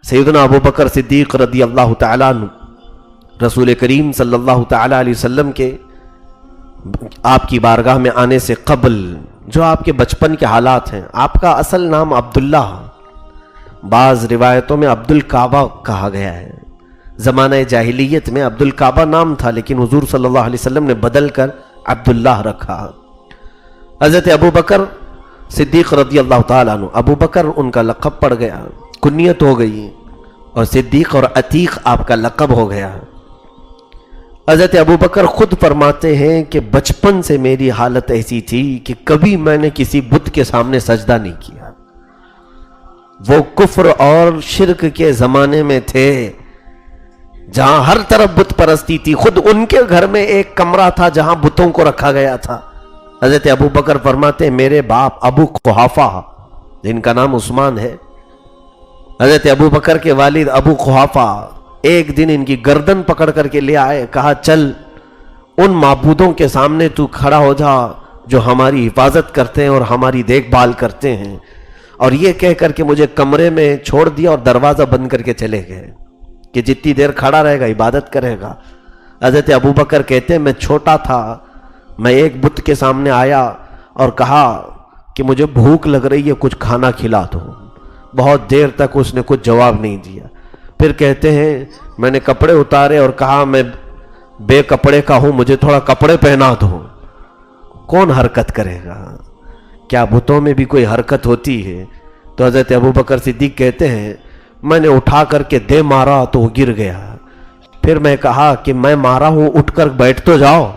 سیدنا ابو بکر صدیق رضی اللہ تعالیٰ عنہ رسول کریم صلی اللہ تعالیٰ علیہ وسلم کے آپ کی بارگاہ میں آنے سے قبل جو آپ کے بچپن کے حالات ہیں، آپ کا اصل نام عبداللہ، بعض روایتوں میں عبد الکعبہ کہا گیا ہے۔ زمانہ جاہلیت میں عبد الکعبہ نام تھا، لیکن حضور صلی اللہ علیہ وسلم نے بدل کر عبداللہ رکھا۔ حضرت ابو بکر صدیق رضی اللہ تعالیٰ عنہ، ابو بکر ان کا لقب پڑ گیا، کنیت ہو گئی، اور صدیق اور عتیق آپ کا لقب ہو گیا۔ حضرت ابو بکر خود فرماتے ہیں کہ بچپن سے میری حالت ایسی تھی کہ کبھی میں نے کسی بت کے سامنے سجدہ نہیں کیا۔ وہ کفر اور شرک کے زمانے میں تھے جہاں ہر طرف بت پرستی تھی۔ خود ان کے گھر میں ایک کمرہ تھا جہاں بتوں کو رکھا گیا تھا۔ حضرت ابو بکر فرماتے ہیں میرے باپ ابو قحافہ، جن کا نام عثمان ہے، حضرت ابو بکر کے والد ابو قحافہ ایک دن ان کی گردن پکڑ کر کے لے آئے، کہا چل ان معبودوں کے سامنے تو کھڑا ہو جا جو ہماری حفاظت کرتے ہیں اور ہماری دیکھ بھال کرتے ہیں، اور یہ کہہ کر کے مجھے کمرے میں چھوڑ دیا اور دروازہ بند کر کے چلے گئے کہ جتنی دیر کھڑا رہے گا عبادت کرے گا۔ حضرت ابو بکر کہتے ہیں میں چھوٹا تھا، میں ایک بت کے سامنے آیا اور کہا کہ مجھے بھوک لگ رہی ہے، کچھ کھانا کھلا دو۔ بہت دیر تک اس نے کچھ جواب نہیں دیا۔ پھر کہتے ہیں میں نے کپڑے اتارے اور کہا میں بے کپڑے کا ہوں، مجھے تھوڑا کپڑے پہنا دو۔ کون حرکت کرے گا؟ کیا بتوں میں بھی کوئی حرکت ہوتی ہے؟ تو حضرت ابو بکر صدیق کہتے ہیں میں نے اٹھا کر کے دے مارا تو وہ گر گیا۔ پھر میں کہا کہ میں مارا ہوں، اٹھ کر بیٹھ تو جاؤ۔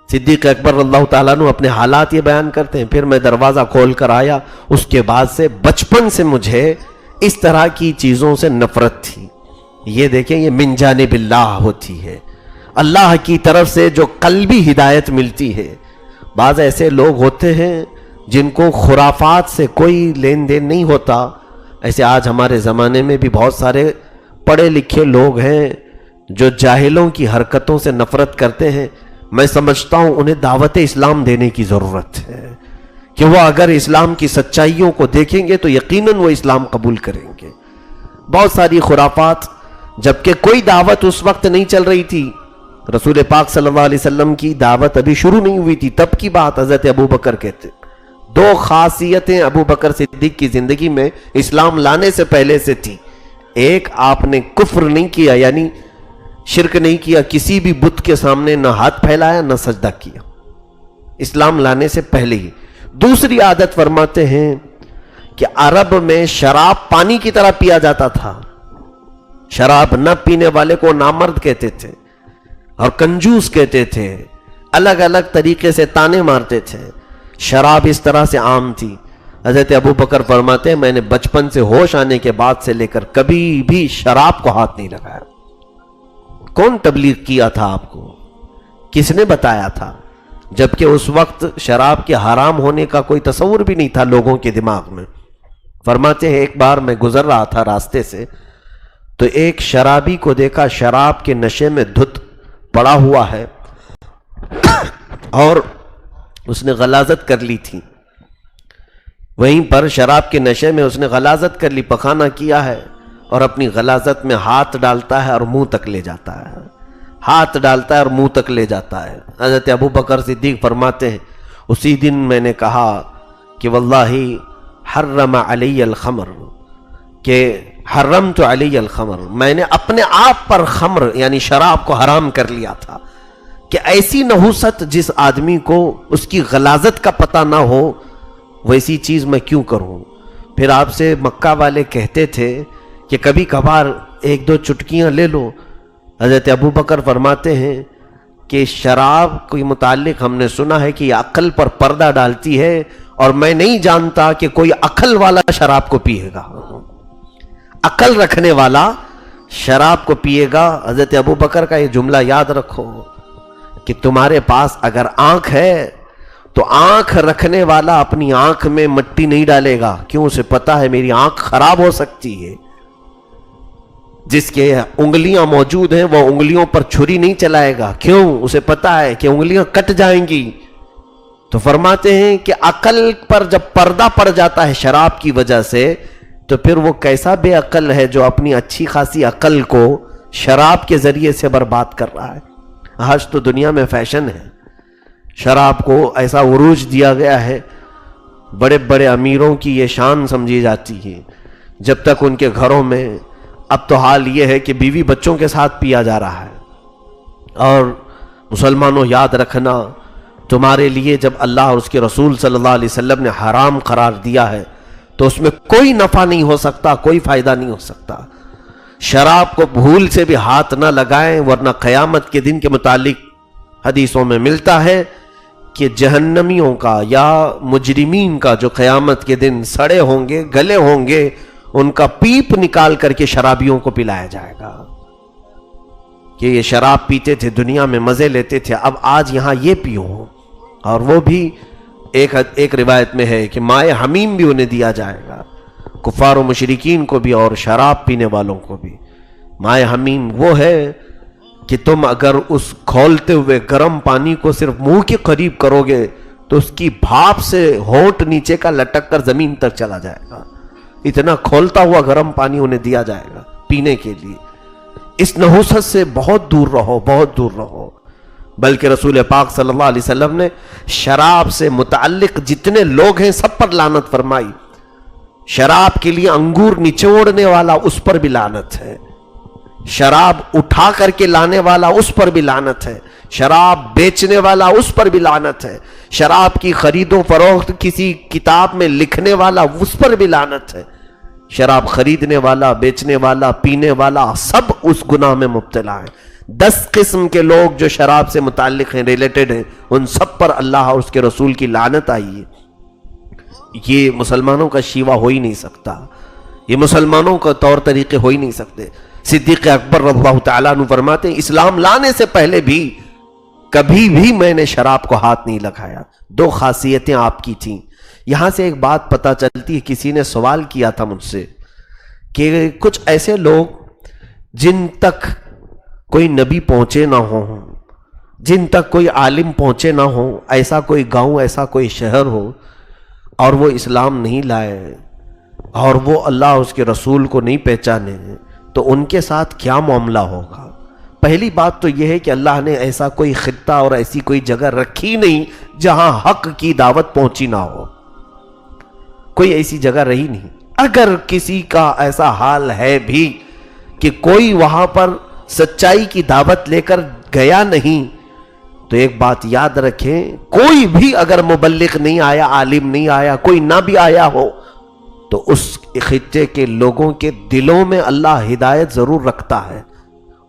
صدیق اکبر اللہ تعالیٰ عنہ اپنے حالات یہ بیان کرتے ہیں، پھر میں دروازہ کھول کر آیا۔ اس کے بعد سے بچپن سے مجھے اس طرح کی چیزوں سے نفرت تھی۔ یہ دیکھیں یہ من جانب اللہ ہوتی ہے، اللہ کی طرف سے جو قلبی ہدایت ملتی ہے۔ بعض ایسے لوگ ہوتے ہیں جن کو خرافات سے کوئی لین دین نہیں ہوتا، ایسے آج ہمارے زمانے میں بھی بہت سارے پڑھے لکھے لوگ ہیں جو جاہلوں کی حرکتوں سے نفرت کرتے ہیں۔ میں سمجھتا ہوں انہیں دعوت اسلام دینے کی ضرورت ہے کہ وہ اگر اسلام کی سچائیوں کو دیکھیں گے تو یقیناً وہ اسلام قبول کریں گے۔ بہت ساری خرافات، جبکہ کوئی دعوت اس وقت نہیں چل رہی تھی، رسول پاک صلی اللہ علیہ وسلم کی دعوت ابھی شروع نہیں ہوئی تھی، تب کی بات حضرت ابو بکر کہتے۔ دو خاصیتیں ابو بکر صدیق کی زندگی میں اسلام لانے سے پہلے سے تھی۔ ایک، آپ نے کفر نہیں کیا، یعنی شرک نہیں کیا، کسی بھی بت کے سامنے نہ ہاتھ پھیلایا نہ سجدہ کیا، اسلام لانے سے پہلے ہی۔ دوسری عادت فرماتے ہیں کہ عرب میں شراب پانی کی طرح پیا جاتا تھا، شراب نہ پینے والے کو نامرد کہتے تھے اور کنجوس کہتے تھے، الگ الگ طریقے سے تانے مارتے تھے۔ شراب اس طرح سے عام تھی۔ حضرت ابو بکر فرماتے ہیں میں نے بچپن سے ہوش آنے کے بعد سے لے کر کبھی بھی شراب کو ہاتھ نہیں لگایا۔ کون تبلیغ کیا تھا آپ کو؟ کس نے بتایا تھا؟ جبکہ اس وقت شراب کے حرام ہونے کا کوئی تصور بھی نہیں تھا لوگوں کے دماغ میں۔ فرماتے ہیں ایک بار میں گزر رہا تھا راستے سے تو ایک شرابی کو دیکھا، شراب کے نشے میں دھت پڑا ہوا ہے اور اس نے غلاظت کر لی تھی۔ وہیں پر شراب کے نشے میں اس نے غلاظت کر لی، پخانہ کیا ہے اور اپنی غلاظت میں ہاتھ ڈالتا ہے اور منہ تک لے جاتا ہے، ہاتھ ڈالتا ہے اور منہ تک لے جاتا ہے۔ حضرت ابو بکر صدیق فرماتے ہیں اسی دن میں نے کہا کہ واللہ حرم علی الخمر، کہ حرمت علی الخمر، میں نے اپنے آپ پر خمر یعنی شراب کو حرام کر لیا تھا، کہ ایسی نحوست جس آدمی کو اس کی غلاظت کا پتہ نہ ہو ویسی چیز میں کیوں کروں۔ پھر آپ سے مکہ والے کہتے تھے کہ کبھی کبھار ایک دو چٹکیاں لے لو۔ حضرت ابو بکر فرماتے ہیں کہ شراب کے متعلق ہم نے سنا ہے کہ یہ عقل پر پردہ ڈالتی ہے، اور میں نہیں جانتا کہ کوئی عقل والا شراب کو پیے گا، عقل رکھنے والا شراب کو پیے گا۔ حضرت ابو بکر کا یہ جملہ یاد رکھو کہ تمہارے پاس اگر آنکھ ہے تو آنکھ رکھنے والا اپنی آنکھ میں مٹی نہیں ڈالے گا، کیوں؟ اسے پتا ہے میری آنکھ خراب ہو سکتی ہے۔ جس کے انگلیاں موجود ہیں وہ انگلیوں پر چھری نہیں چلائے گا، کیوں؟ اسے پتا ہے کہ انگلیاں کٹ جائیں گی۔ تو فرماتے ہیں کہ عقل پر جب پردہ پڑ جاتا ہے شراب کی وجہ سے، تو پھر وہ کیسا بے عقل ہے جو اپنی اچھی خاصی عقل کو شراب کے ذریعے سے برباد کر رہا ہے. آج تو دنیا میں فیشن ہے, شراب کو ایسا عروج دیا گیا ہے, بڑے بڑے امیروں کی یہ شان سمجھی جاتی ہے, جب تک ان کے گھروں میں اب تو حال یہ ہے کہ بیوی بچوں کے ساتھ پیا جا رہا ہے. اور مسلمانوں یاد رکھنا, تمہارے لیے جب اللہ اور اس کے رسول صلی اللہ علیہ وسلم نے حرام قرار دیا ہے تو اس میں کوئی نفع نہیں ہو سکتا, کوئی فائدہ نہیں ہو سکتا. شراب کو بھول سے بھی ہاتھ نہ لگائیں, ورنہ قیامت کے دن کے متعلق حدیثوں میں ملتا ہے کہ جہنمیوں کا یا مجرمین کا جو قیامت کے دن سڑے ہوں گے, گلے ہوں گے, ان کا پیپ نکال کر کے شرابیوں کو پلایا جائے گا کہ یہ شراب پیتے تھے, دنیا میں مزے لیتے تھے, اب آج یہاں یہ پیو. اور وہ بھی ایک روایت میں ہے کہ مائے حمیم بھی انہیں دیا جائے گا, کفار و مشرکین کو بھی اور شراب پینے والوں کو بھی. مائے حمیم وہ ہے کہ تم اگر اس کھولتے ہوئے گرم پانی کو صرف منہ کے قریب کرو گے تو اس کی بھاپ سے ہونٹ نیچے کا لٹک کر زمین تک چلا جائے گا. اتنا کھولتا ہوا گرم پانی انہیں دیا جائے گا پینے کے لیے. اس نحوست سے بہت دور رہو, بہت دور رہو. بلکہ رسول پاک صلی اللہ علیہ وسلم نے شراب سے متعلق جتنے لوگ ہیں سب پر لعنت فرمائی. شراب کے لیے انگور نچوڑنے والا اس پر بھی لعنت ہے, شراب اٹھا کر کے لانے والا اس پر بھی لعنت ہے, شراب بیچنے والا اس پر بھی لعنت ہے, شراب کی خرید و فروخت کسی کتاب میں لکھنے والا اس پر بھی لعنت ہے. شراب خریدنے والا, بیچنے والا, پینے والا سب اس گناہ میں مبتلا ہیں. 10 قسم کے لوگ جو شراب سے متعلق ہیں, ریلیٹڈ ہیں, ان سب پر اللہ اور اس کے رسول کی لعنت آئی ہے. یہ مسلمانوں کا شیوا ہو ہی نہیں سکتا, یہ مسلمانوں کا طور طریقے ہو ہی نہیں سکتے. صدیق اکبر رضی اللہ تعالیٰ عنہ فرماتے ہیں اسلام لانے سے پہلے بھی کبھی بھی میں نے شراب کو ہاتھ نہیں لگایا. 2 خاصیتیں آپ کی تھیں. یہاں سے ایک بات پتہ چلتی ہے, کسی نے سوال کیا تھا مجھ سے کہ کچھ ایسے لوگ جن تک کوئی نبی پہنچے نہ ہو, جن تک کوئی عالم پہنچے نہ ہو, ایسا کوئی گاؤں, ایسا کوئی شہر ہو اور وہ اسلام نہیں لائے اور وہ اللہ اور اس کے رسول کو نہیں پہچانے, تو ان کے ساتھ کیا معاملہ ہوگا. پہلی بات تو یہ ہے کہ اللہ نے ایسا کوئی خطہ اور ایسی کوئی جگہ رکھی نہیں جہاں حق کی دعوت پہنچی نہ ہو. کوئی ایسی جگہ رہی نہیں. اگر کسی کا ایسا حال ہے بھی کہ کوئی وہاں پر سچائی کی دعوت لے کر گیا نہیں, تو ایک بات یاد رکھیں, کوئی بھی اگر مبلغ نہیں آیا, عالم نہیں آیا, کوئی نہ بھی آیا ہو, تو اس خطے کے لوگوں کے دلوں میں اللہ ہدایت ضرور رکھتا ہے,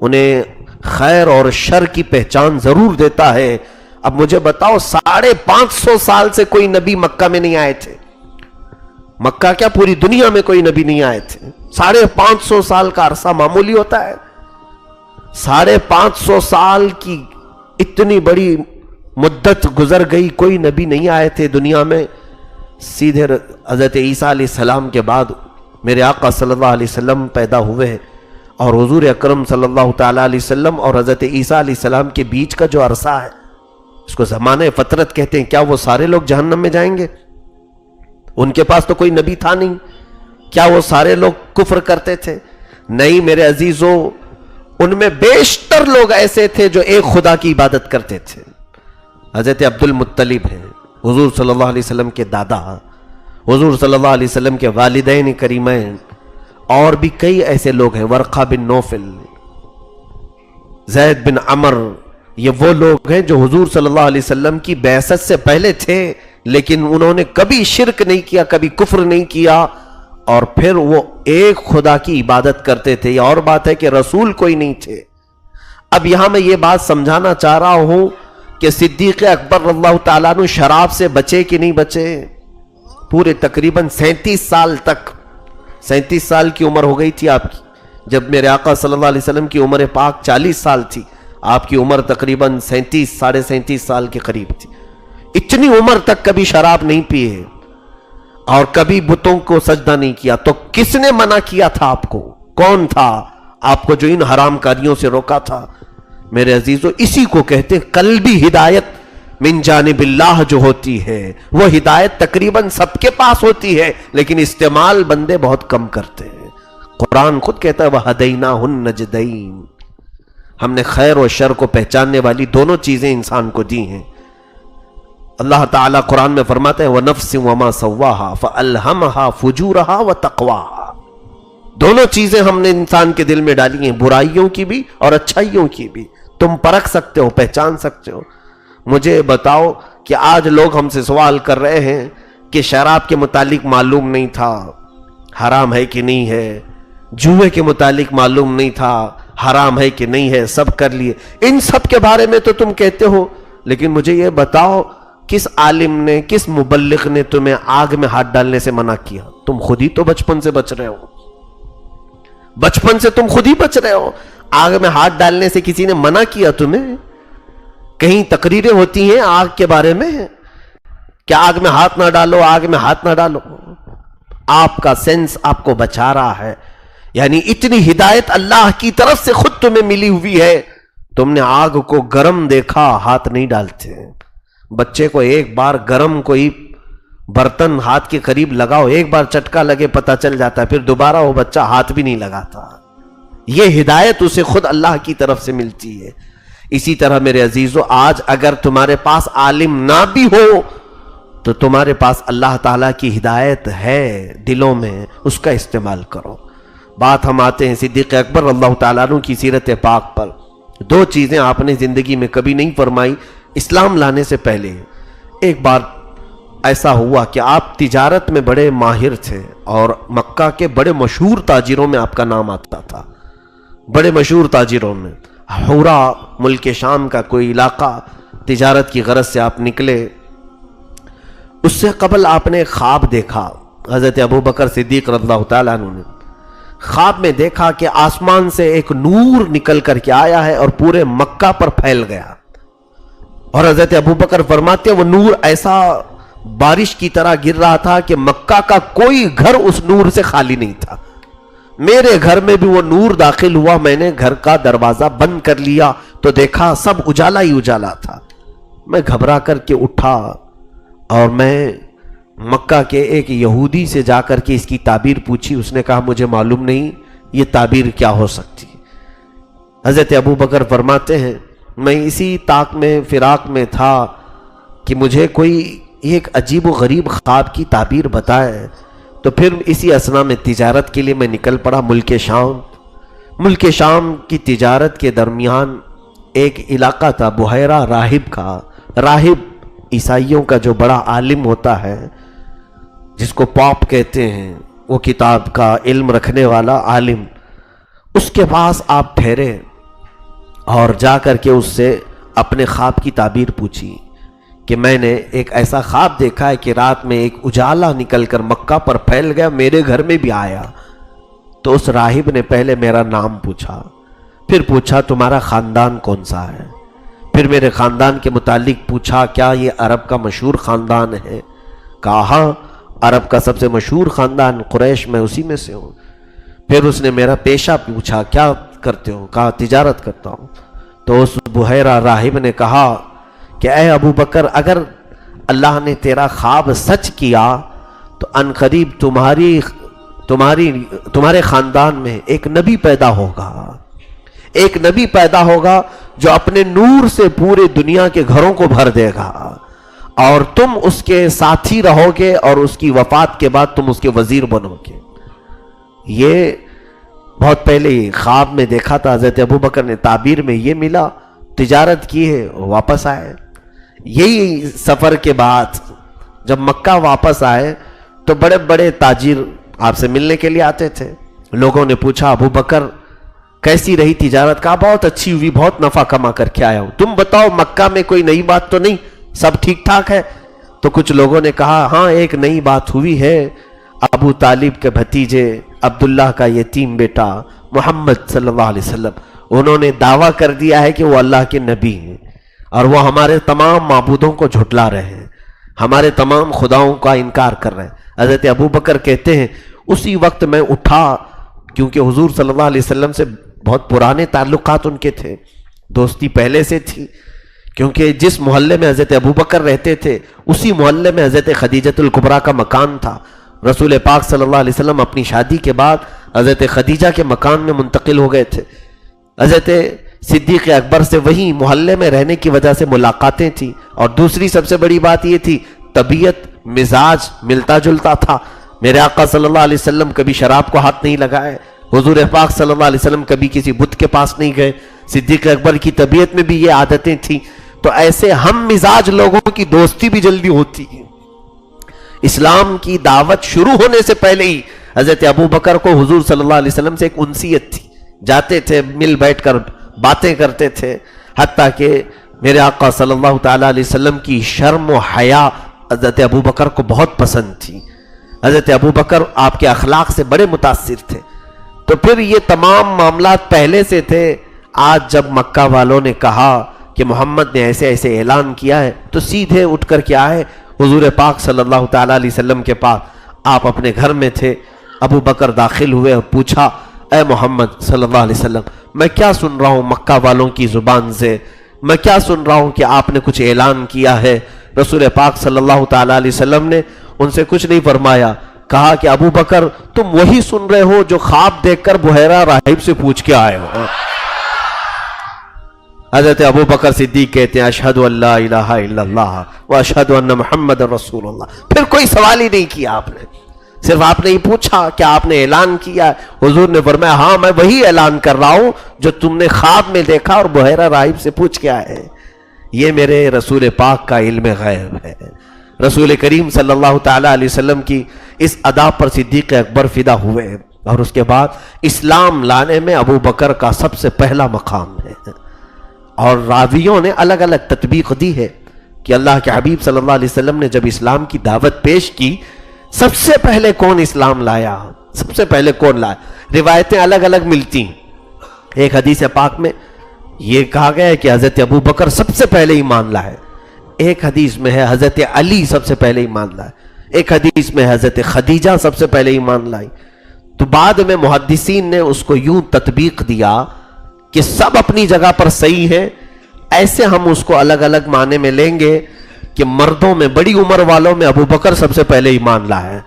انہیں خیر اور شر کی پہچان ضرور دیتا ہے. اب مجھے بتاؤ, 550 سال سے کوئی نبی مکہ میں نہیں آئے تھے. مکہ کیا پوری دنیا میں کوئی نبی نہیں آئے تھے. 550 سال کا عرصہ معمولی ہوتا ہے. 550 سال کی اتنی بڑی مدت گزر گئی, کوئی نبی نہیں آئے تھے دنیا میں. سیدھے حضرت عیسیٰ علیہ السلام کے بعد میرے آقا صلی اللہ علیہ وسلم پیدا ہوئے, اور حضور اکرم صلی اللہ تعالیٰ علیہ وسلم اور حضرت عیسیٰ علیہ السلام کے بیچ کا جو عرصہ ہے اس کو زمانہ فترت کہتے ہیں. کیا وہ سارے لوگ جہنم میں جائیں گے؟ ان کے پاس تو کوئی نبی تھا نہیں. کیا وہ سارے لوگ کفر کرتے تھے؟ نہیں میرے عزیزوں, ان میں بیشتر لوگ ایسے تھے جو ایک خدا کی عبادت کرتے تھے. حضرت عبد المطلب ہیں, حضور صلی اللہ علیہ وسلم کے دادا, حضور صلی اللہ علیہ وسلم کے والدین کریمین, اور بھی کئی ایسے لوگ ہیں, ورقہ بن نوفل, زید بن عمر. یہ وہ لوگ ہیں جو حضور صلی اللہ علیہ وسلم کی بعثت سے پہلے تھے, لیکن انہوں نے کبھی شرک نہیں کیا, کبھی کفر نہیں کیا, اور پھر وہ ایک خدا کی عبادت کرتے تھے. یہ اور بات ہے کہ رسول کوئی نہیں تھے. اب یہاں میں یہ بات سمجھانا چاہ رہا ہوں کہ صدیق اکبر رضی اللہ تعالیٰ عنہ شراب سے بچے کہ نہیں بچے. پورے تقریباً 37 سال تک, 37 سال کی عمر ہو گئی تھی آپ کی جب میرے آقا صلی اللہ علیہ وسلم کی عمر پاک 40 سال تھی. آپ کی عمر تقریباً 37 ساڑھے 37 سال کے قریب تھی. اتنی عمر تک کبھی شراب نہیں پیے اور کبھی بتوں کو سجدہ نہیں کیا. تو کس نے منع کیا تھا آپ کو؟ کون تھا آپ کو جو ان حرام کاریوں سے روکا تھا؟ میرے عزیزو, اسی کو کہتے ہیں قلبی ہدایت. من جانب اللہ جو ہوتی ہے وہ ہدایت تقریباً سب کے پاس ہوتی ہے، لیکن استعمال بندے بہت کم کرتے ہیں۔ قرآن خود کہتا ہے وَهَدَيْنَاهُ النَّجْدَيْنِ، ہم نے خیر و شر کو پہچاننے والی دونوں چیزیں انسان کو دی ہیں۔ اللہ تعالیٰ قرآن میں فرماتے ہیں وَنَفْسٍ وَمَا سَوَّاهَا فَأَلْهَمَهَا فُجُورَهَا وَتَقْوَاهَا، دونوں چیزیں ہم نے انسان کے دل میں ڈالی ہیں، برائیوں کی بھی اور اچھائیوں کی بھی۔ تم پرکھ سکتے ہو، پہچان سکتے ہو۔ مجھے بتاؤ کہ آج لوگ ہم سے سوال کر رہے ہیں کہ شراب کے متعلق معلوم نہیں تھا حرام ہے کہ نہیں ہے، جوئے کے متعلق معلوم نہیں تھا حرام ہے کہ نہیں ہے، سب کر لیے، ان سب کے بارے میں تو تم کہتے ہو، لیکن مجھے یہ بتاؤ کس عالم نے، کس مبلغ نے تمہیں آگ میں ہاتھ ڈالنے سے منع کیا؟ تم خود ہی تو بچپن سے بچ رہے ہو، بچپن سے تم خود ہی بچ رہے ہو۔ آگ میں ہاتھ ڈالنے سے کسی نے منع کیا تمہیں؟ کہیں تقریریں ہوتی ہیں آگ کے بارے میں کہ آگ میں ہاتھ نہ ڈالو، آگ میں ہاتھ نہ ڈالو۔ آپ کا سینس آپ کو بچا رہا ہے، یعنی اتنی ہدایت اللہ کی طرف سے خود تمہیں ملی ہوئی ہے، تم نے آگ کو گرم دیکھا، ہاتھ نہیں ڈالتے۔ بچے کو ایک بار گرم کوئی برتن ہاتھ کے قریب لگاؤ، ایک بار چٹکا لگے پتہ چل جاتا ہے، پھر دوبارہ وہ بچہ ہاتھ بھی نہیں لگاتا۔ یہ ہدایت اسے خود اللہ کی طرف سے ملتی ہے۔ اسی طرح میرے عزیزو، آج اگر تمہارے پاس عالم نہ بھی ہو تو تمہارے پاس اللہ تعالیٰ کی ہدایت ہے دلوں میں، اس کا استعمال کرو۔ بات ہم آتے ہیں صدیق اکبر اللہ تعالیٰ عنہ کی سیرت پاک پر۔ دو چیزیں آپ نے زندگی میں کبھی نہیں فرمائی اسلام لانے سے پہلے۔ ایک بار ایسا ہوا کہ آپ تجارت میں بڑے ماہر تھے اور مکہ کے بڑے مشہور تاجروں میں آپ کا نام آتا تھا، بڑے مشہور تاجروں میں۔ حورا ملک شام کا کوئی علاقہ، تجارت کی غرض سے آپ نکلے۔ اس سے قبل آپ نے خواب دیکھا، حضرت ابوبکر صدیق رضی اللہ تعالیٰ عنہ نے خواب میں دیکھا کہ آسمان سے ایک نور نکل کر کے آیا ہے اور پورے مکہ پر پھیل گیا، اور حضرت ابوبکر فرماتے ہیں وہ نور ایسا بارش کی طرح گر رہا تھا کہ مکہ کا کوئی گھر اس نور سے خالی نہیں تھا۔ میرے گھر میں بھی وہ نور داخل ہوا، میں نے گھر کا دروازہ بند کر لیا تو دیکھا سب اجالا ہی اجالا تھا۔ میں گھبرا کر کے اٹھا اور میں مکہ کے ایک یہودی سے جا کر کے اس کی تعبیر پوچھی۔ اس نے کہا مجھے معلوم نہیں یہ تعبیر کیا ہو سکتی۔ حضرت ابوبکر فرماتے ہیں میں اسی طاق میں فراق میں تھا کہ مجھے کوئی ایک عجیب و غریب خواب کی تعبیر بتائے، تو پھر اسی اسنا میں تجارت کے لیے میں نکل پڑا ملک شام۔ ملک شام کی تجارت کے درمیان ایک علاقہ تھا بحیرہ راہب کا۔ راہب عیسائیوں کا جو بڑا عالم ہوتا ہے، جس کو پاپ کہتے ہیں، وہ کتاب کا علم رکھنے والا عالم، اس کے پاس آپ ٹھہرے اور جا کر کے اس سے اپنے خواب کی تعبیر پوچھی کہ میں نے ایک ایسا خواب دیکھا ہے کہ رات میں ایک اجالا نکل کر مکہ پر پھیل گیا، میرے گھر میں بھی آیا۔ تو اس راہب نے پہلے میرا نام پوچھا، پھر پوچھا تمہارا خاندان کون سا ہے، پھر میرے خاندان کے متعلق پوچھا کیا یہ عرب کا مشہور خاندان ہے؟ کہا ہاں عرب کا سب سے مشہور خاندان قریش، میں اسی میں سے ہوں۔ پھر اس نے میرا پیشہ پوچھا کیا کرتے ہو؟ کہا تجارت کرتا ہوں۔ تو اس بحیرہ راہب نے کہا کہ اے ابو بکر، اگر اللہ نے تیرا خواب سچ کیا تو ان قریب تمہارے خاندان میں ایک نبی پیدا ہوگا، ایک نبی پیدا ہوگا جو اپنے نور سے پورے دنیا کے گھروں کو بھر دے گا، اور تم اس کے ساتھی رہو گے اور اس کی وفات کے بعد تم اس کے وزیر بنو گے۔ یہ بہت پہلے خواب میں دیکھا تھا حضرت ابوبکر نے، تعبیر میں یہ ملا، تجارت کی ہے، واپس آئے۔ یہی سفر کے بعد جب مکہ واپس آئے تو بڑے بڑے تاجر آپ سے ملنے کے لیے آتے تھے۔ لوگوں نے پوچھا ابوبکر کیسی رہی تجارت؟ کہا بہت اچھی ہوئی، بہت نفع کما کر کے آیا ہوں۔ تم بتاؤ مکہ میں کوئی نئی بات تو نہیں، سب ٹھیک ٹھاک ہے؟ تو کچھ لوگوں نے کہا ہاں ایک نئی بات ہوئی ہے، ابو طالب کے بھتیجے عبداللہ کا یتیم بیٹا محمد صلی اللہ علیہ وسلم، انہوں نے دعویٰ کر دیا ہے کہ وہ اللہ کے نبی ہیں، اور وہ ہمارے تمام معبودوں کو جھٹلا رہے ہیں، ہمارے تمام خداؤں کا انکار کر رہے ہیں۔ حضرت ابوبکر کہتے ہیں اسی وقت میں اٹھا، کیونکہ حضور صلی اللہ علیہ وسلم سے بہت پرانے تعلقات ان کے تھے، دوستی پہلے سے تھی، کیونکہ جس محلے میں حضرت ابوبکر رہتے تھے اسی محلے میں حضرت خدیجۃ الکبریٰ کا مکان تھا. رسول پاک صلی اللہ علیہ وسلم اپنی شادی کے بعد حضرت خدیجہ کے مکان میں منتقل ہو گئے تھے. حضرت صدیق اکبر سے وہی محلے میں رہنے کی وجہ سے ملاقاتیں تھیں. اور دوسری سب سے بڑی بات یہ تھی طبیعت مزاج ملتا جلتا تھا. میرے آقا صلی اللہ علیہ وسلم کبھی شراب کو ہاتھ نہیں لگائے. حضور پاک صلی اللہ علیہ وسلم کبھی کسی بت کے پاس نہیں گئے. صدیق اکبر کی طبیعت میں بھی یہ عادتیں تھیں. تو ایسے ہم مزاج لوگوں کی دوستی بھی جلدی ہوتی ہے. اسلام کی دعوت شروع ہونے سے پہلے ہی حضرت ابوبکر کو حضور صلی اللہ علیہ وسلم سے ایک انسیت تھی. جاتے تھے مل بیٹھ کر باتیں کرتے تھے. حتیٰ کہ میرے آقا صلی اللہ تعالیٰ علیہ وسلم کی شرم و حیا حضرت ابوبکر کو بہت پسند تھی. حضرت ابوبکر آپ کے اخلاق سے بڑے متاثر تھے. تو پھر یہ تمام معاملات پہلے سے تھے. آج جب مکہ والوں نے کہا کہ محمد نے ایسے ایسے اعلان کیا ہے تو سیدھے اٹھ کر کے آئے حضور پاک صلی اللہ تعالیٰ علیہ وسلم کے پاس. آپ اپنے گھر میں تھے. ابو بکر داخل ہوئے اور پوچھا اے محمد صلی اللہ علیہ وسلم میں کیا سن رہا ہوں مکہ والوں کی زبان سے, میں کیا سن رہا ہوں کہ آپ نے کچھ اعلان کیا ہے. رسول پاک صلی اللہ تعالیٰ علیہ وسلم نے ان سے کچھ نہیں فرمایا. کہا کہ ابو بکر تم وہی سن رہے ہو جو خواب دیکھ کر بحیرہ راہب سے پوچھ کے آئے ہو. حضرت ابو بکر صدیق کہتے ہیں اشہد ان لا الہ الا اللہ واشہد ان محمد رسول اللہ. پھر کوئی سوال ہی نہیں کیا آپ نے, صرف آپ نے ہی پوچھا کہ آپ نے اعلان کیا. حضور نے فرمایا ہاں میں وہی اعلان کر رہا ہوں جو تم نے خواب میں دیکھا اور بحیرہ راہب سے پوچھ کے آئے. یہ میرے رسول پاک کا علم غیب ہے. رسول کریم صلی اللہ تعالیٰ علیہ وسلم کی اس ادا پر صدیق اکبر فدا ہوئے. اور اس کے بعد اسلام لانے میں ابو بکر کا سب سے پہلا مقام ہے. اور راویوں نے الگ الگ تطبیق دی ہے کہ اللہ کے حبیب صلی اللہ علیہ وسلم نے جب اسلام کی دعوت پیش کی سب سے پہلے کون اسلام لایا, سب سے پہلے کون لایا. روایتیں الگ الگ ملتی ہیں. ایک حدیث پاک میں یہ کہا گیا ہے کہ حضرت ابو بکر سب سے پہلے ایمان لائے. ایک حدیث میں ہے حضرت علی سب سے پہلے ایمان لائے. ایک حدیث میں حضرت خدیجہ سب سے پہلے ایمان لائی. تو بعد میں محدثین نے اس کو یوں تطبیق دیا کہ سب اپنی جگہ پر صحیح ہے. ایسے ہم اس کو الگ الگ معنی میں لیں گے کہ مردوں میں بڑی عمر والوں میں ابو بکر سب سے پہلے ایمان لائے,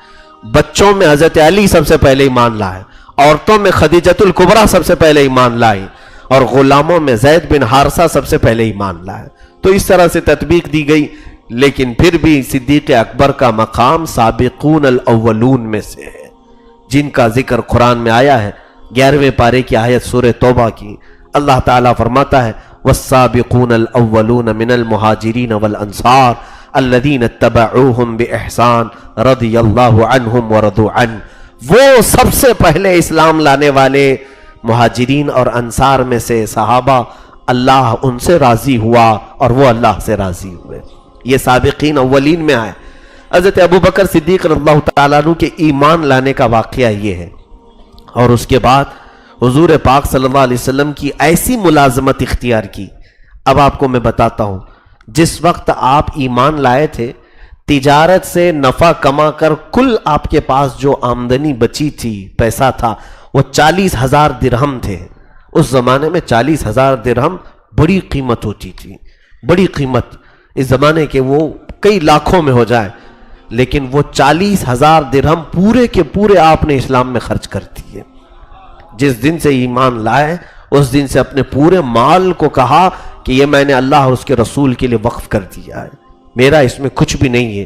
بچوں میں حضرت علی سب سے پہلے ایمان لائے, عورتوں میں خدیجۃ الکبریٰ سب سے پہلے ایمان لائی, اور غلاموں میں زید بن حارثہ سب سے پہلے ایمان لائے. تو اس طرح سے تطبیق دی گئی. لیکن پھر بھی صدیق اکبر کا مقام سابقون الاولون میں سے ہے, جن کا ذکر قرآن میں آیا ہے 11ویں پارے کی آیت سورہ توبہ کی. اللہ تعالیٰ فرماتا ہے والسابقون الاولون من المہاجرین والانصار الذین اتبعوہم باحسان رضی اللہ عنہم ورضوا عنہ. وہ سب سے پہلے اسلام لانے والے مہاجرین اور انصار میں سے صحابہ, اللہ ان سے راضی ہوا اور وہ اللہ سے راضی ہوئے. یہ سابقین اولین میں آئے. حضرت ابو بکر صدیق رضی اللہ تعالیٰ عنہ کے ایمان لانے کا واقعہ یہ ہے. اور اس کے بعد حضور پاک صلی اللہ علیہ وسلم کی ایسی ملازمت اختیار کی. اب آپ کو میں بتاتا ہوں, جس وقت آپ ایمان لائے تھے تجارت سے نفع کما کر کل آپ کے پاس جو آمدنی بچی تھی, پیسہ تھا, وہ 40,000 درہم تھے. اس زمانے میں 40,000 درہم بڑی قیمت ہوتی تھی, بڑی قیمت. اس زمانے کے وہ کئی لاکھوں میں ہو جائے, لیکن وہ 40,000 درہم پورے کے پورے آپ نے اسلام میں خرچ کر دیے. جس دن سے ایمان لائے اس دن سے اپنے پورے مال کو کہا کہ یہ میں نے اللہ اور اس کے رسول کے لیے وقف کر دیا ہے, میرا اس میں کچھ بھی نہیں ہے.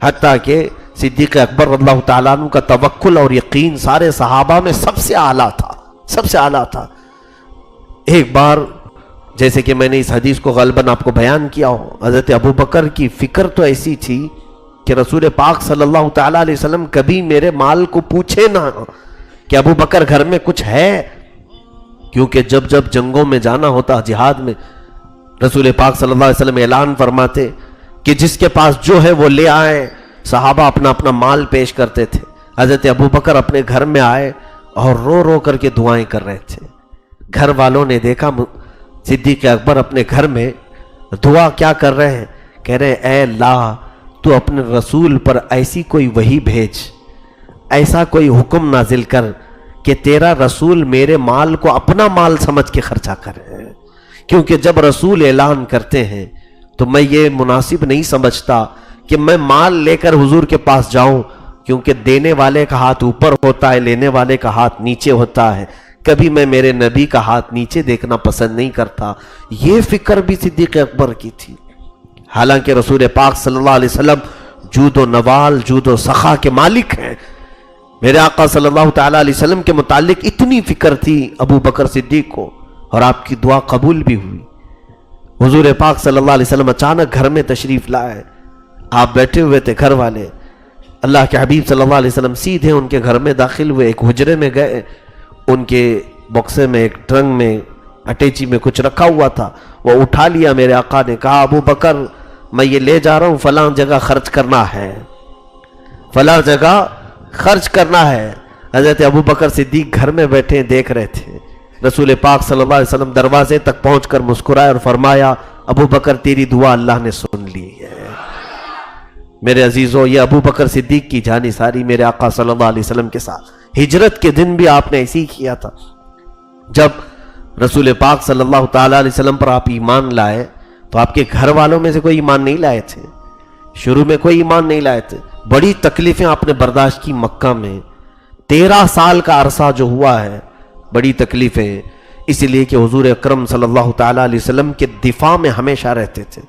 حتیٰ کہ صدیق اکبر رضی اللہ تعالیٰ عنہ کا توکل اور یقین سارے صحابہ میں سب سے اعلیٰ تھا, سب سے اعلیٰ تھا. ایک بار جیسے کہ میں نے اس حدیث کو غالباً آپ کو بیان کیا ہو, حضرت ابو بکر کی فکر تو ایسی تھی کہ رسول پاک صلی اللہ تعالیٰ علیہ وسلم کبھی میرے مال کو پوچھے نہ کہ ابو بکر گھر میں کچھ ہے. کیونکہ جب جب جنگوں میں جانا ہوتا, جہاد میں, رسول پاک صلی اللہ علیہ وسلم اعلان فرماتے کہ جس کے پاس جو ہے وہ لے آئے. صحابہ اپنا اپنا مال پیش کرتے تھے. حضرت ابو بکر اپنے گھر میں آئے اور رو رو کر کے دعائیں کر رہے تھے. گھر والوں نے دیکھا صدیق اکبر اپنے گھر میں دعا کیا کر رہے ہیں, کہہ رہے اے اللہ تو اپنے رسول پر ایسی کوئی وحی بھیج, ایسا کوئی حکم نازل کر کہ تیرا رسول میرے مال کو اپنا مال سمجھ کے خرچہ کرے. کیونکہ جب رسول اعلان کرتے ہیں تو میں یہ مناسب نہیں سمجھتا کہ میں مال لے کر حضور کے پاس جاؤں، کیونکہ دینے والے کا ہاتھ اوپر ہوتا ہے، لینے والے کا ہاتھ نیچے ہوتا ہے، کبھی میں میرے نبی کا ہاتھ نیچے دیکھنا پسند نہیں کرتا۔ یہ فکر بھی صدیق اکبر کی تھی، حالانکہ رسول پاک صلی اللہ علیہ وسلم جود و نوال، جود و سخا کے مالک ہیں۔ میرے آقا صلی اللہ تعالیٰ علیہ وسلم کے متعلق اتنی فکر تھی ابو بکر صدیق کو، اور آپ کی دعا قبول بھی ہوئی۔ حضور پاک صلی اللہ علیہ وسلم اچانک گھر میں تشریف لائے، آپ بیٹھے ہوئے تھے، گھر والے، اللہ کے حبیب صلی اللہ علیہ وسلم سیدھے ان کے گھر میں داخل ہوئے، ایک حجرے میں گئے، ان کے بکسے میں، ایک ٹرنک میں، اٹیچی میں کچھ رکھا ہوا تھا، وہ اٹھا لیا۔ میرے آقا نے کہا ابو بکر میں یہ لے جا رہا ہوں، فلاں جگہ خرچ کرنا ہے، فلاں جگہ خرچ کرنا ہے۔ حضرت ابو بکر صدیق گھر میں بیٹھے دیکھ رہے تھے، رسول پاک صلی اللہ علیہ وسلم دروازے تک پہنچ کر مسکرائے اور فرمایا ابو بکر تیری دعا اللہ نے سن لی ہے۔ میرے عزیزو، یہ ابو بکر صدیق کی جانی ساری میرے آقا صلی اللہ علیہ وسلم کے ساتھ ہجرت کے دن بھی آپ نے ایسی ہی کیا تھا۔ جب رسول پاک صلی اللہ تعالیٰ علیہ وسلم پر آپ ایمان لائے تو آپ کے گھر والوں میں سے کوئی ایمان نہیں لائے تھے، شروع میں کوئی ایمان نہیں لائے تھے، بڑی تکلیفیں آپ نے برداشت کی مکہ میں، 13 سال کا عرصہ جو ہوا ہے، بڑی تکلیفیں، اس لیے کہ حضور اکرم صلی اللہ تعالیٰ علیہ وسلم کے دفاع میں ہمیشہ رہتے تھے۔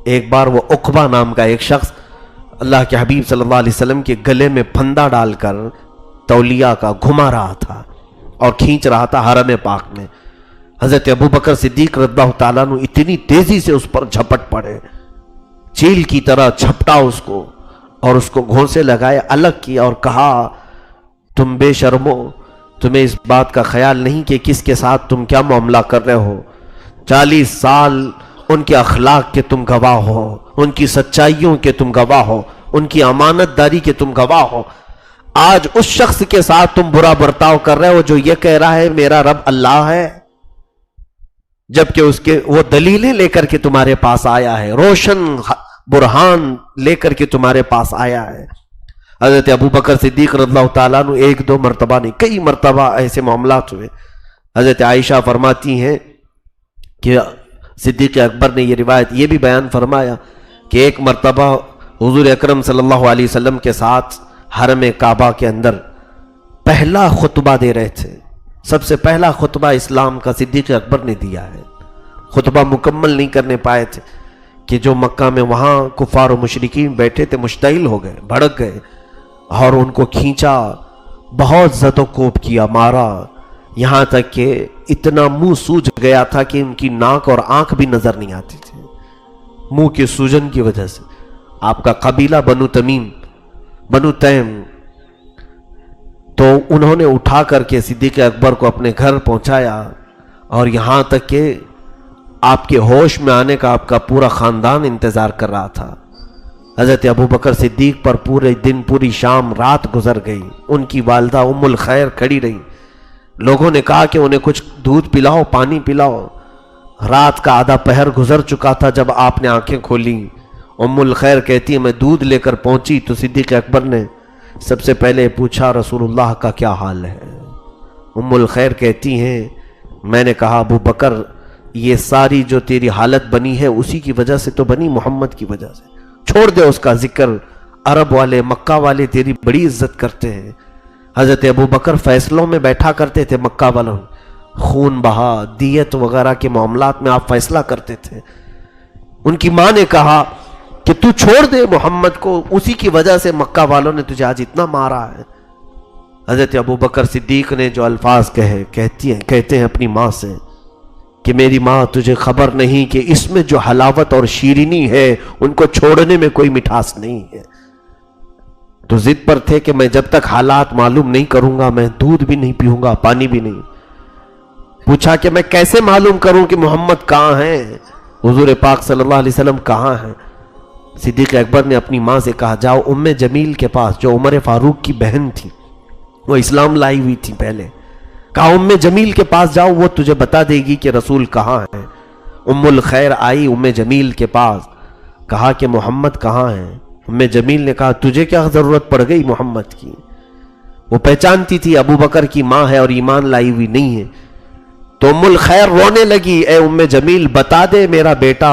ایک بار وہ عقبہ نام کا ایک شخص اللہ کے حبیب صلی اللہ علیہ وسلم کے گلے میں پھندا ڈال کر تولیہ کا گھما رہا تھا اور کھینچ رہا تھا حرم پاک میں۔ حضرت ابو بکر صدیق رضی اللہ تعالیٰ عنہ اتنی تیزی سے اس پر جھپٹ پڑے، چیل کی طرح جھپٹا اس کو اور اس کو گھونسے لگائے، الگ کیا اور کہا تم بے شرمو، تمہیں اس بات کا خیال نہیں کہ کس کے ساتھ تم کیا معاملہ کر رہے ہو؟ 40 سال ان کے اخلاق کے تم گواہ ہو، ان کی سچائیوں کے تم گواہ ہو، ان کی امانت داری کے تم گواہ ہو۔ آج اس شخص کے ساتھ تم برا برتاؤ کر رہے ہو جو یہ کہہ رہا ہے میرا رب اللہ ہے، جبکہ اس کے وہ دلیلیں لے کر کے تمہارے پاس آیا ہے، روشن برہان لے کر کے تمہارے پاس آیا ہے۔ حضرت ابو بکر صدیق رضی اللہ تعالیٰ عنہ 1-2 مرتبہ نہیں، کئی مرتبہ ایسے معاملات ہوئے۔ حضرت عائشہ فرماتی ہیں کہ صدیق اکبر نے یہ روایت یہ بھی بیان فرمایا کہ ایک مرتبہ حضور اکرم صلی اللہ علیہ وسلم کے ساتھ حرم کعبہ کے اندر پہلا خطبہ دے رہے تھے، سب سے پہلا خطبہ اسلام کا صدیق اکبر نے دیا ہے۔ خطبہ مکمل نہیں کرنے پائے تھے کہ جو مکہ میں وہاں کفار و مشرکین بیٹھے تھے مشتعل ہو گئے، بھڑک گئے اور ان کو کھینچا، بہت زد و کوب کیا، مارا، یہاں تک کہ اتنا منہ سوج گیا تھا کہ ان کی ناک اور آنکھ بھی نظر نہیں آتی تھی منہ کے سوجن کی وجہ سے۔ آپ کا قبیلہ بنو تمیم، بنو تیم، تو انہوں نے اٹھا کر کے صدیق اکبر کو اپنے گھر پہنچایا، اور یہاں تک کہ آپ کے ہوش میں آنے کا آپ کا پورا خاندان انتظار کر رہا تھا۔ حضرت ابو بکر صدیق پر پورے دن، پوری شام، رات گزر گئی۔ ان کی والدہ ام الخیر کھڑی رہی، لوگوں نے کہا کہ انہیں کچھ دودھ پلاؤ، پانی پلاؤ۔ رات کا آدھا پہر گزر چکا تھا جب آپ نے آنکھیں کھولی۔ ام الخیر کہتی ہے میں دودھ لے کر پہنچی تو صدیق اکبر نے سب سے پہلے پوچھا رسول اللہ کا کیا حال ہے؟ ام الخیر کہتی ہیں میں نے کہا ابو بکر یہ ساری جو تیری حالت بنی ہے اسی کی وجہ سے تو بنی، محمد کی وجہ سے، چھوڑ دے اس کا ذکر، عرب والے، مکہ والے تیری بڑی عزت کرتے ہیں۔ حضرت ابو بکر فیصلوں میں بیٹھا کرتے تھے، مکہ والوں خون بہا، دیت وغیرہ کے معاملات میں آپ فیصلہ کرتے تھے۔ ان کی ماں نے کہا کہ تو چھوڑ دے محمد کو، اسی کی وجہ سے مکہ والوں نے تجھے آج اتنا مارا ہے۔ حضرت ابو بکر صدیق نے جو الفاظ کہتے ہیں اپنی ماں سے کہ میری ماں تجھے خبر نہیں کہ اس میں جو حلاوت اور شیرینی ہے ان کو چھوڑنے میں کوئی مٹھاس نہیں ہے۔ تو ضد پر تھے کہ میں جب تک حالات معلوم نہیں کروں گا میں دودھ بھی نہیں پیوں گا، پانی بھی نہیں۔ پوچھا کہ میں کیسے معلوم کروں کہ محمد کہاں ہیں، حضور پاک صلی اللہ علیہ وسلم کہاں ہیں؟ صدیق اکبر نے اپنی ماں سے کہا جاؤ ام جمیل کے پاس، جو عمر فاروق کی بہن تھی، وہ اسلام لائی ہوئی تھی پہلے، کہا ام جمیل کے پاس جاؤ، وہ تجھے بتا دے گی کہ رسول کہاں ہیں۔ ام الخیر آئی ام جمیل کے پاس، کہا کہ محمد کہاں ہیں؟ ام جمیل نے کہا تجھے کیا ضرورت پڑ گئی محمد کی؟ وہ پہچانتی تھی ابو بکر کی ماں ہے اور ایمان لائی ہوئی نہیں ہے۔ تو ام الخیر رونے لگی، اے ام جمیل بتا دے میرا بیٹا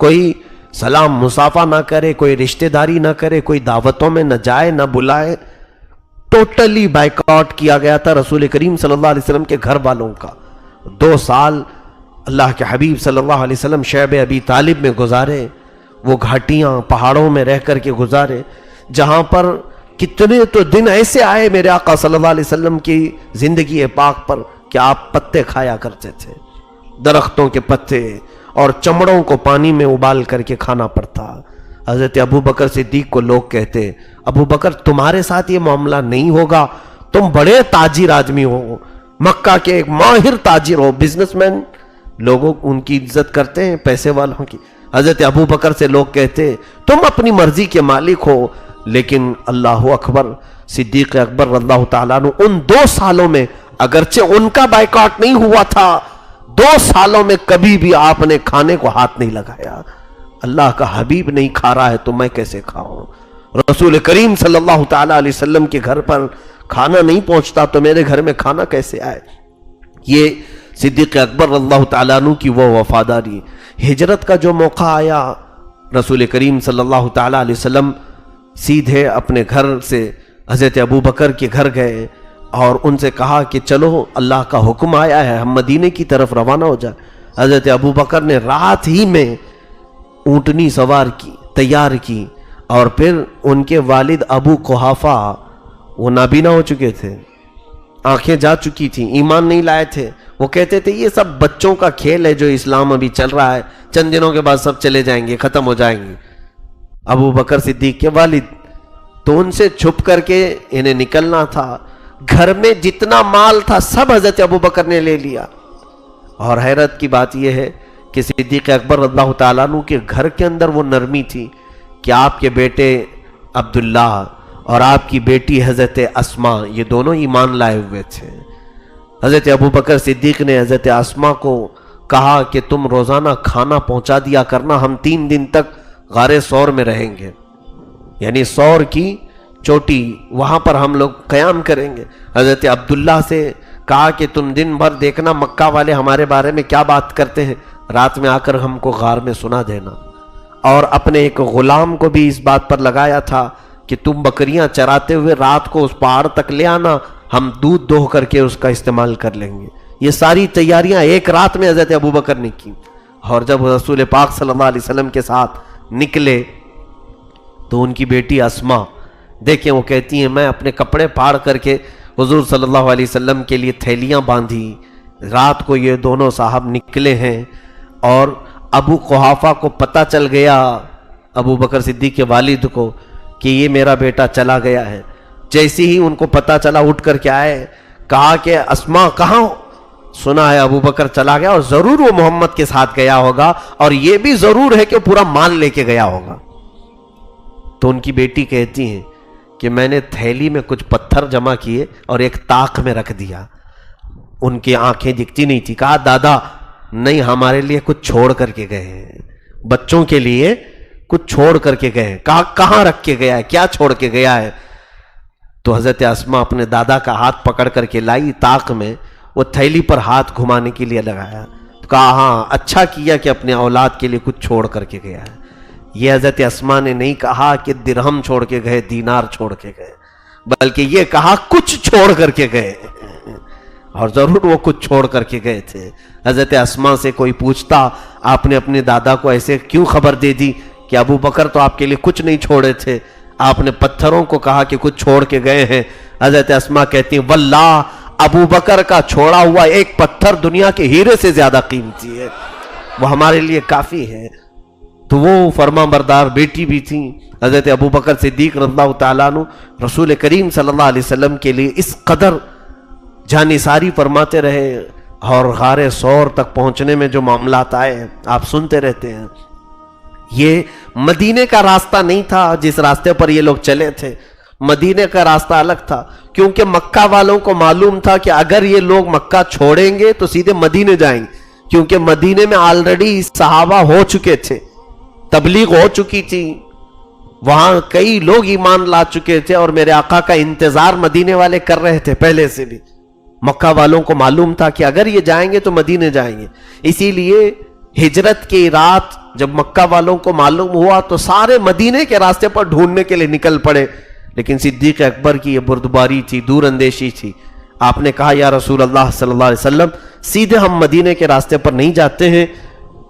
کوئی سلام مصافہ نہ کرے، کوئی رشتہ داری نہ کرے، کوئی دعوتوں میں نہ جائے نہ بلائے. ٹوٹلی بائیکاٹ کیا گیا تھا رسول کریم صلی اللہ علیہ وسلم کے گھر والوں کا. 2 سال اللہ کے حبیب صلی اللہ علیہ وسلم شیب ابی طالب میں گزارے، وہ گھاٹیاں پہاڑوں میں رہ کر کے گزارے، جہاں پر کتنے تو دن ایسے آئے میرے آقا صلی اللہ علیہ وسلم کی زندگی پاک پر کہ آپ پتے کھایا کرتے تھے، درختوں کے پتے، اور چمڑوں کو پانی میں ابال کر کے کھانا پڑتا. حضرت ابو بکر صدیق کو لوگ کہتے، ابو بکر تمہارے ساتھ یہ معاملہ نہیں ہوگا، تم بڑے تاجر آدمی ہو، مکہ کے ایک ماہر تاجر ہو، بزنس مین، لوگوں ان کی عزت کرتے ہیں، پیسے والوں کی. حضرت ابو بکر سے لوگ کہتے تم اپنی مرضی کے مالک ہو، لیکن اللہ اکبر، صدیق اکبر رضی اللہ تعالیٰ عنہ ان 2 سالوں میں، اگرچہ ان کا بائیکاٹ نہیں ہوا تھا، 2 سالوں میں کبھی بھی آپ نے کھانے کو ہاتھ نہیں لگایا. اللہ کا حبیب نہیں کھا رہا ہے تو میں کیسے کھاؤں؟ رسول کریم صلی اللہ تعالیٰ علیہ وسلم کے گھر پر کھانا نہیں پہنچتا تو میرے گھر میں کھانا کیسے آئے؟ یہ صدیق اکبر رضی اللہ تعالیٰ عنہ کی وہ وفاداری. ہجرت کا جو موقع آیا، رسول کریم صلی اللہ تعالیٰ علیہ وسلم سیدھے اپنے گھر سے حضرت ابو بکر کے گھر گئے اور ان سے کہا کہ چلو اللہ کا حکم آیا ہے، ہم مدینے کی طرف روانہ ہو جائیں. حضرت ابو بکر نے رات ہی میں اونٹنی سوار کی، تیار کی، اور پھر ان کے والد ابو قحافہ وہ نابینا ہو چکے تھے، آنکھیں جا چکی تھیں، ایمان نہیں لائے تھے. وہ کہتے تھے یہ سب بچوں کا کھیل ہے جو اسلام ابھی چل رہا ہے، چند دنوں کے بعد سب چلے جائیں گے، ختم ہو جائیں گے. ابو بکر صدیق کے والد تو ان سے چھپ کر کے انہیں نکلنا تھا. گھر میں جتنا مال تھا سب حضرت ابو بکر نے لے لیا. اور حیرت کی بات یہ ہے کہ صدیق اکبر رضی اللہ تعالیٰ عنہ کے گھر کے اندر وہ نرمی تھی کہ آپ کے بیٹے عبداللہ اور آپ کی بیٹی حضرت اسما یہ دونوں ایمان لائے ہوئے تھے. حضرت ابو بکر صدیق نے حضرت اسما کو کہا کہ تم روزانہ کھانا پہنچا دیا کرنا، ہم 3 دن تک غار ثور میں رہیں گے، یعنی ثور کی چوٹی، وہاں پر ہم لوگ قیام کریں گے. حضرت عبداللہ سے کہا کہ تم دن بھر دیکھنا مکہ والے ہمارے بارے میں کیا بات کرتے ہیں، رات میں آ کر ہم کو غار میں سنا دینا. اور اپنے ایک غلام کو بھی اس بات پر لگایا تھا کہ تم بکریاں چراتے ہوئے رات کو اس پہاڑ تک لے آنا، ہم دودھ دوہ کر کے اس کا استعمال کر لیں گے. یہ ساری تیاریاں ایک رات میں حضرت ابو بکر نے کی. اور جب رسول پاک صلی اللہ علیہ وسلم کے ساتھ نکلے تو ان کی بیٹی اسما دیکھیں، وہ کہتی ہیں میں اپنے کپڑے پھاڑ کر کے حضور صلی اللہ علیہ وسلم کے لیے تھیلیاں باندھی. رات کو یہ دونوں صاحب نکلے ہیں اور ابو قحافہ کو پتہ چل گیا، ابو بکر صدیق کے والد کو، کہ یہ میرا بیٹا چلا گیا ہے. جیسے ہی ان کو پتہ چلا اٹھ کر کے آئے، کہا کہ اسما کہاں؟ سنا ہے ابو بکر چلا گیا اور ضرور وہ محمد کے ساتھ گیا ہوگا، اور یہ بھی ضرور ہے کہ پورا مال لے کے گیا ہوگا. تو ان کی بیٹی کہتی ہیں کہ میں نے تھیلی میں کچھ پتھر جمع کیے اور ایک طاق میں رکھ دیا. ان کی آنکھیں دکھتی نہیں تھی. کہا دادا نہیں، ہمارے لیے کچھ چھوڑ کر کے گئے ہیں، بچوں کے لیے کچھ چھوڑ کر کے گئے ہیں. کہا کہاں رکھ کے گیا ہے، کیا چھوڑ کے گیا ہے؟ تو حضرت اسما اپنے دادا کا ہاتھ پکڑ کر کے لائی طاق میں، وہ تھیلی پر ہاتھ گھمانے کے لیے لگایا. تو کہا ہاں اچھا کیا کہ اپنے اولاد کے لیے کچھ چھوڑ کر کے گیا ہے. یہ حضرت اسما نے نہیں کہا کہ درہم چھوڑ کے گئے، دینار چھوڑ کے گئے، بلکہ یہ کہا کچھ چھوڑ کر کے گئے. اور ضرور وہ کچھ چھوڑ کر کے گئے تھے. حضرت اسما سے کوئی پوچھتا آپ نے اپنے دادا کو ایسے کیوں خبر دے دی کہ ابو بکر تو آپ کے لیے کچھ نہیں چھوڑے تھے، آپ نے پتھروں کو کہا کہ کچھ چھوڑ کے گئے ہیں. حضرت اسما کہتی ہیں واللہ ابو بکر کا چھوڑا ہوا ایک پتھر دنیا کے ہیرے سے زیادہ قیمتی ہے، وہ ہمارے لیے کافی ہے. تو وہ فرما بردار بیٹی بھی تھیں. حضرت ابو بکر صدیق رضی اللہ تعالیٰ عنہ رسول کریم صلی اللہ علیہ وسلم کے لیے اس قدر جانثاری فرماتے رہے، اور غار ثور تک پہنچنے میں جو معاملات آئے آپ سنتے رہتے ہیں. یہ مدینے کا راستہ نہیں تھا جس راستے پر یہ لوگ چلے تھے، مدینے کا راستہ الگ تھا، کیونکہ مکہ والوں کو معلوم تھا کہ اگر یہ لوگ مکہ چھوڑیں گے تو سیدھے مدینے جائیں گے، کیونکہ مدینے میں آلریڈی صحابہ ہو چکے تھے، تبلیغ ہو چکی تھی، وہاں کئی لوگ ایمان لا چکے تھے، اور میرے آقا کا انتظار مدینے والے کر رہے تھے پہلے سے بھی. مکہ والوں کو معلوم تھا کہ اگر یہ جائیں گے تو مدینے جائیں گے. اسی لیے ہجرت کی رات جب مکہ والوں کو معلوم ہوا تو سارے مدینے کے راستے پر ڈھونڈنے کے لیے نکل پڑے، لیکن صدیق اکبر کی یہ بردباری تھی، دور اندیشی تھی۔ آپ نے کہا یا رسول اللہ صلی اللہ علیہ وسلم، سیدھے ہم مدینے کے راستے پر نہیں جاتے ہیں،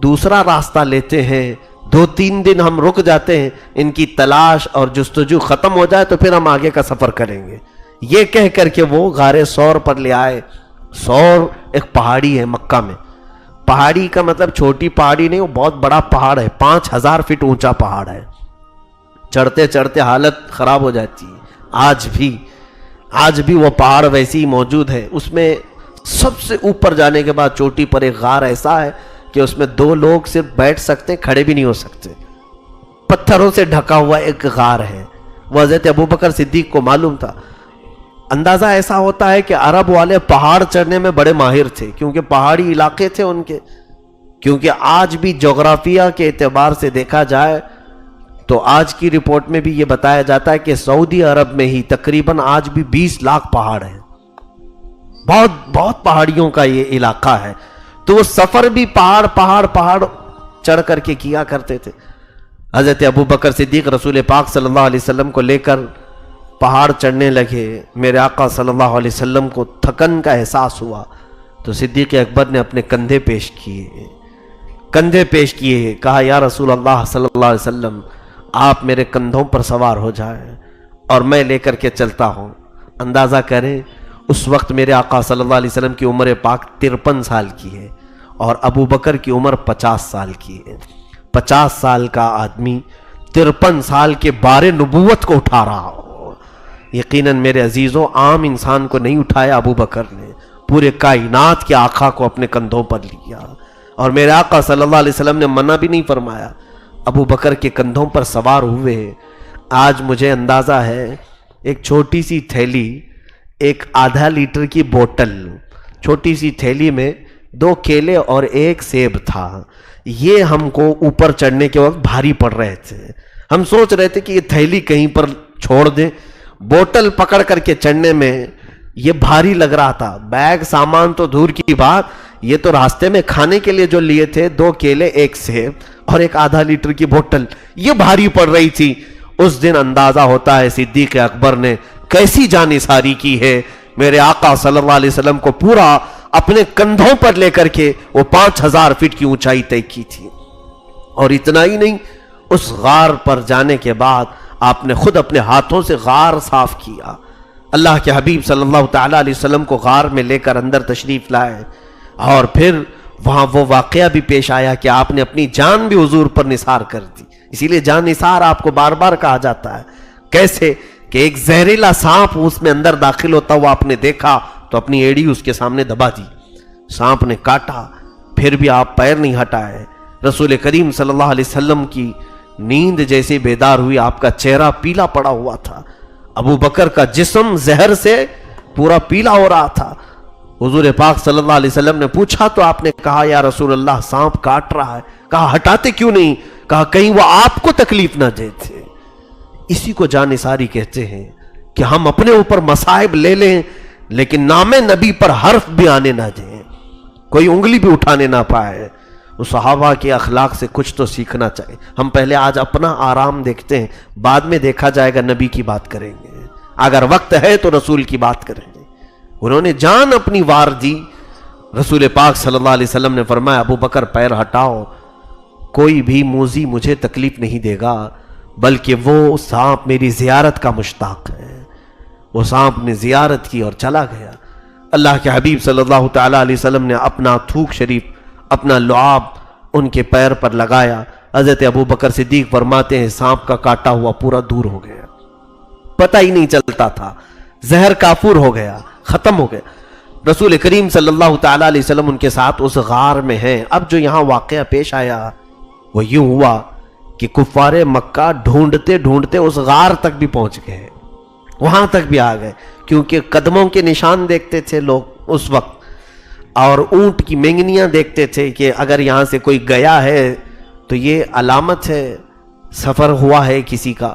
دوسرا راستہ لیتے ہیں، 2-3 دن ہم رک جاتے ہیں، ان کی تلاش اور جستجو ختم ہو جائے تو پھر ہم آگے کا سفر کریں گے۔ یہ کہہ کر کے وہ غار ثور پر لے آئے۔ ثور ایک پہاڑی ہے مکہ میں۔ پہاڑی کا مطلب چھوٹی پہاڑی نہیں، وہ بہت بڑا پہاڑ ہے، 5000 فٹ اونچا پہاڑ ہے۔ چڑھتے چڑھتے حالت خراب ہو جاتی ہے۔ آج بھی وہ پہاڑ ویسے ہی موجود ہے۔ اس میں سب سے اوپر جانے کے بعد چوٹی پر ایک غار ایسا ہے کہ اس میں 2 لوگ صرف بیٹھ سکتے، کھڑے بھی نہیں ہو سکتے۔ پتھروں سے ڈھکا ہوا ایک غار ہے۔ وہ حضرت ابوبکر صدیق کو معلوم تھا۔ اندازہ ایسا ہوتا ہے کہ عرب والے پہاڑ چڑھنے میں بڑے ماہر تھے، کیونکہ پہاڑی علاقے تھے ان کے۔ کیونکہ آج بھی جغرافیہ کے اعتبار سے دیکھا جائے تو آج کی رپورٹ میں بھی یہ بتایا جاتا ہے کہ سعودی عرب میں ہی تقریباً آج بھی 20 لاکھ پہاڑ ہیں۔ بہت پہاڑیوں کا یہ علاقہ ہے۔ تو وہ سفر بھی پہاڑ چڑھ کر کے کیا کرتے تھے۔ حضرت ابوبکر صدیق رسول پاک صلی اللہ علیہ وسلم کو لے کر پہاڑ چڑھنے لگے۔ میرے آقا صلی اللہ علیہ وسلم کو تھکن کا احساس ہوا تو صدیق اکبر نے اپنے کندھے پیش کیے، کہا یا رسول اللہ صلی اللہ علیہ وسلم، آپ میرے کندھوں پر سوار ہو جائیں اور میں لے کر کے چلتا ہوں۔ اندازہ کریں اس وقت میرے آقا صلی اللہ علیہ وسلم کی عمر پاک 53 سال کی ہے اور ابو بکر کی عمر 50 سال کی ہے۔ 50 سال کا آدمی 53 سال کے بار نبوت کو اٹھا رہا ہو۔ یقیناً میرے عزیزوں، عام انسان کو نہیں اٹھایا ابو بکر نے، پورے کائنات کے آقا کو اپنے کندھوں پر لیا۔ اور میرے آقا صلی اللہ علیہ وسلم نے منع بھی نہیں فرمایا، ابو بکر کے کندھوں پر سوار ہوئے۔ آج مجھے اندازہ ہے ایک چھوٹی سی تھیلی، ایک آدھا لیٹر کی بوتل، چھوٹی سی تھیلی میں 2 کیلے اور 1 سیب تھا۔ یہ ہم کو اوپر چڑھنے کے وقت بھاری پڑ رہے تھے۔ ہم سوچ رہے تھے کہ یہ تھیلی کہیں پر چھوڑ دیں، بوتل پکڑ کر کے چڑھنے میں یہ بھاری لگ رہا تھا۔ بیگ سامان تو دور کی بات، یہ تو راستے میں کھانے کے لیے جو لیے تھے 2 کیلے 1 سیب اور ایک آدھا لیٹر کی بوتل، یہ بھاری پڑ رہی تھی۔ اس دن اندازہ ہوتا ہے صدیق اکبر نے کیسی جانثاری کی ہے۔ میرے آقا صلی اللہ علیہ وسلم کو پورا اپنے کندھوں پر لے کر کے وہ 5000 فٹ کی اونچائی طے کی تھی۔ اور اتنا ہی نہیں، اس غار پر جانے کے بعد آپ نے خود اپنے ہاتھوں سے غار صاف کیا۔ اللہ کے حبیب صلی اللہ تعالیٰ علیہ وسلم کو غار میں لے کر اندر تشریف لائے، اور پھر وہاں وہ واقعہ بھی پیش آیا کہ آپ نے اپنی جان بھی حضور پر نثار کر دی۔ اسی لیے جان نثار آپ کو بار بار کہا جاتا ہے۔ کیسے کہ ایک زہریلا سانپ اس میں اندر داخل ہوتا ہوا آپ نے دیکھا تو اپنی ایڑی اس کے سامنے دبا دی، سانپ نے کاٹا، پھر بھی آپ پیر نہیں ہٹائے۔ رسول کریم صلی اللہ علیہ وسلم کی نیند جیسے بیدار ہوئی، آپ کا چہرہ پیلا پڑا ہوا تھا، ابو بکر کا جسم زہر سے پورا پیلا ہو رہا تھا۔ حضور پاک صلی اللہ علیہ وسلم نے پوچھا تو آپ نے کہا یا رسول اللہ، سانپ کاٹ رہا ہے۔ کہا ہٹاتے کیوں نہیں؟ کہا کہیں وہ آپ کو تکلیف نہ دیتے۔ اسی کو جانثاری کہتے ہیں کہ ہم اپنے اوپر مصائب لے لیں لیکن نام نبی پر حرف بھی آنے نہ دیں، کوئی انگلی بھی اٹھانے نہ پائے۔ وہ صحابہ کے اخلاق سے کچھ تو سیکھنا چاہیے۔ ہم پہلے آج اپنا آرام دیکھتے ہیں، بعد میں دیکھا جائے گا نبی کی بات کریں گے، اگر وقت ہے تو رسول کی بات کریں گے۔ انہوں نے جان اپنی وار دی۔ رسول پاک صلی اللہ علیہ وسلم نے فرمایا ابو بکر پیر ہٹاؤ، کوئی بھی موذی مجھے تکلیف نہیں دے گا، بلکہ وہ سانپ میری زیارت کا مشتاق ہے۔ وہ سانپ نے زیارت کی اور چلا گیا۔ اللہ کے حبیب صلی اللہ تعالیٰ علیہ وسلم نے اپنا تھوک شریف، اپنا لعاب ان کے پیر پر لگایا۔ حضرت ابو بکر صدیق فرماتے ہیں سانپ کا کاٹا ہوا پورا دور ہو گیا، پتہ ہی نہیں چلتا تھا، زہر کافور ہو گیا، ختم ہو گیا۔ رسول کریم صلی اللہ تعالیٰ علیہ وسلم ان کے ساتھ اس غار میں ہیں۔ اب جو یہاں واقعہ پیش آیا وہ یوں ہوا کہ کفار مکہ ڈھونڈتے ڈھونڈتے اس غار تک بھی پہنچ گئے، وہاں تک بھی آ گئے، کیونکہ قدموں کے نشان دیکھتے تھے لوگ اس وقت، اور اونٹ کی مینگنیاں دیکھتے تھے کہ اگر یہاں سے کوئی گیا ہے تو یہ علامت ہے سفر ہوا ہے کسی کا۔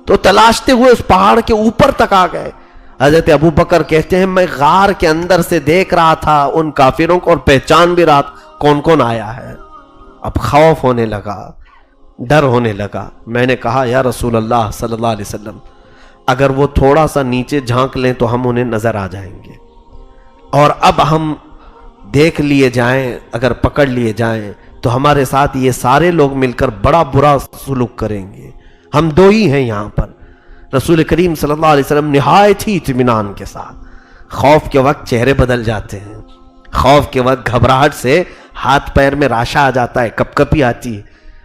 تو تلاشتے ہوئے اس پہاڑ کے اوپر تک آ گئے۔ حضرت ابو بکر کہتے ہیں میں غار کے اندر سے دیکھ رہا تھا ان کافروں کو اور پہچان بھی رہا کون کون آیا ہے۔ اب خوف ہونے لگا، ڈر ہونے لگا۔ میں نے کہا یا رسول اللہ صلی اللہ علیہ وسلم، اگر وہ تھوڑا سا نیچے جھانک لیں تو ہم انہیں نظر آ جائیں گے، اور اب ہم دیکھ لیے جائیں، اگر پکڑ لیے جائیں تو ہمارے ساتھ یہ سارے لوگ مل کر بڑا برا سلوک کریں گے، ہم دو ہی ہیں یہاں پر۔ رسول کریم صلی اللہ علیہ وسلم نہایت ہی اطمینان کے ساتھ، خوف کے وقت چہرے بدل جاتے ہیں، خوف کے وقت گھبراہٹ سے ہاتھ پیر میں راشا آ جاتا ہے، کپ کپی آتی ہے۔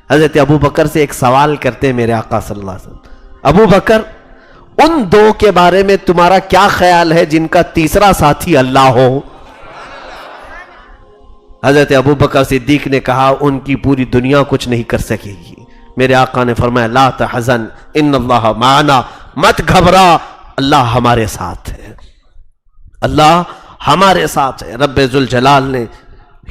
حضرت ابو بکر سے ایک سوال کرتے ہیں میرے آقا صلی اللہ علیہ وسلم، ابو بکر ان دو کے بارے میں تمہارا کیا خیال ہے جن کا تیسرا ساتھی اللہ ہو؟ حضرت ابو بکر صدیق نے کہا ان کی پوری دنیا کچھ نہیں کر سکے گی۔ میرے آقا نے فرمایا لا تحزن ان اللہ معنا، مت گھبرا، اللہ ہمارے ساتھ ہے، اللہ ہمارے ساتھ ہے۔ رب ذوالجلال نے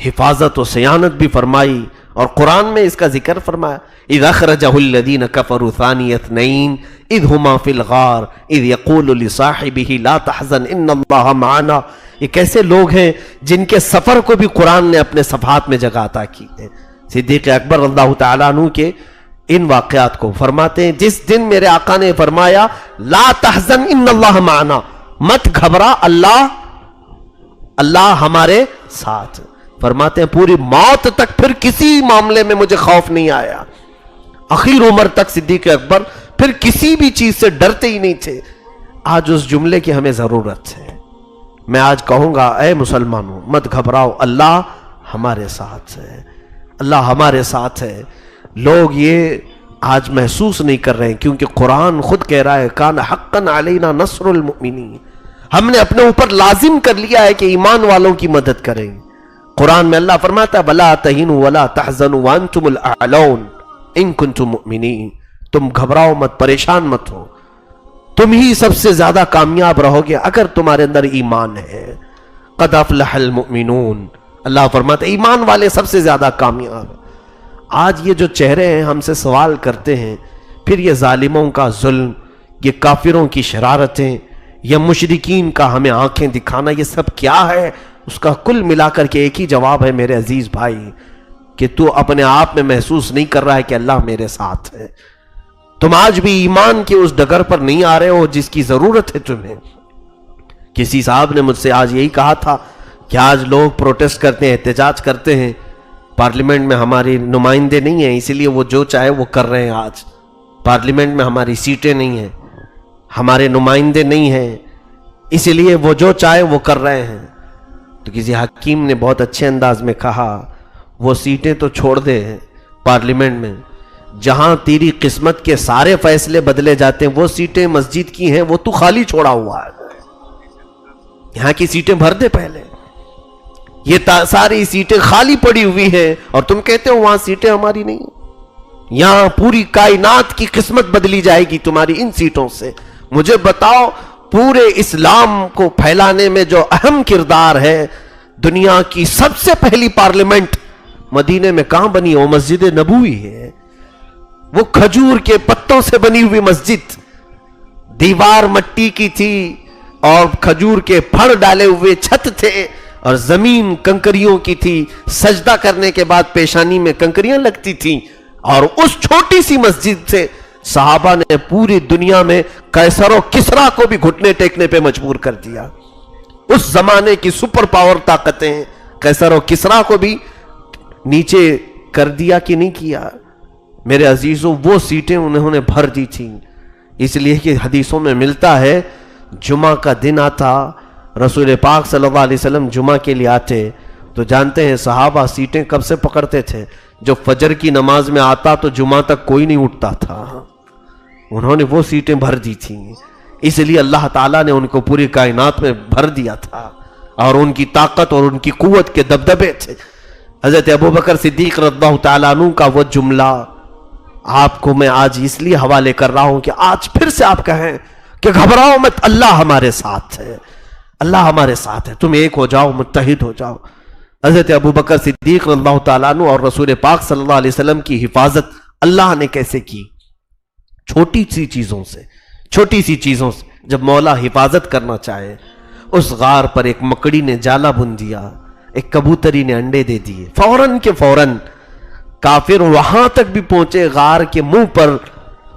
حفاظت و صیانت بھی فرمائی، اور قرآن میں اس کا ذکر فرمایا اذ اخرجہ الذین کفروا ثانی اثنین اذ ہما فی الغار اذ یقول لصاحبہ لا تحزن ان اللہ معنا۔ یہ کیسے لوگ ہیں جن کے سفر کو بھی قرآن نے اپنے صفحات میں جگہ عطا کی ہے۔ صدیق اکبر اللہ تعالیٰ عنہ کے ان واقعات کو فرماتے ہیں جس دن میرے آقا نے فرمایا لا تحزن ان اللہ معنا، مت گھبرا، اللہ ہمارے ساتھ، فرماتے ہیں پوری موت تک پھر کسی معاملے میں مجھے خوف نہیں آیا، آخر عمر تک صدیق اکبر پھر کسی بھی چیز سے ڈرتے ہی نہیں تھے۔ آج اس جملے کی ہمیں ضرورت ہے۔ میں آج کہوں گا اے مسلمانوں مت گھبراؤ، اللہ ہمارے ساتھ ہے، اللہ ہمارے ساتھ ہے۔ لوگ یہ آج محسوس نہیں کر رہے ہیں، کیونکہ قرآن خود کہہ رہا ہے کان حقا علینا نصر المؤمنین، ہم نے اپنے اوپر لازم کر لیا ہے کہ ایمان والوں کی مدد کریں۔ قرآن میں اللہ فرماتا ہے وَلَا تَهِنُوا وَلَا تَحْزَنُوا وَأَنْتُمُ الْأَعْلَوْنَ إِن كُنتُم مُؤْمِنِينَ، تم گھبراؤ مت، پریشان مت ہو، تم ہی سب سے زیادہ کامیاب رہو گے اگر تمہارے اندر ایمان ہے۔ قَدْ أَفْلَحَ الْمُؤْمِنُونَ، اللہ فرماتا ہے ایمان والے سب سے زیادہ کامیاب۔ آج یہ جو چہرے ہیں ہم سے سوال کرتے ہیں، پھر یہ ظالموں کا ظلم، یہ کافروں کی شرارتیں، یا مشرکین کا ہمیں آنکھیں دکھانا، یہ سب کیا ہے؟ اس کا کل ملا کر کے ایک ہی جواب ہے میرے عزیز بھائی، کہ تو اپنے آپ میں محسوس نہیں کر رہا ہے کہ اللہ میرے ساتھ ہے۔ تم آج بھی ایمان کے اس ڈگر پر نہیں آ رہے ہو جس کی ضرورت ہے تمہیں۔ کسی صاحب نے مجھ سے آج یہی کہا تھا کہ آج لوگ پروٹیسٹ کرتے ہیں، احتجاج کرتے ہیں، پارلیمنٹ میں ہماری نمائندے نہیں ہیں اس لیے وہ جو چاہے وہ کر رہے ہیں۔ آج پارلیمنٹ میں ہماری سیٹیں نہیں ہیں، ہمارے نمائندے نہیں ہیں، اس لیے وہ جو چاہے وہ کر رہے ہیں۔ تو کسی حکیم نے بہت اچھے انداز میں کہا وہ سیٹیں تو چھوڑ دے پارلیمنٹ میں، جہاں تیری قسمت کے سارے فیصلے بدلے جاتے ہیں وہ سیٹیں مسجد کی ہیں، وہ تو خالی چھوڑا ہوا ہے، یہاں کی سیٹیں بھر دے پہلے۔ یہ ساری سیٹیں خالی پڑی ہوئی ہیں اور تم کہتے ہو وہاں سیٹیں ہماری نہیں ہیں۔ یہاں پوری کائنات کی قسمت بدلی جائے گی تمہاری ان سیٹوں سے۔ مجھے بتاؤ پورے اسلام کو پھیلانے میں جو اہم کردار ہے، دنیا کی سب سے پہلی پارلیمنٹ مدینے میں کہاں بنی؟ وہ مسجد نبوی ہے، وہ کھجور کے پتوں سے بنی ہوئی مسجد، دیوار مٹی کی تھی اور کھجور کے پھڑ ڈالے ہوئے چھت تھے اور زمین کنکریوں کی تھی، سجدہ کرنے کے بعد پیشانی میں کنکریاں لگتی تھیں، اور اس چھوٹی سی مسجد سے صحابہ نے پوری دنیا میں قیصر و کسریٰ کو بھی گھٹنے ٹیکنے پہ مجبور کر دیا۔ اس زمانے کی سپر پاور طاقتیں قیصر و کسریٰ کو بھی نیچے کر دیا کہ نہیں کیا؟ میرے عزیزوں وہ سیٹیں انہوں نے بھر دی تھیں، اس لیے کہ حدیثوں میں ملتا ہے جمعہ کا دن آتا، رسول پاک صلی اللہ علیہ وسلم جمعہ کے لیے آتے تو جانتے ہیں صحابہ سیٹیں کب سے پکڑتے تھے؟ جو فجر کی نماز میں آتا تو جمعہ تک کوئی نہیں اٹھتا تھا، انہوں نے وہ سیٹیں بھر دی تھیں، اس لیے اللہ تعالیٰ نے ان کو پوری کائنات میں بھر دیا تھا، اور ان کی طاقت اور ان کی قوت کے دبدبے تھے۔ حضرت ابوبکر صدیق رضی اللہ تعالیٰ عنہ کا وہ جملہ آپ کو میں آج اس لیے حوالے کر رہا ہوں کہ آج پھر سے آپ کہیں کہ گھبراؤ مت، اللہ ہمارے ساتھ ہے، اللہ ہمارے ساتھ ہے، تم ایک ہو جاؤ، متحد ہو جاؤ۔ حضرت ابوبکر صدیق رضی اللہ تعالیٰ عنہ اور رسول پاک صلی اللہ علیہ وسلم کی حفاظت اللہ نے کیسے کی؟ چھوٹی سی چیزوں سے، چھوٹی سی چیزوں سے۔ جب مولا حفاظت کرنا چاہے، اس غار پر ایک مکڑی نے جالا بن دیا، ایک کبوتری نے انڈے دے دیے، فوراً کے فوراً کافر وہاں تک بھی پہنچے غار کے منہ پر،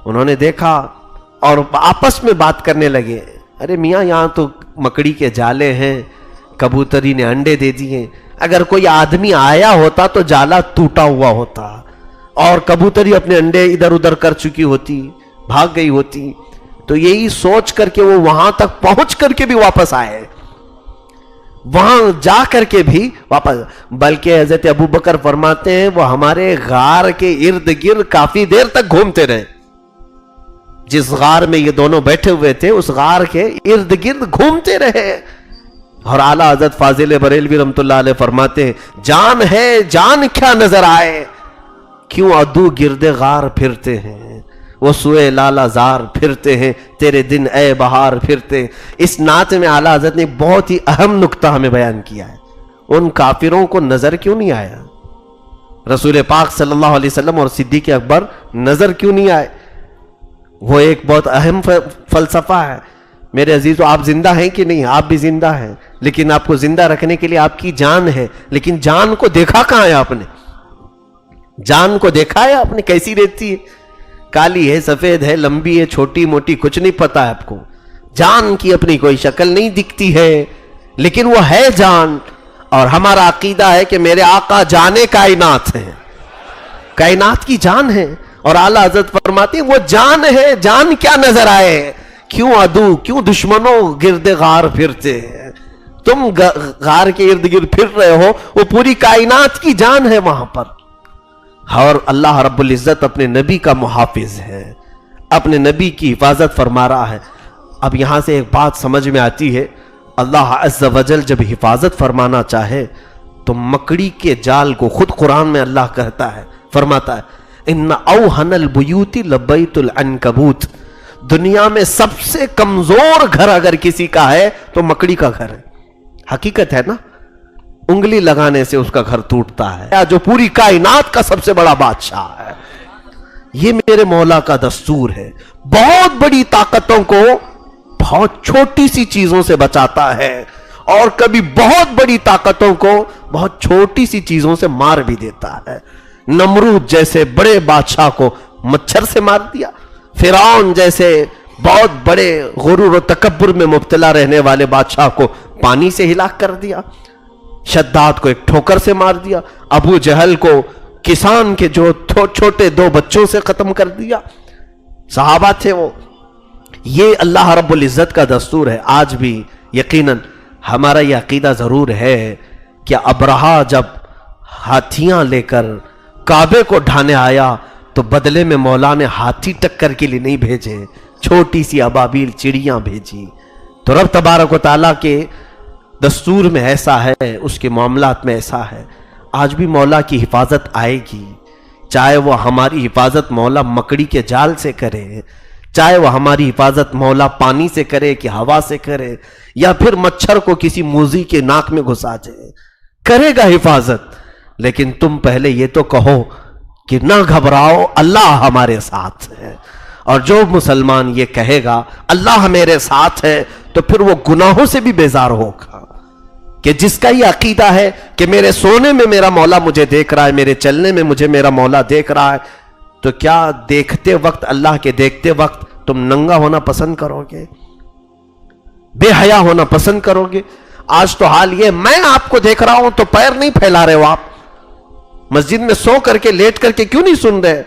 انہوں نے دیکھا اور آپس میں بات کرنے لگے، ارے میاں یہاں تو مکڑی کے جالے ہیں، کبوتری نے انڈے دے دیے، اگر کوئی آدمی آیا ہوتا تو جالا ٹوٹا ہوا ہوتا اور کبوتری اپنے انڈے ادھر ادھر کر چکی ہوتی، بھاگ گئی ہوتی۔ تو یہی سوچ کر کے وہ وہاں تک پہنچ کر کے بھی واپس آئے، وہاں جا کر کے بھی واپس، بلکہ حضرت ابو بکر فرماتے ہیں وہ ہمارے غار کے ارد گرد کافی دیر تک گھومتے رہے، جس غار میں یہ دونوں بیٹھے ہوئے تھے اس غار کے ارد گرد گھومتے رہے۔ اور اعلیٰ حضرت فاضل بریلوی رحمۃ اللہ علیہ فرماتے ہیں جان ہے جان کیا نظر آئے، کیوں عدو گرد غار پھرتے ہیں، وہ سوئے لالا زار پھرتے ہیں، تیرے دن اے بہار پھرتے۔ اس نعت میں اعلیٰ حضرت نے بہت ہی اہم نکتہ ہمیں بیان کیا ہے، ان کافروں کو نظر کیوں نہیں آیا، رسول پاک صلی اللہ علیہ وسلم اور صدیق اکبر نظر کیوں نہیں آئے؟ وہ ایک بہت اہم فلسفہ ہے میرے عزیزو۔ آپ زندہ ہیں کہ نہیں؟ آپ بھی زندہ ہیں، لیکن آپ کو زندہ رکھنے کے لیے آپ کی جان ہے، لیکن جان کو دیکھا کہاں ہے آپ نے؟ جان کو دیکھا ہے آپ نے کیسی رہتی ہے؟ کالی ہے، سفید ہے، لمبی ہے، چھوٹی موٹی، کچھ نہیں پتا ہے آپ کو۔ جان کی اپنی کوئی شکل نہیں دکھتی ہے، لیکن وہ ہے جان۔ اور ہمارا عقیدہ ہے کہ میرے آقا جانے کائنات ہیں، کائنات کی جان ہے۔ اور اعلیٰ حضرت فرماتے ہیں وہ جان ہے، جان کیا نظر آئے، کیوں عدو کیوں دشمنوں گرد غار پھرتے ہیں، تم غار کے ارد گرد پھر رہے ہو، وہ پوری کائنات کی جان ہے وہاں پر۔ اور اللہ رب العزت اپنے نبی کا محافظ ہے، اپنے نبی کی حفاظت فرما رہا ہے۔ اب یہاں سے ایک بات سمجھ میں آتی ہے، اللہ عز و جل جب حفاظت فرمانا چاہے تو مکڑی کے جال کو خود قرآن میں اللہ کہتا ہے، فرماتا ہے ان اوہن البیوت لبیت العنکبوت، دنیا میں سب سے کمزور گھر اگر کسی کا ہے تو مکڑی کا گھر ہے۔ حقیقت ہے نا، انگلی لگانے سے اس کا گھر ٹوٹتا ہے، جو پوری کائنات کا سب سے بڑا بادشاہ ہے۔ یہ میرے مولا کا دستور ہے، بہت بڑی طاقتوں کو بہت چھوٹی سی چیزوں سے بچاتا ہے، اور کبھی بہت بڑی طاقتوں کو بہت چھوٹی سی چیزوں سے مار بھی دیتا ہے۔ نمرود جیسے بڑے بادشاہ کو مچھر سے مار دیا، فرعون جیسے بہت بڑے غرور و تکبر میں مبتلا رہنے والے بادشاہ کو پانی سے ہلاک کر دیا، شداد کو ایک ٹھوکر سے مار دیا، ابو جہل کو کسان کے جو چھوٹے دو بچوں سے ختم کر دیا، صحابہ تھے وہ۔ یہ اللہ رب العزت کا دستور ہے۔ آج بھی یقیناً ہمارا یہ عقیدہ ضرور ہے کہ ابرہا جب ہاتھیاں لے کر کعبے کو ڈھانے آیا تو بدلے میں مولا نے ہاتھی ٹکر کے لیے نہیں بھیجے، چھوٹی سی ابابیل چڑیاں بھیجی۔ تو رب تبارک و تعالیٰ کے دستور میں ایسا ہے، اس کے معاملات میں ایسا ہے۔ آج بھی مولا کی حفاظت آئے گی، چاہے وہ ہماری حفاظت مولا مکڑی کے جال سے کرے، چاہے وہ ہماری حفاظت مولا پانی سے کرے کہ ہوا سے کرے، یا پھر مچھر کو کسی موذی کے ناک میں گھسا جائے، کرے گا حفاظت۔ لیکن تم پہلے یہ تو کہو کہ نہ گھبراؤ، اللہ ہمارے ساتھ ہے۔ اور جو مسلمان یہ کہے گا اللہ میرے ساتھ ہے تو پھر وہ گناہوں سے بھی بیزار ہوگا، کہ جس کا یہ عقیدہ ہے کہ میرے سونے میں میرا مولا مجھے دیکھ رہا ہے، میرے چلنے میں مجھے میرا مولا دیکھ رہا ہے، تو کیا دیکھتے وقت، اللہ کے دیکھتے وقت تم ننگا ہونا پسند کرو گے، بے حیا ہونا پسند کرو گے؟ آج تو حال یہ، میں آپ کو دیکھ رہا ہوں تو پیر نہیں پھیلا رہے ہو، آپ مسجد میں سو کر کے لیٹ کر کے کیوں نہیں سن رہے؟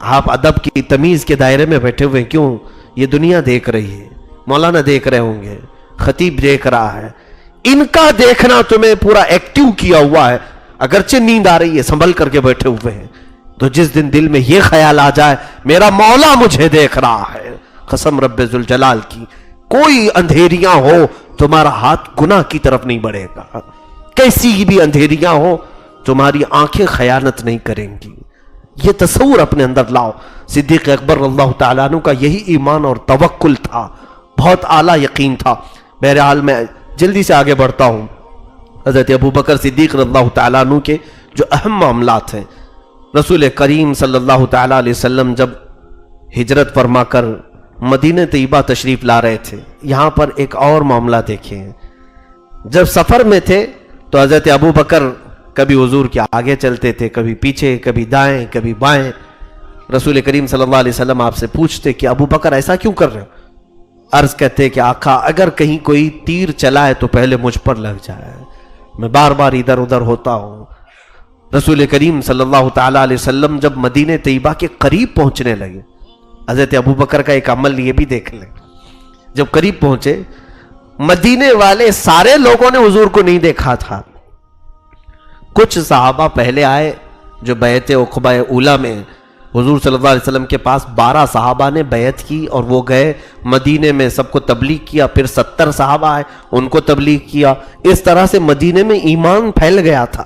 آپ ادب کی تمیز کے دائرے میں بیٹھے ہوئے کیوں؟ یہ دنیا دیکھ رہی ہے، مولانا دیکھ رہے ہوں گے، خطیب دیکھ رہا ہے، ان کا دیکھنا تمہیں پورا ایکٹیو کیا ہوا ہے، اگرچہ نیند آ رہی ہے سنبھل کر کے بیٹھے ہوئے ہیں۔ تو جس دن دل میں یہ خیال آ جائے میرا مولا مجھے دیکھ رہا ہے، قسم رب ذوالجلال کی، کوئی اندھیریاں ہو تمہارا ہاتھ گناہ کی طرف نہیں بڑھے گا، کیسی بھی اندھیریاں ہو تمہاری آنکھیں خیانت نہیں کریں گی۔ یہ تصور اپنے اندر لاؤ۔ صدیق اکبر اللہ تعالیٰ عنہ کا یہی ایمان اور توکل تھا، بہت اعلیٰ یقین تھا۔ بہرحال میں جلدی سے آگے بڑھتا ہوں۔ حضرت ابو بکر صدیق رضی اللہ تعالیٰ عنہ کے جو اہم معاملات ہیں، رسول کریم صلی اللہ تعالیٰ علیہ وسلم جب ہجرت فرما کر مدینہ طیبہ تشریف لا رہے تھے، یہاں پر ایک اور معاملہ دیکھیں۔ جب سفر میں تھے تو حضرت ابو بکر کبھی حضور کے آگے چلتے تھے، کبھی پیچھے، کبھی دائیں، کبھی بائیں۔ رسول کریم صلی اللہ علیہ وسلم آپ سے پوچھتے کہ ابو بکر ایسا کیوں کر رہے ہو؟ عرض کہتے کہ آقا اگر کہیں کوئی تیر چلائے تو پہلے مجھ پر لگ جائے، میں بار بار ادھر ادھر ہوتا ہوں۔ رسول کریم صلی اللہ تعالیٰ علیہ وسلم جب مدینہ طیبہ کے قریب پہنچنے لگے، حضرت ابو بکر کا ایک عمل یہ بھی دیکھ لیں، جب قریب پہنچے مدینے والے سارے لوگوں نے حضور کو نہیں دیکھا تھا، کچھ صحابہ پہلے آئے جو بیعت عقبہ اولیٰ میں حضور صلی اللہ علیہ وسلم کے پاس 12 صحابہ نے بیعت کی اور وہ گئے مدینے میں، سب کو تبلیغ کیا، پھر 70 صحابہ آئے ان کو تبلیغ کیا۔ اس طرح سے مدینے میں ایمان پھیل گیا تھا،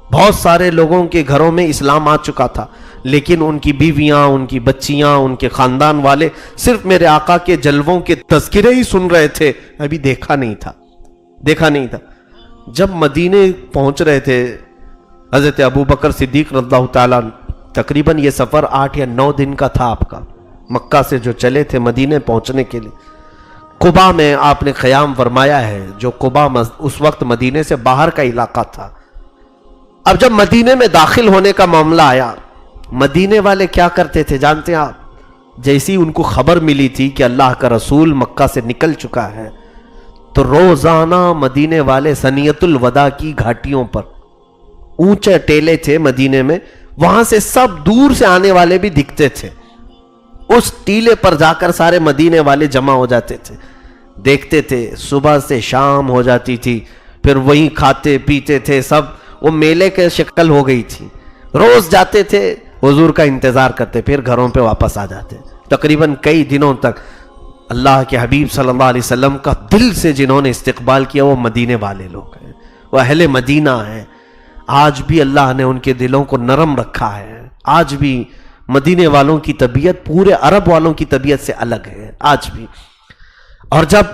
بہت سارے لوگوں کے گھروں میں اسلام آ چکا تھا، لیکن ان کی بیویاں، ان کی بچیاں، ان کے خاندان والے صرف میرے آقا کے جلووں کے تذکرے ہی سن رہے تھے، ابھی دیکھا نہیں تھا۔ جب مدینے پہنچ رہے تھے حضرت ابو بکر صدیق رضی اللہ تعالیٰ، تقریباً یہ سفر 8 یا 9 دن کا تھا آپ کا، مکہ سے جو چلے تھے مدینے پہنچنے کے لیے۔ قبا میں آپ نے قیام فرمایا ہے، جو قبا اس وقت مدینے سے باہر کا علاقہ تھا۔ اب جب مدینے میں داخل ہونے کا معاملہ آیا، مدینے والے کیا کرتے تھے جانتے ہیں آپ؟ جیسی ان کو خبر ملی تھی کہ اللہ کا رسول مکہ سے نکل چکا ہے، تو روزانہ مدینے والے سنیت الوداع کی گھاٹیوں پر، اونچے ٹیلے تھے مدینے میں، وہاں سے سب دور سے آنے والے بھی دکھتے تھے، اس ٹیلے پر جا کر سارے مدینے والے جمع ہو جاتے تھے، دیکھتے تھے، صبح سے شام ہو جاتی تھی، پھر وہیں کھاتے پیتے تھے سب، وہ میلے کے شکل ہو گئی تھی۔ روز جاتے تھے حضور کا انتظار کرتے، پھر گھروں پہ واپس آ جاتے۔ تقریباً کئی دنوں تک اللہ کے حبیب صلی اللہ علیہ وسلم کا دل سے جنہوں نے استقبال کیا وہ مدینے والے لوگ ہیں، وہ اہل مدینہ ہیں۔ آج بھی اللہ نے ان کے دلوں کو نرم رکھا ہے، آج بھی مدینے والوں کی طبیعت پورے عرب والوں کی طبیعت سے الگ ہے آج بھی۔ اور جب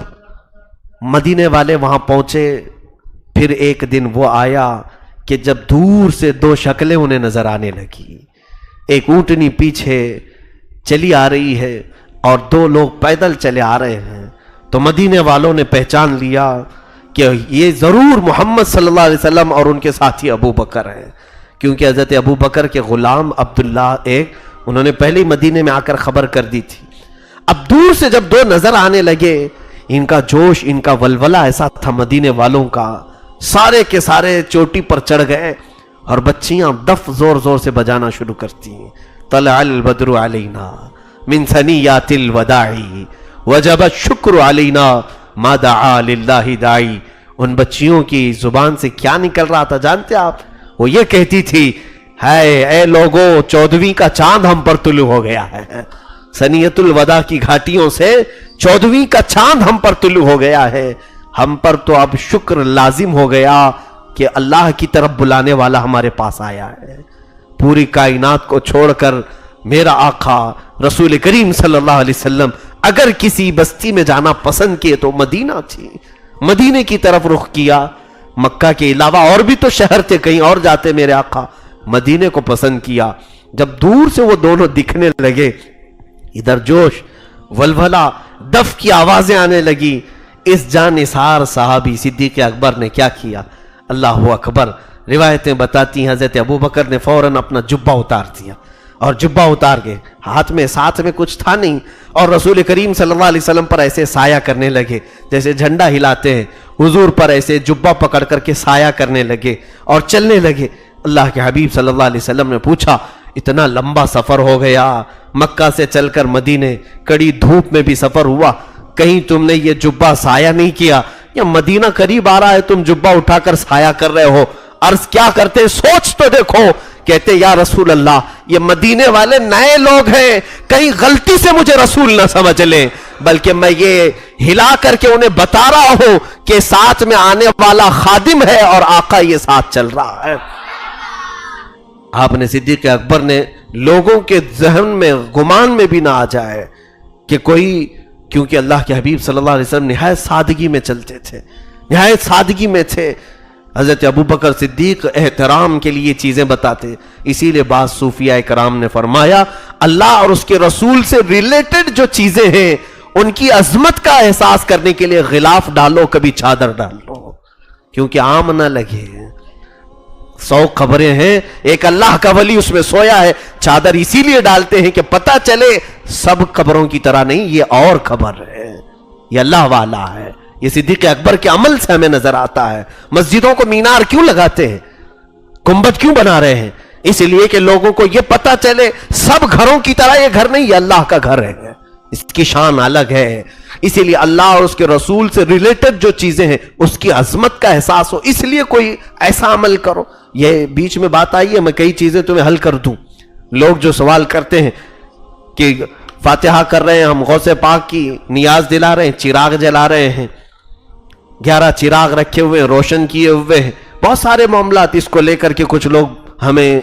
مدینے والے وہاں پہنچے، پھر ایک دن وہ آیا کہ جب دور سے 2 شکلیں انہیں نظر آنے لگی، ایک اونٹنی پیچھے چلی آ رہی ہے اور 2 لوگ پیدل چلے آ رہے ہیں، تو مدینے والوں نے پہچان لیا کہ یہ ضرور محمد صلی اللہ علیہ وسلم اور ان کے ساتھی ابو بکر ہیں، کیونکہ حضرت ابو بکر کے غلام عبداللہ انہوں نے پہلے ہی مدینے میں آ کر خبر کر دی تھی۔ اب دور سے جب 2 نظر آنے لگے، ان کا جوش، ان کا ولولہ ایسا تھا مدینے والوں کا، سارے کے سارے چوٹی پر چڑھ گئے اور بچیاں دف زور زور سے بجانا شروع کرتی ہیں، طلع البدر علینا من ثنیات الوداع وجب الشکر علینا ما دعا للہ داعی۔ ان بچیوں کی زبان سے کیا نکل رہا تھا جانتے آپ؟ وہ یہ کہتی تھی، اے لوگو، 14ویں کا چاند ہم پر طلوع ہو گیا ہے، سنیت الوداع کی گھاٹیوں سے 14ویں کا چاند ہم پر طلوع ہو گیا ہے، ہم پر تو اب شکر لازم ہو گیا کہ اللہ کی طرف بلانے والا ہمارے پاس آیا ہے۔ پوری کائنات کو چھوڑ کر میرا آقا رسول کریم صلی اللہ علیہ وسلم اگر کسی بستی میں جانا پسند کیے تو مدینہ تھی، مدینے کی طرف رخ کیا۔ مکہ کے علاوہ اور بھی تو شہر تھے، کہیں اور جاتے میرے آقا، مدینے کو پسند کیا۔ جب دور سے وہ دونوں دکھنے لگے، ادھر جوش، ولولہ، دف کی آوازیں آنے لگی، اس جانثار صحابی صدیق اکبر نے کیا کیا؟ اللہ اکبر! روایتیں بتاتی ہیں حضرت ابو بکر نے فوراً اپنا جبہ اتار دیا، اور جبہ اتار کے ساتھ میں کچھ تھا نہیں، اور رسول کریم صلی اللہ علیہ وسلم پر ایسے سایہ کرنے لگے، جیسے جھنڈا ہلاتے ہیں، حضور پر ایسے جبہ پکڑ کر کے سایہ کرنے لگے اور چلنے لگے۔ اللہ کے حبیب صلی اللہ علیہ وسلم نے پوچھا، اتنا لمبا سفر ہو گیا، مکہ سے چل کر مدینے، کڑی دھوپ میں بھی سفر ہوا، کہیں تم نے یہ جبہ سایہ نہیں کیا؟ یا مدینہ قریب آ رہا ہے، تم جبہ اٹھا کر سایہ کر رہے ہو؟ عرض کیا کرتے، سوچ تو دیکھو۔ کہتے یا رسول اللہ، یہ مدینے والے نئے لوگ ہیں، کہیں غلطی سے مجھے رسول نہ سمجھ لیں، بلکہ میں یہ ہلا کر کے انہیں بتا رہا ہوں کہ ساتھ میں آنے والا خادم ہے اور آقا یہ ساتھ چل رہا ہے۔ آپ نے صدیق اکبر نے لوگوں کے ذہن میں گمان میں بھی نہ آ جائے کہ کوئی، کیونکہ اللہ کے حبیب صلی اللہ علیہ وسلم نہایت سادگی میں چلتے تھے، نہایت سادگی میں تھے۔ حضرت ابو بکر صدیق احترام کے لیے چیزیں بتاتے، اسی لیے بعض صوفیاء کرام نے فرمایا اللہ اور اس کے رسول سے ریلیٹڈ جو چیزیں ہیں ان کی عظمت کا احساس کرنے کے لیے غلاف ڈالو، کبھی چادر ڈال لو، کیونکہ عام نہ لگے۔ 100 قبریں ہیں، ایک اللہ کا ولی اس میں سویا ہے. چادر اسی لیے ڈالتے ہیں کہ پتہ چلے سب قبروں کی طرح نہیں، یہ اور قبر ہے، یہ اللہ والا ہے. یہ صدیق اکبر کے عمل سے ہمیں نظر آتا ہے. مسجدوں کو مینار کیوں لگاتے ہیں، گنبد کیوں بنا رہے ہیں؟ اس لیے کہ لوگوں کو یہ پتہ چلے سب گھروں کی طرح یہ گھر نہیں، یہ اللہ کا گھر ہے، اس کی شان الگ ہے. اسی لیے اللہ اور اس کے رسول سے ریلیٹڈ جو چیزیں ہیں اس کی عظمت کا احساس ہو، اس لیے کوئی ایسا عمل کرو. یہ بیچ میں بات آئی ہے، میں کئی چیزیں تمہیں حل کر دوں. لوگ جو سوال کرتے ہیں کہ فاتحہ کر رہے ہیں ہم، غوث پاک کی نیاز دلا رہے ہیں، چراغ جلا رہے ہیں، 11 چراغ رکھے ہوئے روشن کیے ہوئے ہیں، بہت سارے معاملات. اس کو لے کر کے کچھ لوگ ہمیں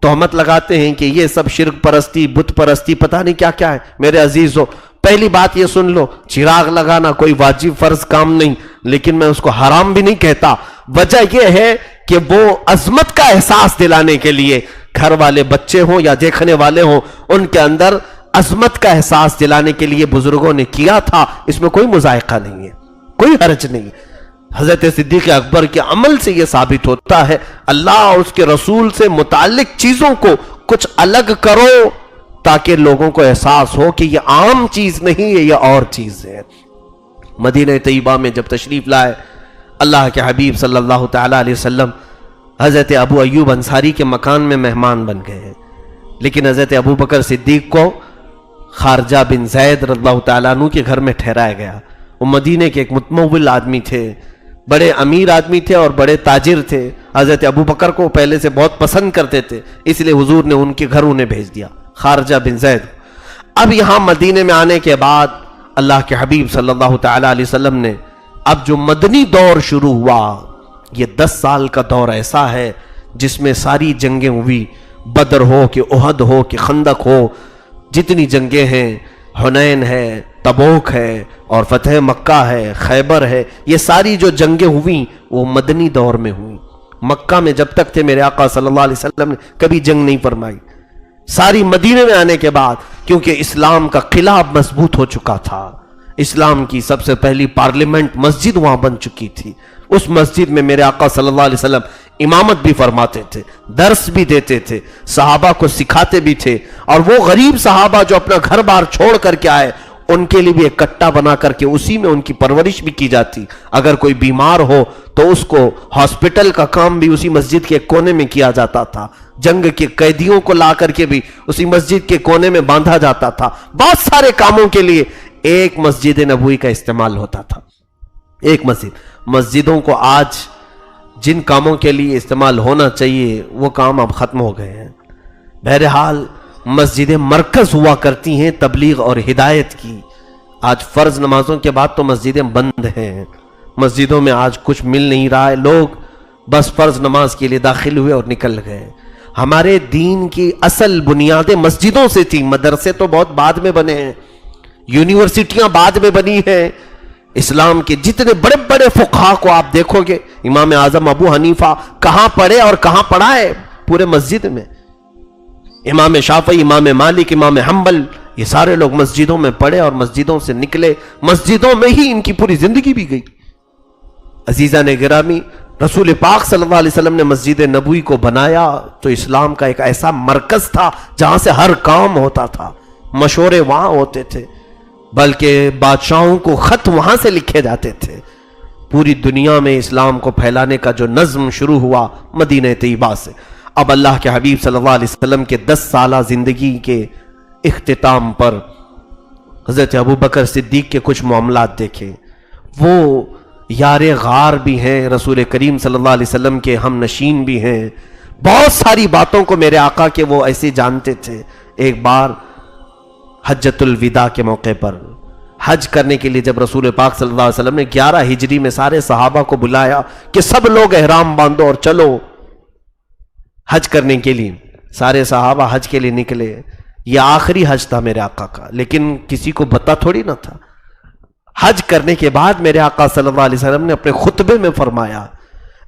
تہمت لگاتے ہیں کہ یہ سب شرک پرستی، بت پرستی، پتہ نہیں کیا کیا ہے. میرے عزیزو، پہلی بات یہ سن لو، چراغ لگانا کوئی واجب فرض کام نہیں، لیکن میں اس کو حرام بھی نہیں کہتا. وجہ یہ ہے کہ وہ عظمت کا احساس دلانے کے لیے گھر والے بچے ہوں یا دیکھنے والے ہوں، ان کے اندر عظمت کا احساس دلانے کے لیے بزرگوں نے کیا تھا. اس میں کوئی مذائقہ نہیں ہے، کوئی حرج نہیں. حضرت صدیق اکبر کے عمل سے یہ ثابت ہوتا ہے اللہ اور اس کے رسول سے متعلق چیزوں کو کچھ الگ کرو تاکہ لوگوں کو احساس ہو کہ یہ عام چیز نہیں ہے، یہ اور چیز ہے. مدینہ طیبہ میں جب تشریف لائے اللہ کے حبیب صلی اللہ تعالیٰ علیہ وسلم حضرت ابو ایوب انصاری کے مکان میں مہمان بن گئے ہیں. لیکن حضرت ابو بکر صدیق کو خارجہ بن زید رضی اللہ تعالیٰ عنہ کے گھر میں ٹھہرایا گیا. وہ مدینے کے ایک متمول آدمی تھے، بڑے امیر آدمی تھے اور بڑے تاجر تھے. حضرت ابو بکر کو پہلے سے بہت پسند کرتے تھے، اس لیے حضور نے ان کے گھر انہیں بھیج دیا، خارجہ بن زید. اب یہاں مدینے میں آنے کے بعد اللہ کے حبیب صلی اللہ تعالیٰ علیہ وسلم نے اب جو مدنی دور شروع ہوا، یہ 10 سال کا دور ایسا ہے جس میں ساری جنگیں ہوئی، بدر ہو کہ احد ہو کہ خندق ہو، جتنی جنگیں ہیں، حنین ہے، تبوک ہے اور فتح مکہ ہے، خیبر ہے، یہ ساری جو جنگیں ہوئیں وہ مدنی دور میں ہوئیں. مکہ میں جب تک تھے میرے آقا صلی اللہ علیہ وسلم نے کبھی جنگ نہیں فرمائی. ساری مدینے میں آنے کے بعد کیونکہ اسلام کا قلعہ مضبوط ہو چکا تھا، اسلام کی سب سے پہلی پارلیمنٹ مسجد وہاں بن چکی تھی. اس مسجد میں میرے آقا صلی اللہ علیہ وسلم امامت بھی فرماتے تھے، درس بھی دیتے تھے، صحابہ کو سکھاتے بھی تھے. اور وہ غریب صحابہ جو اپنا گھر بار چھوڑ کر کے آئے ان کے لیے بھی ایک کٹا بنا کر کے اسی میں ان کی پرورش بھی کی جاتی. اگر کوئی بیمار ہو تو اس کو ہاسپٹل کا کام بھی اسی مسجد کے کونے میں کیا جاتا تھا. جنگ کے قیدیوں کو لا کر کے بھی اسی مسجد کے کونے میں باندھا جاتا تھا. بہت سارے کاموں کے لیے ایک مسجد نبوی کا استعمال ہوتا تھا. ایک مسجدوں کو آج جن کاموں کے لیے استعمال ہونا چاہیے وہ کام اب ختم ہو گئے ہیں. بہرحال مسجدیں مرکز ہوا کرتی ہیں تبلیغ اور ہدایت کی. آج فرض نمازوں کے بعد تو مسجدیں بند ہیں، مسجدوں میں آج کچھ مل نہیں رہا ہے. لوگ بس فرض نماز کے لیے داخل ہوئے اور نکل گئے. ہمارے دین کی اصل بنیادیں مسجدوں سے تھی. مدرسے تو بہت بعد میں بنے ہیں، یونیورسٹیاں بعد میں بنی ہیں. اسلام کے جتنے بڑے بڑے فقہا کو آپ دیکھو گے، امام اعظم ابو حنیفہ کہاں پڑھے اور کہاں پڑھا ہے؟ پورے مسجد میں. امام شافعی، امام مالک، امام حنبل، یہ سارے لوگ مسجدوں میں پڑھے اور مسجدوں سے نکلے. مسجدوں میں ہی ان کی پوری زندگی بھی گئی. عزیزان گرامی، رسول پاک صلی اللہ علیہ وسلم نے مسجد نبوی کو بنایا تو اسلام کا ایک ایسا مرکز تھا جہاں سے ہر کام ہوتا تھا. مشورے وہاں ہوتے تھے، بلکہ بادشاہوں کو خط وہاں سے لکھے جاتے تھے. پوری دنیا میں اسلام کو پھیلانے کا جو نظم شروع ہوا مدینہ طیبہ سے. اب اللہ کے حبیب صلی اللہ علیہ وسلم کے 10 سالہ زندگی کے اختتام پر حضرت ابو بکر صدیق کے کچھ معاملات دیکھیں. وہ یار غار بھی ہیں، رسول کریم صلی اللہ علیہ وسلم کے ہم نشین بھی ہیں. بہت ساری باتوں کو میرے آقا کے وہ ایسے جانتے تھے. ایک بار حجۃ الوداع کے موقع پر حج کرنے کے لیے جب رسول پاک صلی اللہ علیہ وسلم نے 11 ہجری میں سارے صحابہ کو بلایا کہ سب لوگ احرام باندھو اور چلو حج کرنے کے لیے، سارے صحابہ حج کے لیے نکلے. یہ آخری حج تھا میرے آقا کا، لیکن کسی کو پتہ تھوڑی نہ تھا. حج کرنے کے بعد میرے آقا صلی اللہ علیہ وسلم نے اپنے خطبے میں فرمایا،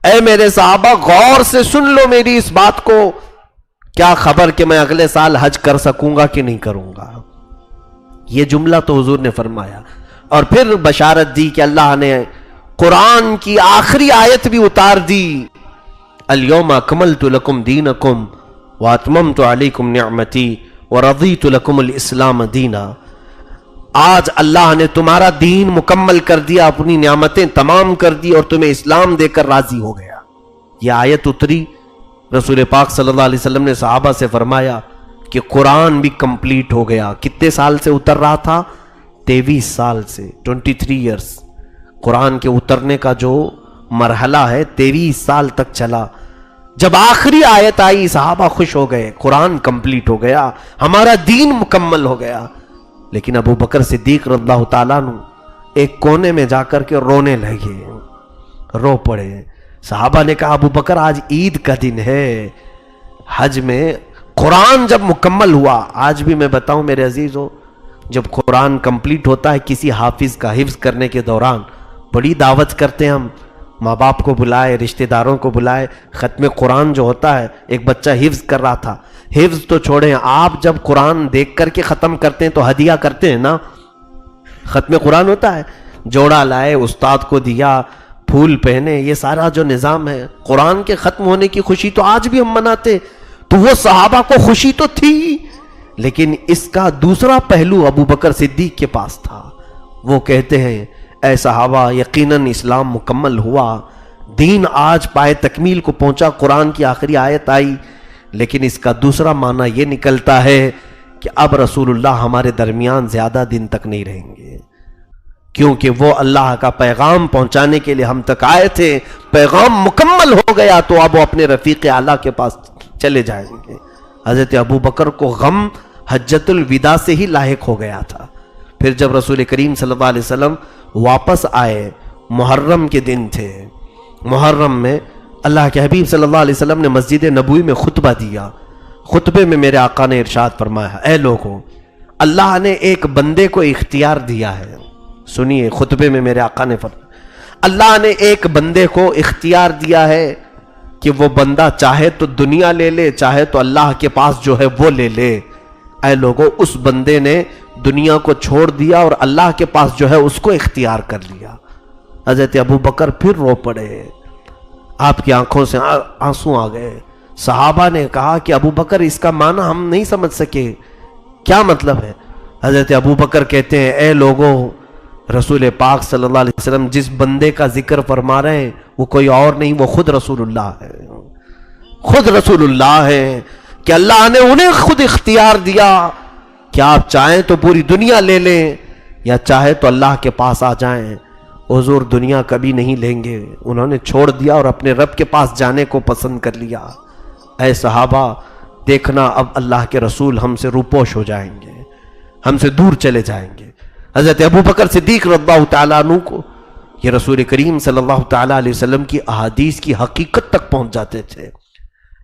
اے میرے صحابہ غور سے سن لو میری اس بات کو، کیا خبر کہ میں اگلے سال حج کر سکوں گا کہ نہیں کروں گا. یہ جملہ تو حضور نے فرمایا اور پھر بشارت دی کہ اللہ نے قرآن کی آخری آیت بھی اتار دی. اليوم اکملت لکم دینکم واتممت علیکم نعمتی ورضیت لکم الاسلام دینا. آج اللہ نے تمہارا دین مکمل کر دیا، اپنی نعمتیں تمام کر دی اور تمہیں اسلام دے کر راضی ہو گیا. یہ آیت اتری، رسول پاک صلی اللہ علیہ وسلم نے صحابہ سے فرمایا کہ قرآن بھی کمپلیٹ ہو گیا. کتنے سال سے اتر رہا تھا؟ 23 سال سے، 23 ایئرس. قرآن کے اترنے کا جو مرحلہ ہے 23 سال تک چلا. جب آخری آیت آئی صحابہ خوش ہو گئے، قرآن کمپلیٹ ہو گیا، ہمارا دین مکمل ہو گیا. لیکن ابو بکر صدیق رضی اللہ تعالیٰ عنہ ایک کونے میں جا کر کے رونے لگے، رو پڑے. صحابہ نے کہا ابو بکر آج عید کا دن ہے، حج میں قرآن جب مکمل ہوا. آج بھی میں بتاؤں میرے عزیزو، جب قرآن کمپلیٹ ہوتا ہے کسی حافظ کا حفظ کرنے کے دوران بڑی دعوت کرتے ہیں ہم، ماں باپ کو بلائے، رشتہ داروں کو بلائے. ختم قرآن جو ہوتا ہے، ایک بچہ حفظ کر رہا تھا، حفظ تو چھوڑیں، آپ جب قرآن دیکھ کر کے ختم کرتے ہیں تو ہدیہ کرتے ہیں نا. ختم قرآن ہوتا ہے، جوڑا لائے، استاد کو دیا، پھول پہنے، یہ سارا جو نظام ہے. قرآن کے ختم ہونے کی خوشی تو آج بھی ہم مناتے. تو وہ صحابہ کو خوشی تو تھی، لیکن اس کا دوسرا پہلو ابو بکر صدیق کے پاس تھا. وہ کہتے ہیں اے صحابہ، یقیناً اسلام مکمل ہوا، دین آج پائے تکمیل کو پہنچا، قرآن کی آخری آیت آئی. لیکن اس کا دوسرا معنی یہ نکلتا ہے کہ اب رسول اللہ ہمارے درمیان زیادہ دن تک نہیں رہیں گے، کیونکہ وہ اللہ کا پیغام پہنچانے کے لیے ہم تک آئے تھے. پیغام مکمل ہو گیا تو اب وہ اپنے رفیق اعلیٰ کے پاس چلے جائیں گے. حضرت ابو بکر کو غم حجۃ الوداع سے ہی لاحق ہو گیا تھا. پھر جب رسول کریم صلی اللہ علیہ وسلم واپس آئے، محرم کے دن تھے، محرم میں اللہ کے حبیب صلی اللہ علیہ وسلم نے مسجد نبوی میں خطبہ دیا. خطبے میں میرے آقا نے ارشاد فرمایا، اے لوگوں، اللہ نے ایک بندے کو اختیار دیا ہے. سنیے، خطبے میں میرے آقا نے فرمایا اللہ نے ایک بندے کو اختیار دیا ہے کہ وہ بندہ چاہے تو دنیا لے لے، چاہے تو اللہ کے پاس جو ہے وہ لے لے. اے لوگوں، اس بندے نے دنیا کو چھوڑ دیا اور اللہ کے پاس جو ہے اس کو اختیار کر لیا. حضرت ابو بکر پھر رو پڑے، آپ کی آنکھوں سے آنسو آ گئے. صحابہ نے کہا کہ ابو بکر اس کا معنی ہم نہیں سمجھ سکے، کیا مطلب ہے؟ حضرت ابو بکر کہتے ہیں اے لوگوں، رسول پاک صلی اللہ علیہ وسلم جس بندے کا ذکر فرما رہے ہیں وہ کوئی اور نہیں، وہ خود رسول اللہ ہے. خود رسول اللہ ہے کہ اللہ نے انہیں خود اختیار دیا کہ آپ چاہیں تو پوری دنیا لے لیں یا چاہے تو اللہ کے پاس آ جائیں. حضور دنیا کبھی نہیں لیں گے، انہوں نے چھوڑ دیا اور اپنے رب کے پاس جانے کو پسند کر لیا. اے صحابہ، دیکھنا اب اللہ کے رسول ہم سے روپوش ہو جائیں گے، ہم سے دور چلے جائیں گے. حضرت ابو بکر صدیق رضی اللہ تعالیٰ عنہ کو یہ رسول کریم صلی اللہ تعالیٰ علیہ وسلم کی احادیث کی حقیقت تک پہنچ جاتے تھے،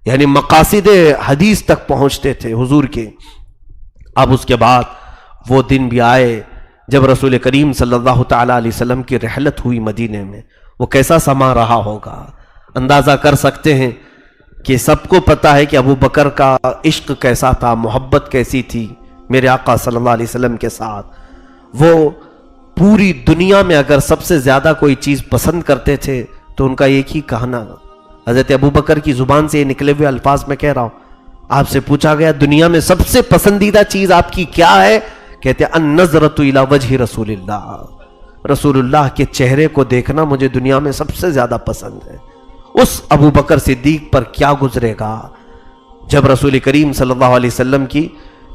یعنی مقاصد حدیث تک پہنچتے تھے حضور کے. اب اس کے بعد وہ دن بھی آئے جب رسول کریم صلی اللہ تعالیٰ علیہ وسلم کی رحلت ہوئی مدینے میں. وہ کیسا سما رہا ہوگا، اندازہ کر سکتے ہیں کہ سب کو پتا ہے کہ ابو بکر کا عشق کیسا تھا، محبت کیسی تھی میرے آقا صلی اللہ علیہ وسلم کے ساتھ. وہ پوری دنیا میں اگر سب سے زیادہ کوئی چیز پسند کرتے تھے تو ان کا ایک ہی کہنا، حضرت ابو بکر کی زبان سے یہ نکلے ہوئے الفاظ میں کہہ رہا ہوں، آپ سے پوچھا گیا دنیا میں سب سے پسندیدہ چیز آپ کی کیا ہے؟ کہتے ہیں النظرۃ الی وجہ رسول اللہ، رسول اللہ کے چہرے کو دیکھنا مجھے دنیا میں سب سے زیادہ پسند ہے. اس ابو بکر صدیق پر کیا گزرے گا جب رسول کریم صلی اللہ علیہ وسلم کی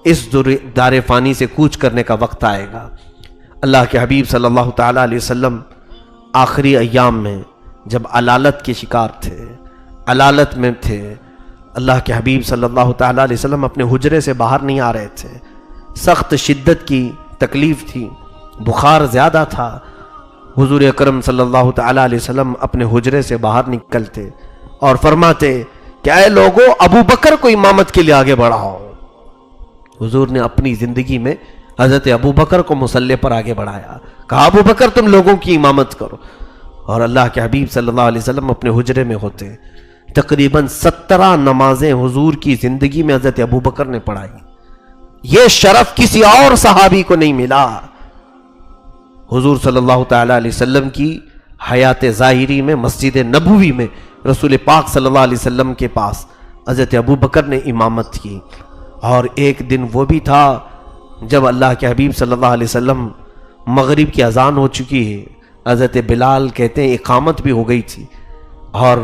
اس دار فانی سے کوچ کرنے کا وقت آئے گا. اللہ کے حبیب صلی اللہ تعالیٰ علیہ وسلم آخری ایام میں جب علالت کے شکار تھے، علالت میں تھے، اللہ کے حبیب صلی اللہ تعالیٰ علیہ وسلم اپنے حجرے سے باہر نہیں آ رہے تھے. سخت شدت کی تکلیف تھی، بخار زیادہ تھا. حضور اکرم صلی اللہ تعالیٰ علیہ وسلم اپنے حجرے سے باہر نکلتے اور فرماتے کہ اے لوگوں، ابو بکر کو امامت کے لیے آگے بڑھاؤ. حضور نے اپنی زندگی میں حضرت ابو بکر کو مصلی پر آگے بڑھایا، کہا ابو بکر تم لوگوں کی امامت کرو. اور اللہ کے حبیب صلی اللہ علیہ وسلم اپنے حجرے میں ہوتے. تقریباً 17 نمازیں حضور کی زندگی میں حضرت ابو بکر نے پڑھائی. یہ شرف کسی اور صحابی کو نہیں ملا. حضور صلی اللہ تعالیٰ علیہ وسلم کی حیات ظاہری میں مسجد نبوی میں رسول پاک صلی اللہ علیہ وسلم کے پاس حضرت ابو بکر نے امامت کی، اور ایک دن وہ بھی تھا جب اللہ کے حبیب صلی اللہ علیہ وسلم مغرب کی اذان ہو چکی ہے، حضرت بلال کہتے ہیں اقامت بھی ہو گئی تھی، اور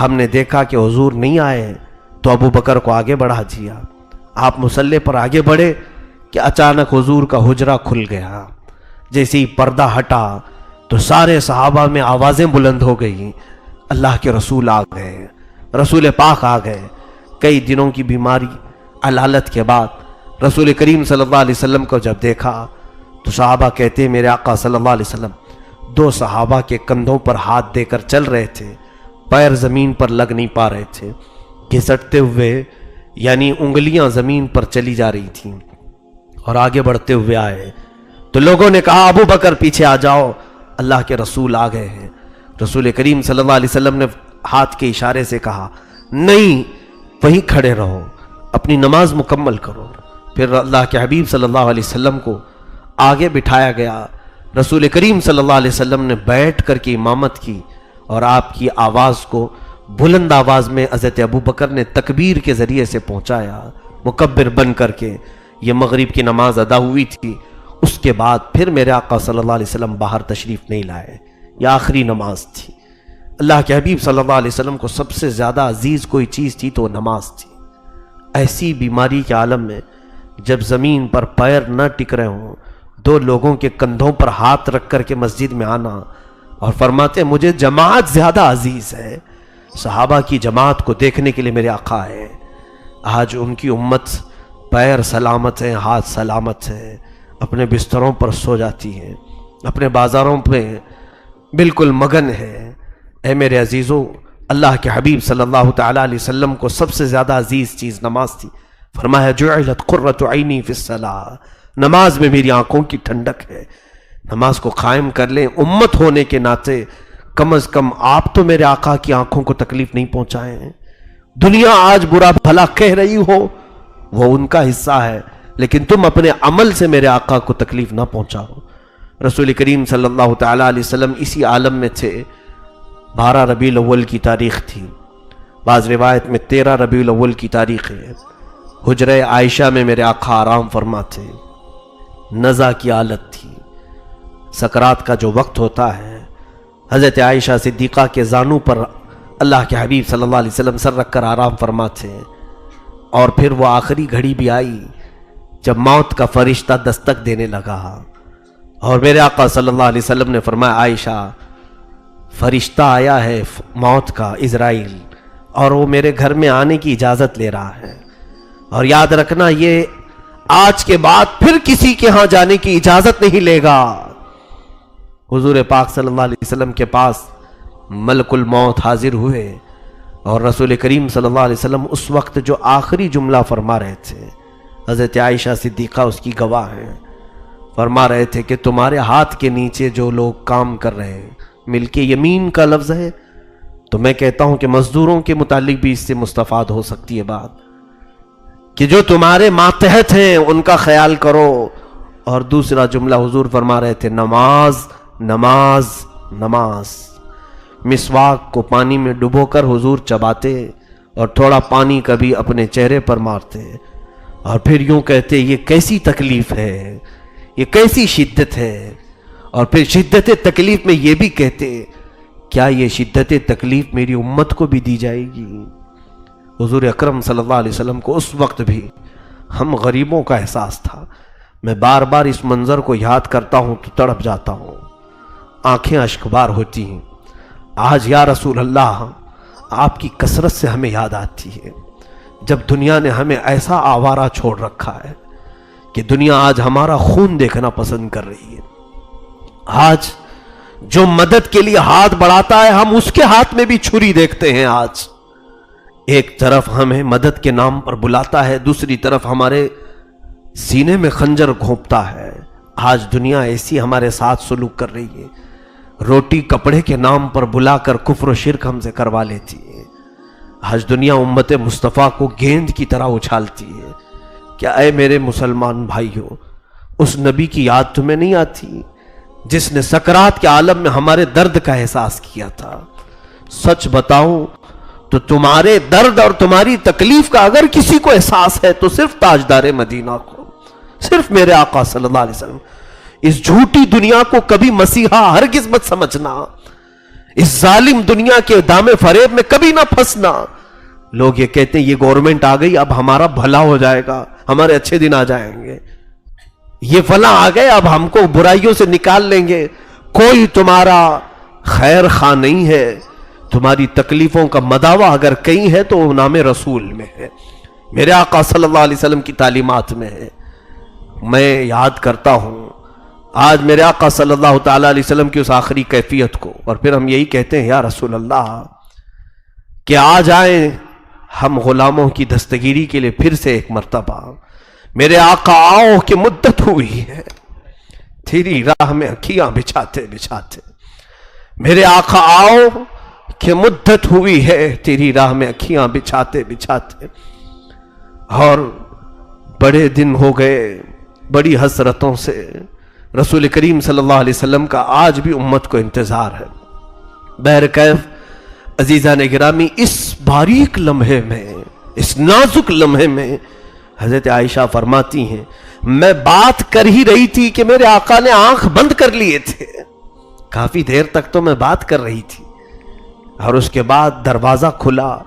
ہم نے دیکھا کہ حضور نہیں آئے تو ابو بکر کو آگے بڑھا دیا۔ آپ مصلی پر آگے بڑھے کہ اچانک حضور کا حجرہ کھل گیا۔ جیسے ہی پردہ ہٹا تو سارے صحابہ میں آوازیں بلند ہو گئی، اللہ کے رسول آ گئے، رسول پاک آ گئے۔ کئی دنوں کی بیماری علالت کے بعد رسول کریم صلی اللہ علیہ وسلم کو جب دیکھا تو صحابہ کہتے میرے آقا صلی اللہ علیہ وسلم دو صحابہ کے کندھوں پر ہاتھ دے کر چل رہے تھے، پیر زمین پر لگ نہیں پا رہے تھے، گھسٹتے ہوئے یعنی انگلیاں زمین پر چلی جا رہی تھیں، اور آگے بڑھتے ہوئے آئے تو لوگوں نے کہا ابو بکر پیچھے آ جاؤ، اللہ کے رسول آ گئے ہیں۔ رسول کریم صلی اللہ علیہ وسلم نے ہاتھ کے اشارے سے کہا نہیں، وہیں کھڑے رہو، اپنی نماز مکمل کرو۔ پھر اللہ کے حبیب صلی اللہ علیہ وسلم کو آگے بٹھایا گیا۔ رسول کریم صلی اللہ علیہ وسلم نے بیٹھ کر کے امامت کی، اور آپ کی آواز کو بلند آواز میں حضرت ابو بکر نے تکبیر کے ذریعے سے پہنچایا، مکبر بن کر کے۔ یہ مغرب کی نماز ادا ہوئی تھی، اس کے بعد پھر میرے آقا صلی اللہ علیہ وسلم باہر تشریف نہیں لائے، یہ آخری نماز تھی۔ اللہ کے حبیب صلی اللہ علیہ وسلم کو سب سے زیادہ عزیز کوئی چیز تھی تو وہ نماز تھی۔ ایسی بیماری کے عالم میں جب زمین پر پیر نہ ٹک رہے ہوں، دو لوگوں کے کندھوں پر ہاتھ رکھ کر کے مسجد میں آنا اور فرماتے مجھے جماعت زیادہ عزیز ہے، صحابہ کی جماعت کو دیکھنے کے لیے میرے آقا ہے۔ آج ان کی امت پیر سلامت ہیں، ہاتھ سلامت ہیں، اپنے بستروں پر سو جاتی ہیں، اپنے بازاروں پہ بالکل مگن ہے۔ اے میرے عزیزو، اللہ کے حبیب صلی اللہ تعالیٰ علیہ وسلم کو سب سے زیادہ عزیز چیز نماز تھی۔ فرمایا جعلت قرۃ عینی فی الصلاۃ، نماز میں میری آنکھوں کی ٹھنڈک ہے۔ نماز کو قائم کر لیں، امت ہونے کے ناطے کم از کم آپ تو میرے آقا کی آنکھوں کو تکلیف نہیں پہنچائے ہیں۔ دنیا آج برا بھلا کہہ رہی ہو وہ ان کا حصہ ہے، لیکن تم اپنے عمل سے میرے آقا کو تکلیف نہ پہنچاؤ۔ رسول کریم صلی اللہ تعالیٰ علیہ وسلم اسی عالم میں تھے۔ 12 ربیع الاول کی تاریخ تھی، بعض روایت میں 13 ربیع الاول کی تاریخ ہے۔ حجرہ عائشہ میں میرے آقا آرام فرماتے، نزع کی حالت تھی۔ سکرات کا جو وقت ہوتا ہے، حضرت عائشہ صدیقہ کے زانوں پر اللہ کے حبیب صلی اللہ علیہ وسلم سر رکھ کر آرام فرماتے، اور پھر وہ آخری گھڑی بھی آئی جب موت کا فرشتہ دستک دینے لگا، اور میرے آقا صلی اللہ علیہ وسلم نے فرمایا عائشہ فرشتہ آیا ہے موت کا، عزرائیل، اور وہ میرے گھر میں آنے کی اجازت لے رہا ہے، اور یاد رکھنا یہ آج کے بعد پھر کسی کے ہاں جانے کی اجازت نہیں لے گا۔ حضور پاک صلی اللہ علیہ وسلم کے پاس ملک الموت حاضر ہوئے، اور رسول کریم صلی اللہ علیہ وسلم اس وقت جو آخری جملہ فرما رہے تھے، حضرت عائشہ صدیقہ اس کی گواہ ہیں، فرما رہے تھے کہ تمہارے ہاتھ کے نیچے جو لوگ کام کر رہے ہیں، ملک یمین کا لفظ ہے، تو میں کہتا ہوں کہ مزدوروں کے متعلق بھی اس سے مستفاد ہو سکتی ہے بات، کہ جو تمہارے ماتحت ہیں ان کا خیال کرو۔ اور دوسرا جملہ حضور فرما رہے تھے نماز نماز نماز۔ مسواک کو پانی میں ڈبو کر حضور چباتے اور تھوڑا پانی کبھی اپنے چہرے پر مارتے، اور پھر یوں کہتے یہ کیسی تکلیف ہے، یہ کیسی شدت ہے، اور پھر شدت تکلیف میں یہ بھی کہتے کیا یہ شدت تکلیف میری امت کو بھی دی جائے گی۔ حضور اکرم صلی اللہ علیہ وسلم کو اس وقت بھی ہم غریبوں کا احساس تھا۔ میں بار بار اس منظر کو یاد کرتا ہوں تو تڑپ جاتا ہوں، آنکھیں اشکبار ہوتی ہیں۔ آج یا رسول اللہ آپ کی کثرت سے ہمیں یاد آتی ہے جب دنیا نے ہمیں ایسا آوارہ چھوڑ رکھا ہے کہ دنیا آج ہمارا خون دیکھنا پسند کر رہی ہے۔ آج جو مدد کے لیے ہاتھ بڑھاتا ہے ہم اس کے ہاتھ میں بھی چھری دیکھتے ہیں۔ آج ایک طرف ہمیں مدد کے نام پر بلاتا ہے، دوسری طرف ہمارے سینے میں خنجر گھونپتا ہے۔ آج دنیا ایسی ہمارے ساتھ سلوک کر رہی ہے، روٹی کپڑے کے نام پر بلا کر کفر و شرک ہم سے کروا لیتی ہے۔ آج دنیا امت مصطفیٰ کو گیند کی طرح اچھالتی ہے۔ کیا اے میرے مسلمان بھائیوں، اس نبی کی یاد تمہیں نہیں آتی جس نے سکرات کے عالم میں ہمارے درد کا احساس کیا تھا؟ سچ بتاؤں تو تمہارے درد اور تمہاری تکلیف کا اگر کسی کو احساس ہے تو صرف تاجدار مدینہ کو، صرف میرے آقا صلی اللہ علیہ وسلم۔ اس جھوٹی دنیا کو کبھی مسیحا ہرگز مت سمجھنا، اس ظالم دنیا کے دام فریب میں کبھی نہ پھنسنا۔ لوگ یہ کہتے ہیں یہ گورنمنٹ آ گئی اب ہمارا بھلا ہو جائے گا، ہمارے اچھے دن آ جائیں گے، یہ فلاں آ گئے اب ہم کو برائیوں سے نکال لیں گے۔ کوئی تمہارا خیر خواہ نہیں ہے، تمہاری تکلیفوں کا مداوع اگر کہیں ہے تو وہ نام رسول میں ہے، میرے آقا صلی اللہ علیہ وسلم کی تعلیمات میں ہے۔ میں یاد کرتا ہوں آج میرے آقا صلی اللہ تعالیٰ علیہ وسلم کی اس آخری کیفیت کو، اور پھر ہم یہی کہتے ہیں یا رسول اللہ کہ آ جائیں ہم غلاموں کی دستگیری کے لیے پھر سے ایک مرتبہ۔ میرے آقا آؤ کہ مدت ہوئی ہے تیری راہ میں اکھیاں بچھاتے بچھاتے، میرے آقا آؤ کہ مدت ہوئی ہے تیری راہ میں اکھیاں بچھاتے بچھاتے۔ اور بڑے دن ہو گئے، بڑی حسرتوں سے رسول کریم صلی اللہ علیہ وسلم کا آج بھی امت کو انتظار ہے۔ بہرکیف عزیزان گرامی، اس باریک لمحے میں، اس نازک لمحے میں حضرت عائشہ فرماتی ہیں میں بات کر ہی رہی تھی کہ میرے آقا نے آنکھ بند کر لیے تھے، کافی دیر تک تو میں بات کر رہی تھی، اور اس کے بعد دروازہ کھلا،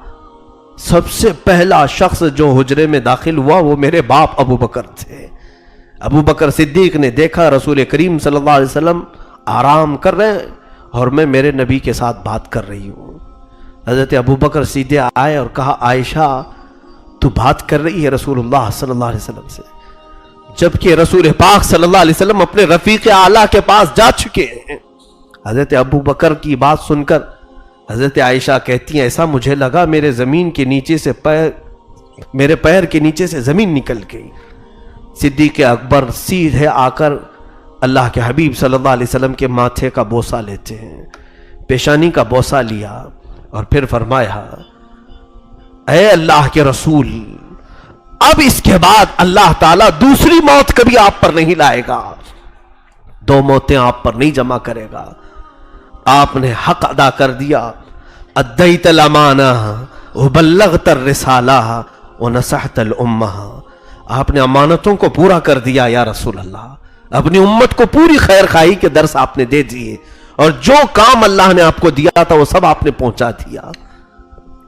سب سے پہلا شخص جو حجرے میں داخل ہوا وہ میرے باپ ابو بکر تھے۔ ابو بکر صدیق نے دیکھا رسول کریم صلی اللہ علیہ وسلم آرام کر رہے ہیں اور میں میرے نبی کے ساتھ بات کر رہی ہوں۔ حضرت ابو بکر سیدھے آئے اور کہا عائشہ تو بات کر رہی ہے رسول اللہ صلی اللہ علیہ وسلم سے، جبکہ رسول پاک صلی اللہ علیہ وسلم اپنے رفیق اعلیٰ کے پاس جا چکے ہیں۔ حضرت ابو بکر کی بات سن کر حضرت عائشہ کہتی ہیں ایسا مجھے لگا میرے پیر کے نیچے سے زمین نکل گئی۔ صدیق اکبر سیدھے آ کر اللہ کے حبیب صلی اللہ علیہ وسلم کے ماتھے کا بوسہ لیتے ہیں، پیشانی کا بوسہ لیا اور پھر فرمایا اے اللہ کے رسول اب اس کے بعد اللہ تعالیٰ دوسری موت کبھی آپ پر نہیں لائے گا، دو موتیں آپ پر نہیں جمع کرے گا، آپ نے حق ادا کر دیا، ادیت الامانہ وبلغت الرسالہ ونصحت الامہ، آپ نے امانتوں کو پورا کر دیا یا رسول اللہ، اپنی امت کو پوری خیر خواہی کے درس آپ نے دے دیے، اور جو کام اللہ نے آپ کو دیا تھا وہ سب آپ نے پہنچا دیا۔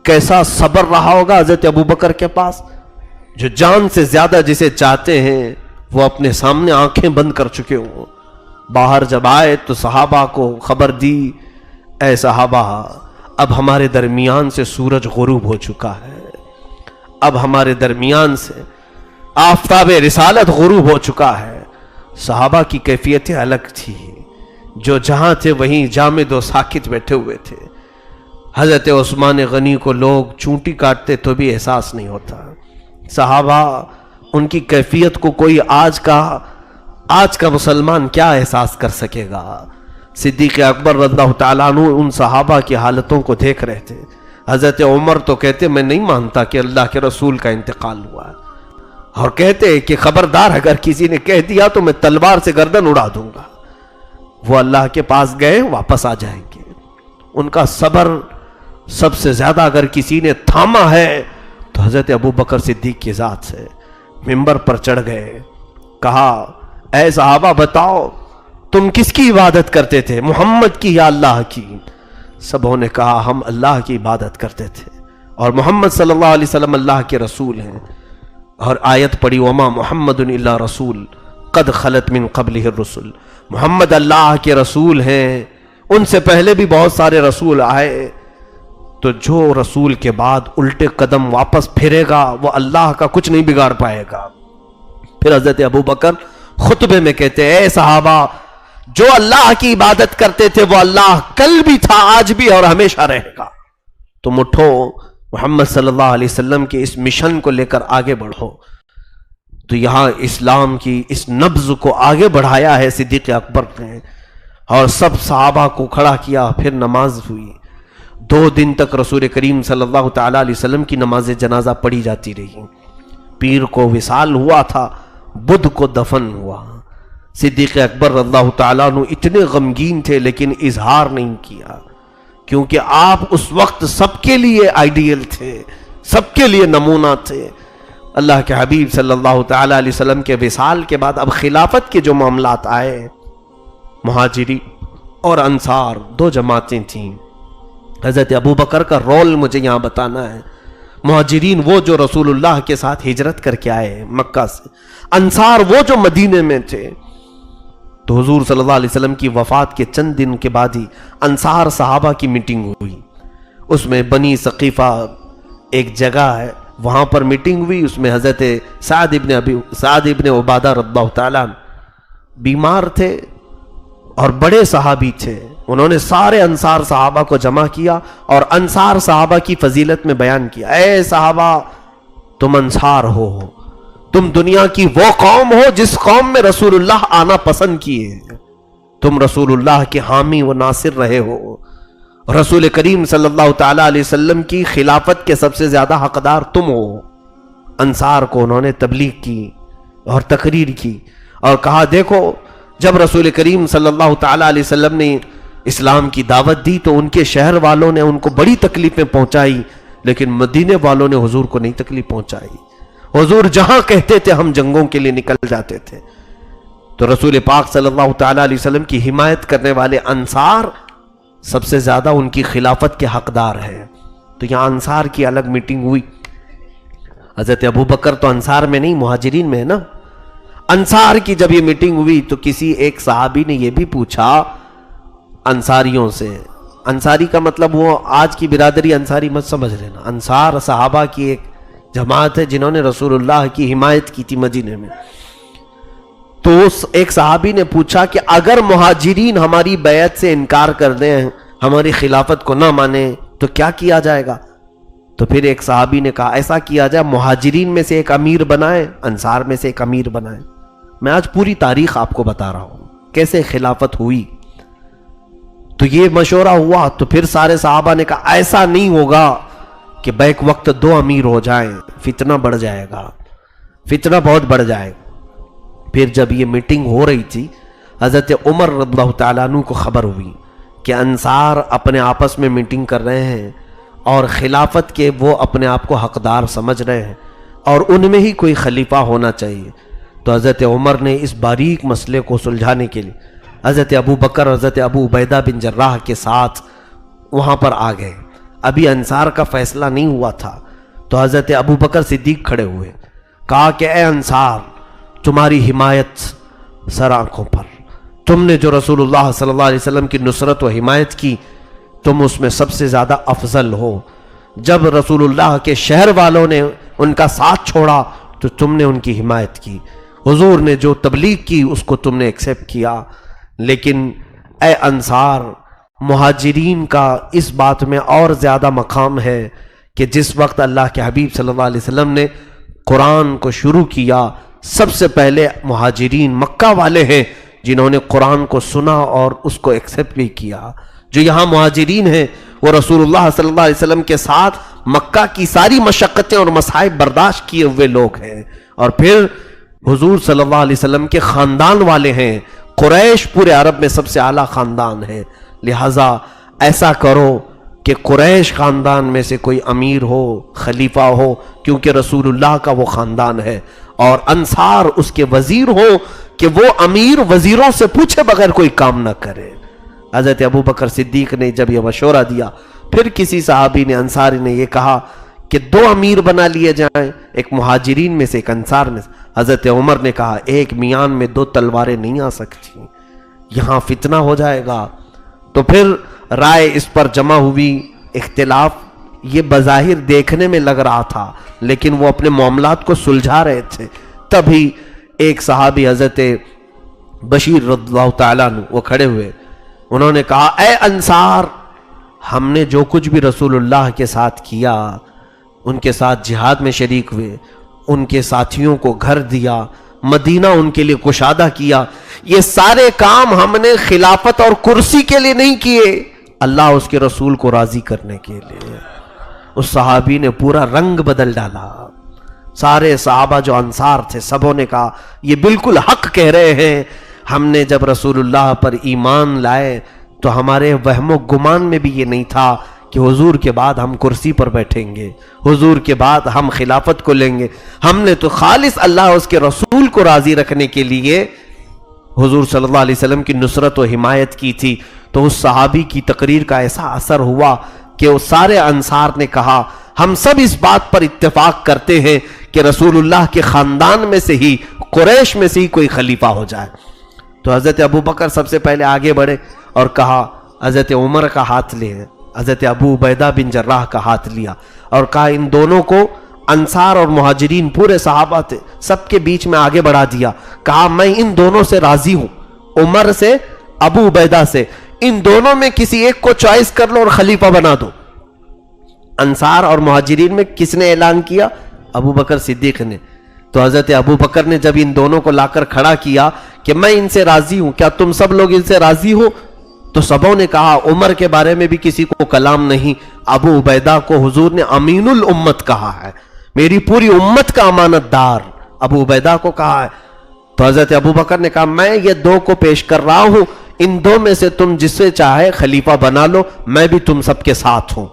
کیسا صبر رہا ہوگا حضرت ابو بکر کے پاس، جو جان سے زیادہ جسے چاہتے ہیں وہ اپنے سامنے آنکھیں بند کر چکے ہوں۔ باہر جب آئے تو صحابہ کو خبر دی اے صحابہ اب ہمارے درمیان سے سورج غروب ہو چکا ہے، اب ہمارے درمیان سے آفتاب رسالت غروب ہو چکا ہے۔ صحابہ کی کیفیتیں الگ تھی، جو جہاں تھے وہیں جامد و ساکت بیٹھے ہوئے تھے۔ حضرت عثمان غنی کو لوگ چونٹی کاٹتے تو بھی احساس نہیں ہوتا۔ صحابہ ان کی کیفیت کو کوئی آج کا مسلمان کیا احساس کر سکے گا؟ صدیق اکبر رضی اللہ تعالیٰ عنہ ان صحابہ کی حالتوں کو دیکھ رہے تھے۔ حضرت عمر تو کہتے میں نہیں مانتا کہ اللہ کے رسول کا انتقال ہوا، اور کہتے کہ خبردار اگر کسی نے کہہ دیا تو میں تلوار سے گردن اڑا دوں گا۔ وہ اللہ کے پاس گئے واپس آ جائیں گے۔ ان کا صبر سب سے زیادہ اگر کسی نے تھاما ہے تو حضرت ابو بکر صدیق کی ذات سے ممبر پر چڑھ گئے، کہا اے صحابہ بتاؤ تم کس کی عبادت کرتے تھے، محمد کی یا اللہ کی؟ سبوں نے کہا ہم اللہ کی عبادت کرتے تھے اور محمد صلی اللہ علیہ وسلم اللہ کے رسول ہیں، اور آیت پڑھی وما محمد الا رسول قد خلت من قبلہ الرسل، محمد اللہ کے رسول ہیں، ان سے پہلے بھی بہت سارے رسول آئے، تو جو رسول کے بعد الٹے قدم واپس پھرے گا وہ اللہ کا کچھ نہیں بگاڑ پائے گا۔ پھر حضرت ابو بکر خطبے میں کہتے ہیں اے صحابہ جو اللہ کی عبادت کرتے تھے وہ اللہ کل بھی تھا آج بھی اور ہمیشہ رہے گا، تم اٹھو محمد صلی اللہ علیہ وسلم کے اس مشن کو لے کر آگے بڑھو۔ تو یہاں اسلام کی اس نبض کو آگے بڑھایا ہے صدیق اکبر نے، اور سب صحابہ کو کھڑا کیا، پھر نماز ہوئی۔ 2 دن تک رسول کریم صلی اللہ تعالیٰ علیہ وسلم کی نماز جنازہ پڑھی جاتی رہی۔ پیر کو وصال ہوا تھا، بدھ کو دفن ہوا۔ صدیق اکبر رضی اللہ تعالیٰ عنہ اتنے غمگین تھے لیکن اظہار نہیں کیا۔ کیونکہ آپ اس وقت سب کے لیے آئیڈیل تھے، سب کے لیے نمونہ تھے۔ اللہ کے حبیب صلی اللہ تعالی علیہ وسلم کے وصال کے بعد اب خلافت کے جو معاملات آئے، مہاجری اور انصار دو جماعتیں تھیں۔ حضرت ابوبکر کا رول مجھے یہاں بتانا ہے۔ مہاجرین وہ جو رسول اللہ کے ساتھ ہجرت کر کے آئے مکہ سے، انصار وہ جو مدینے میں تھے۔ تو حضور صلی اللہ علیہ وسلم کی وفات کے چند دن کے بعد ہی انصار صحابہ کی میٹنگ ہوئی، اس میں بنی ثقیفہ ایک جگہ ہے، وہاں پر میٹنگ ہوئی۔ اس میں حضرت سعد ابن عبادہ رضی اللہ تعالیٰ بیمار تھے اور بڑے صحابی تھے، انہوں نے سارے انصار صحابہ کو جمع کیا اور انصار صحابہ کی فضیلت میں بیان کیا، اے صحابہ تم انصار ہو، تم دنیا کی وہ قوم ہو جس قوم میں رسول اللہ آنا پسند کیے، تم رسول اللہ کے حامی و ناصر رہے ہو، رسول کریم صلی اللہ تعالی علیہ وسلم کی خلافت کے سب سے زیادہ حقدار تم ہو۔ انصار کو انہوں نے تبلیغ کی اور تقریر کی اور کہا دیکھو جب رسول کریم صلی اللہ تعالی علیہ وسلم نے اسلام کی دعوت دی تو ان کے شہر والوں نے ان کو بڑی تکلیفیں پہنچائی، لیکن مدینے والوں نے حضور کو نہیں تکلیف پہنچائی، حضور جہاں کہتے تھے ہم جنگوں کے لیے نکل جاتے تھے۔ تو رسول پاک صلی اللہ تعالی علیہ وسلم کی حمایت کرنے والے انصار سب سے زیادہ ان کی خلافت کے حقدار ہیں۔ تو یہاں انصار کی الگ میٹنگ ہوئی۔ حضرت ابوبکر تو انصار میں نہیں مہاجرین میں ہے نا۔ انصار کی جب یہ میٹنگ ہوئی تو کسی ایک صحابی نے یہ بھی پوچھا انصاریوں سے، انصاری کا مطلب وہ آج کی برادری انصاری مت سمجھ لینا، انصار صحابہ کی ایک جماعت ہے جنہوں نے رسول اللہ کی حمایت کی تھی مدینے میں۔ تو اس ایک صحابی نے پوچھا کہ اگر مہاجرین ہماری بیعت سے انکار کر دیں، ہماری خلافت کو نہ مانیں تو کیا کیا جائے گا؟ تو پھر ایک صحابی نے کہا ایسا کیا جائے مہاجرین میں سے ایک امیر بنائیں، انصار میں سے ایک امیر بنائیں۔ میں آج پوری تاریخ آپ کو بتا رہا ہوں کیسے خلافت ہوئی۔ تو یہ مشورہ ہوا تو پھر سارے صحابہ نے کہا ایسا نہیں ہوگا کہ بیک وقت دو امیر ہو جائیں، فتنہ بڑھ جائے گا، فتنہ بہت بڑھ جائے گا۔ پھر جب یہ میٹنگ ہو رہی تھی حضرت عمر رضی اللہ تعالیٰ عنہ کو خبر ہوئی کہ انصار اپنے آپس میں میٹنگ کر رہے ہیں اور خلافت کے وہ اپنے آپ کو حقدار سمجھ رہے ہیں اور ان میں ہی کوئی خلیفہ ہونا چاہیے۔ تو حضرت عمر نے اس باریک مسئلے کو سلجھانے کے لیے حضرت ابو بکر حضرت ابو عبیدہ بن جراح کے ساتھ وہاں پر آ گئے۔ ابھی انصار کا فیصلہ نہیں ہوا تھا تو حضرت ابو بکر صدیق کھڑے ہوئے، کہا کہ اے انصار تمہاری حمایت سر آنکھوں پر، تم نے جو رسول اللہ صلی اللہ علیہ وسلم کی نصرت و حمایت کی تم اس میں سب سے زیادہ افضل ہو۔ جب رسول اللہ کے شہر والوں نے ان کا ساتھ چھوڑا تو تم نے ان کی حمایت کی، حضور نے جو تبلیغ کی اس کو تم نے ایکسیپٹ کیا۔ لیکن اے انصار مہاجرین کا اس بات میں اور زیادہ مقام ہے کہ جس وقت اللہ کے حبیب صلی اللہ علیہ وسلم نے قرآن کو شروع کیا سب سے پہلے مہاجرین مکہ والے ہیں جنہوں نے قرآن کو سنا اور اس کو ایکسیپٹ بھی کیا۔ جو یہاں مہاجرین ہیں وہ رسول اللہ صلی اللہ علیہ وسلم کے ساتھ مکہ کی ساری مشقتیں اور مصائب برداشت کیے ہوئے لوگ ہیں، اور پھر حضور صلی اللہ علیہ وسلم کے خاندان والے ہیں۔ قریش پورے عرب میں سب سے اعلیٰ خاندان ہے، لہٰذا ایسا کرو کہ قریش خاندان میں سے کوئی امیر ہو، خلیفہ ہو، کیونکہ رسول اللہ کا وہ خاندان ہے، اور انصار اس کے وزیر ہو کہ وہ امیر وزیروں سے پوچھے بغیر کوئی کام نہ کرے۔ حضرت ابو بکر صدیق نے جب یہ مشورہ دیا پھر کسی صحابی نے انصاری نے یہ کہا کہ دو امیر بنا لیے جائیں، ایک مہاجرین میں سے ایک انصار میں سے۔ حضرت عمر نے کہا ایک میان میں دو تلواریں نہیں آ سکتی، یہاں فتنہ ہو جائے گا۔ تو پھر رائے اس پر جمع ہوئی، اختلاف یہ بظاہر دیکھنے میں لگ رہا تھا لیکن وہ اپنے معاملات کو سلجھا رہے تھے۔ تبھی ایک صحابی حضرت بشیر رضی اللہ تعالیٰ عنہ وہ کھڑے ہوئے، انہوں نے کہا اے انصار ہم نے جو کچھ بھی رسول اللہ کے ساتھ کیا، ان کے ساتھ جہاد میں شریک ہوئے، ان کے ساتھیوں کو گھر دیا، مدینہ ان کے لیے کشادہ کیا، یہ سارے کام ہم نے خلافت اور کرسی کے لیے نہیں کیے، اللہ اس کے رسول کو راضی کرنے کے لیے۔ اس صحابی نے پورا رنگ بدل ڈالا۔ سارے صحابہ جو انصار تھے سبوں نے کہا یہ بالکل حق کہہ رہے ہیں، ہم نے جب رسول اللہ پر ایمان لائے تو ہمارے وہم و گمان میں بھی یہ نہیں تھا کہ حضور کے بعد ہم کرسی پر بیٹھیں گے، حضور کے بعد ہم خلافت کو لیں گے۔ ہم نے تو خالص اللہ اس کے رسول کو راضی رکھنے کے لیے حضور صلی اللہ علیہ وسلم کی نصرت و حمایت کی تھی۔ تو اس صحابی کی تقریر کا ایسا اثر ہوا کہ وہ سارے انصار نے کہا ہم سب اس بات پر اتفاق کرتے ہیں کہ رسول اللہ کے خاندان میں سے ہی، قریش میں سے ہی کوئی خلیفہ ہو جائے۔ تو حضرت ابو بکر سب سے پہلے آگے بڑھے اور کہا، حضرت عمر کا ہاتھ لے، حضرت ابو عبیدہ بن جراح کا ہاتھ لیا اور کہا ان دونوں کو، انصار اور مہاجرین پورے صحابہ تھے، سب کے بیچ میں آگے بڑھا دیا، کہا میں ان دونوں سے راضی ہوں، عمر سے، ابو عبیدہ سے، ان دونوں میں کسی ایک کو چوائس کر لو اور خلیفہ بنا دو۔ انصار اور مہاجرین میں کس نے اعلان کیا؟ ابو بکر صدیق نے۔ تو حضرت ابو بکر نے جب ان دونوں کو لا کر کھڑا کیا کہ میں ان سے راضی ہوں، کیا تم سب لوگ ان سے راضی ہو؟ تو سبوں نے کہا عمر کے بارے میں بھی کسی کو کلام نہیں، ابو عبیدہ کو حضور نے امین الامت کہا ہے، میری پوری امت کا امانت دار ابو عبیدہ کو کہا ہے۔ تو حضرت ابو بکر نے کہا میں یہ دو کو پیش کر رہا ہوں، ان دو میں سے تم جس سے چاہے خلیفہ بنا لو، میں بھی تم سب کے ساتھ ہوں۔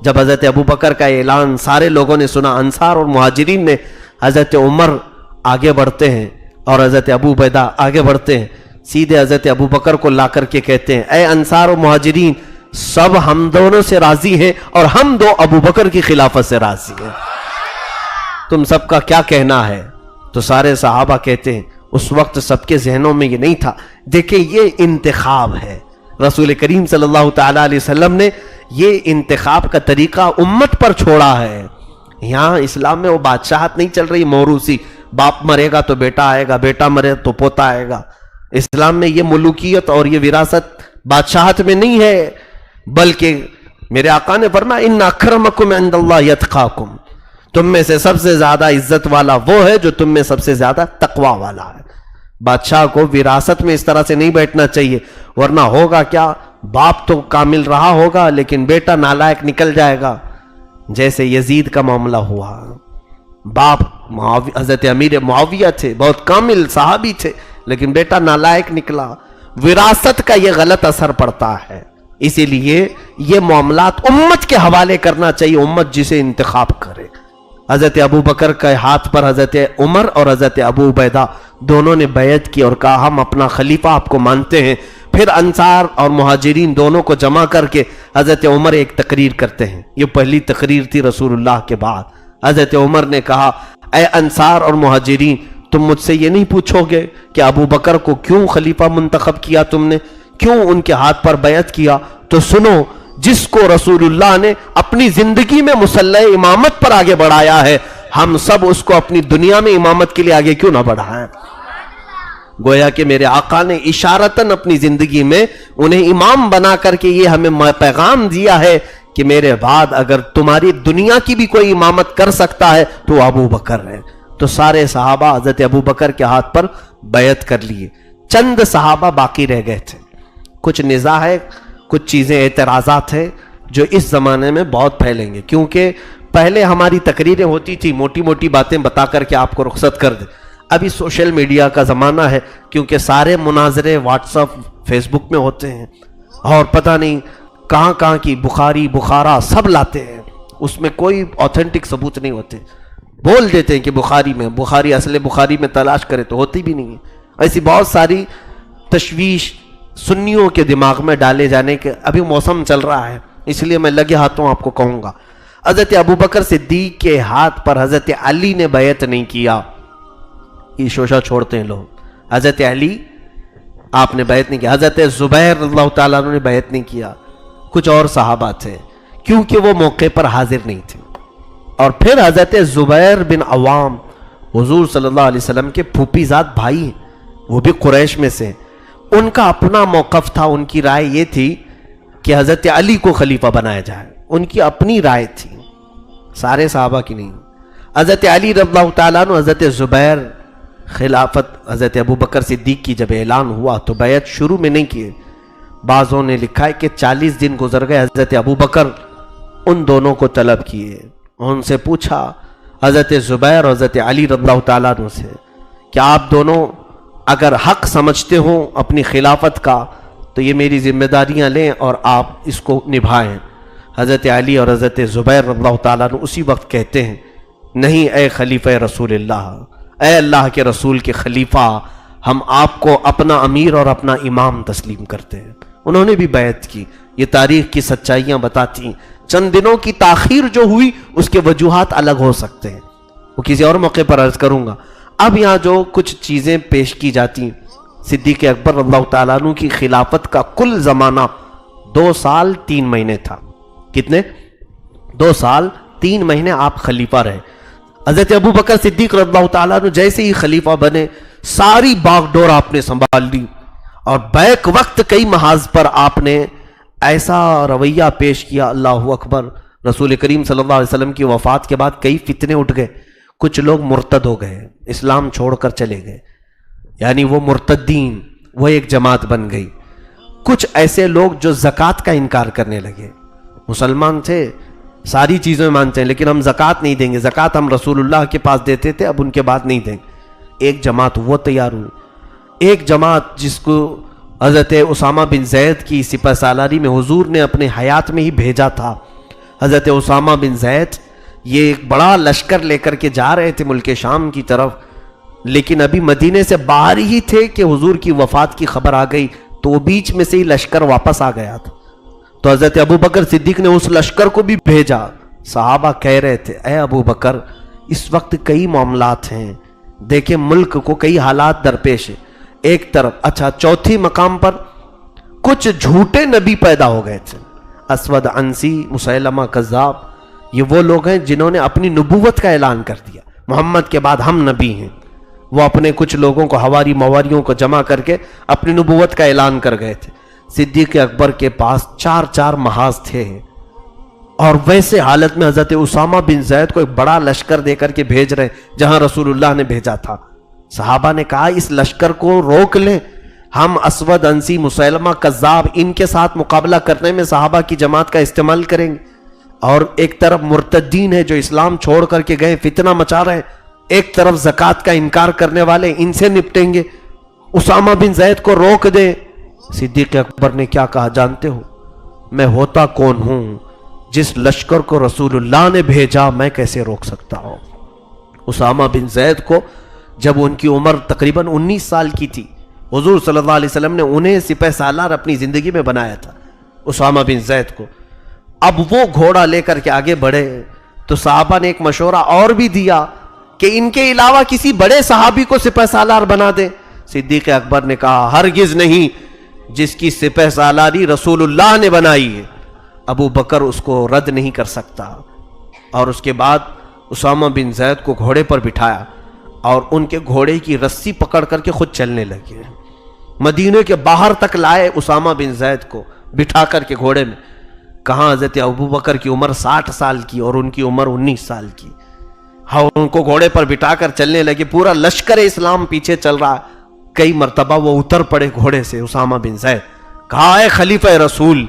جب حضرت ابو بکر کا اعلان سارے لوگوں نے سنا، انصار اور مہاجرین نے، حضرت عمر آگے بڑھتے ہیں اور حضرت ابو عبیدہ آگے بڑھتے ہیں، سیدھے حضرت ابو بکر کو لا کر کے کہتے ہیں اے انصار و مہاجرین، سب ہم دونوں سے راضی ہیں اور ہم دو ابو بکر کی خلافت سے راضی ہیں، تم سب کا کیا کہنا ہے؟ تو سارے صحابہ کہتے ہیں اس وقت سب کے ذہنوں میں یہ نہیں تھا، دیکھیں یہ انتخاب ہے، رسول کریم صلی اللہ تعالی علیہ وسلم نے یہ انتخاب کا طریقہ امت پر چھوڑا ہے۔ یہاں اسلام میں وہ بادشاہت نہیں چل رہی موروثی، باپ مرے گا تو بیٹا آئے گا، بیٹا مرے تو پوتا آئے گا۔ اسلام میں یہ ملوکیت اور یہ وراثت بادشاہت میں نہیں ہے، بلکہ میرے آقا نے فرمایا ان اکرمکم عند اللہ یتقاکم، تم میں سے سب سے زیادہ عزت والا وہ ہے جو تم میں سب سے زیادہ تقوی والا ہے۔ بادشاہ کو وراثت میں اس طرح سے نہیں بیٹھنا چاہیے، ورنہ ہوگا کیا، باپ تو کامل رہا ہوگا لیکن بیٹا نالائق نکل جائے گا، جیسے یزید کا معاملہ ہوا۔ باپ حضرت امیر معاویہ تھے، بہت کامل صحابی تھے، لیکن بیٹا نالائق نکلا۔ وراثت کا یہ غلط اثر پڑتا ہے، اسی لیے یہ معاملات امت کے حوالے کرنا چاہیے، امت جسے انتخاب کرے۔ حضرت ابو بکر کے ہاتھ پر حضرت عمر اور حضرت ابو عبیدہ دونوں نے بیعت کی اور کہا ہم اپنا خلیفہ آپ کو مانتے ہیں۔ پھر انصار اور مہاجرین دونوں کو جمع کر کے حضرت عمر ایک تقریر کرتے ہیں، یہ پہلی تقریر تھی رسول اللہ کے بعد۔ حضرت عمر نے کہا اے انصار اور مہاجرین، تم مجھ سے یہ نہیں پوچھو گے کہ ابو بکر کو کیوں خلیفہ منتخب کیا، تم نے کیوں ان کے ہاتھ پر بیعت کیا؟ تو سنو، جس کو رسول اللہ نے اپنی زندگی میں مسلح امامت پر آگے بڑھایا ہے، ہم سب اس کو اپنی دنیا میں امامت کے لیے آگے کیوں نہ بڑھائیں؟ گویا کہ میرے آقا نے اشارتاً اپنی زندگی میں انہیں امام بنا کر کے یہ ہمیں پیغام دیا ہے کہ میرے بعد اگر تمہاری دنیا کی بھی کوئی امامت کر سکتا ہے تو ابو بکر ہے۔ تو سارے صحابہ حضرت ابو بکر کے ہاتھ پر بیعت کر لیے، چند صحابہ باقی رہ گئے تھے۔ کچھ نزاع ہے، کچھ چیزیں اعتراضات ہیں جو اس زمانے میں بہت پھیلیں گے، کیونکہ پہلے ہماری تقریریں ہوتی تھی موٹی موٹی باتیں بتا کر کے آپ کو رخصت کر دیں، ابھی سوشل میڈیا کا زمانہ ہے، کیونکہ سارے مناظرے واٹس ایپ فیس بک میں ہوتے ہیں اور پتہ نہیں کہاں کہاں کی بخاری بخارا سب لاتے ہیں، اس میں کوئی آتھینٹک ثبوت نہیں ہوتے، بول دیتے ہیں کہ بخاری میں، بخاری اصل بخاری میں تلاش کرے تو ہوتی بھی نہیں ہے۔ ایسی بہت ساری تشویش سنیوں کے دماغ میں ڈالے جانے کے ابھی موسم چل رہا ہے، اس لیے میں لگے ہاتھوں آپ کو کہوں گا، حضرت ابو بکر صدیق کے ہاتھ پر حضرت علی نے بیعت نہیں کیا۔ یہ شوشہ چھوڑتے ہیں لوگ، حضرت علی آپ نے بیعت نہیں کیا، حضرت زبیر اللہ تعالیٰ نے بیعت نہیں کیا، کچھ اور صحابہ تھے کیونکہ وہ موقع پر حاضر نہیں تھے۔ اور پھر حضرت زبیر بن عوام حضور صلی اللہ علیہ وسلم کے پھوپھی زاد بھائی ہیں، وہ بھی قریش میں سے، ان کا اپنا موقف تھا، ان کی رائے یہ تھی کہ حضرت علی کو خلیفہ بنایا جائے، ان کی اپنی رائے تھی، سارے صحابہ کی نہیں۔ حضرت علی رضی اللہ تعالیٰ عنہ، حضرت زبیر خلافت حضرت ابو بکر صدیق کی جب اعلان ہوا تو بیعت شروع میں نہیں کیے، بعضوں نے لکھا ہے کہ 40 دن گزر گئے، حضرت ابو بکر ان دونوں کو طلب کیے، ان سے پوچھا حضرت زبیر اور حضرت علی رضی اللہ تعالیٰ عنہ سے کہ آپ دونوں اگر حق سمجھتے ہوں اپنی خلافت کا تو یہ میری ذمہ داریاں لیں اور آپ اس کو نبھائیں۔ حضرت علی اور حضرت زبیر رضی اللہ تعالیٰ عنہ اسی وقت کہتے ہیں نہیں اے خلیفہ رسول اللہ، اے اللہ کے رسول کے خلیفہ، ہم آپ کو اپنا امیر اور اپنا امام تسلیم کرتے ہیں۔ انہوں نے بھی بیعت کی۔ یہ تاریخ کی سچائیاں بتاتی ہیں۔ چند دنوں کی تاخیر جو ہوئی اس کے وجوہات الگ ہو سکتے ہیں، وہ کسی اور موقع پر عرض کروں گا۔ اب یہاں جو کچھ چیزیں پیش کی جاتی ہیں، صدیق اکبر رضی اللہ تعالیٰ عنہ کی خلافت کا کل زمانہ 2 سال 3 مہینے تھا۔ کتنے؟ 2 سال 3 مہینے آپ خلیفہ رہے۔ حضرت ابو بکر صدیق رضی اللہ تعالیٰ عنہ جیسے ہی خلیفہ بنے ساری باغ ڈور آپ نے سنبھال لی، اور بیک وقت کئی محاذ پر آپ نے ایسا رویہ پیش کیا، اللہ اکبر۔ رسول کریم صلی اللہ علیہ وسلم کی وفات کے بعد کئی فتنے اٹھ گئے، کچھ لوگ مرتد ہو گئے، اسلام چھوڑ کر چلے گئے، یعنی وہ مرتدین، وہ ایک جماعت بن گئی۔ کچھ ایسے لوگ جو زکوٰۃ کا انکار کرنے لگے، مسلمان تھے، ساری چیزیں مانتے ہیں لیکن ہم زکوٰۃ نہیں دیں گے، زکوٰۃ ہم رسول اللہ کے پاس دیتے تھے، اب ان کے بعد نہیں دیں گے۔ ایک جماعت وہ تیار ہوئی۔ ایک جماعت جس کو حضرت اسامہ بن زید کی سپہ سالاری میں حضور نے اپنے حیات میں ہی بھیجا تھا۔ حضرت اسامہ بن زید یہ ایک بڑا لشکر لے کر کے جا رہے تھے ملک شام کی طرف، لیکن ابھی مدینے سے باہر ہی تھے کہ حضور کی وفات کی خبر آ گئی، تو وہ بیچ میں سے ہی لشکر واپس آ گیا تھا۔ تو حضرت ابو بکر صدیق نے اس لشکر کو بھی بھیجا۔ صحابہ کہہ رہے تھے اے ابو بکر، اس وقت کئی معاملات ہیں، دیکھیں ملک کو کئی حالات درپیش ہیں۔ ایک طرف اچھا، چوتھی مقام پر کچھ جھوٹے نبی پیدا ہو گئے تھے، اسود عنسی، مسیلمہ کذاب، یہ وہ لوگ ہیں جنہوں نے اپنی نبوت کا اعلان کر دیا، محمد کے بعد ہم نبی ہیں۔ وہ اپنے کچھ لوگوں کو، حواری مواریوں کو جمع کر کے اپنی نبوت کا اعلان کر گئے تھے۔ صدیق اکبر کے پاس 4 محاذ تھے، اور ویسے حالت میں حضرت اسامہ بن زید کو ایک بڑا لشکر دے کر کے بھیج رہے جہاں رسول اللہ نے بھیجا تھا۔ صحابہ نے کہا اس لشکر کو روک لیں، ہم اسود عنسی، مسیلمہ کذاب، ان کے ساتھ مقابلہ کرنے میں صحابہ کی جماعت کا استعمال کریں گے، اور ایک طرف مرتدین ہے جو اسلام چھوڑ کر کے گئے، فتنہ مچا رہے ہیں، ایک طرف زکوٰۃ کا انکار کرنے والے، ان سے نپٹیں گے، اسامہ بن زید کو روک دیں۔ صدیق اکبر نے کیا کہا جانتے ہو؟ میں ہوتا کون ہوں؟ جس لشکر کو رسول اللہ نے بھیجا میں کیسے روک سکتا ہوں؟ اسامہ بن زید کو جب ان کی عمر تقریباً 19 سال کی تھی، حضور صلی اللہ علیہ وسلم نے انہیں سپہ سالار اپنی زندگی میں بنایا تھا، اسامہ بن زید کو۔ اب وہ گھوڑا لے کر کے آگے بڑھے تو صحابہ نے ایک مشورہ اور بھی دیا کہ ان کے علاوہ کسی بڑے صحابی کو سپہ سالار بنا دے۔ صدیق اکبر نے کہا ہرگز نہیں، جس کی سپہ سالاری رسول اللہ نے بنائی ہے، ابو بکر اس کو رد نہیں کر سکتا۔ اور اس کے بعد اسامہ بن زید کو گھوڑے پر بٹھایا اور ان کے گھوڑے کی رسی پکڑ کر کے خود چلنے لگے، مدینے کے باہر تک لائے اسامہ بن زید کو بٹھا کر کے گھوڑے میں۔ کہاں حضرت ابو بکر کی عمر 60 سال کی اور ان کی عمر 19 سال کی، ہاں ان کو گھوڑے پر بٹھا کر چلنے لگے، پورا لشکر اسلام پیچھے چل رہا۔ کئی مرتبہ وہ اتر پڑے گھوڑے سے اسامہ بن زید، کہا اے خلیفہ رسول،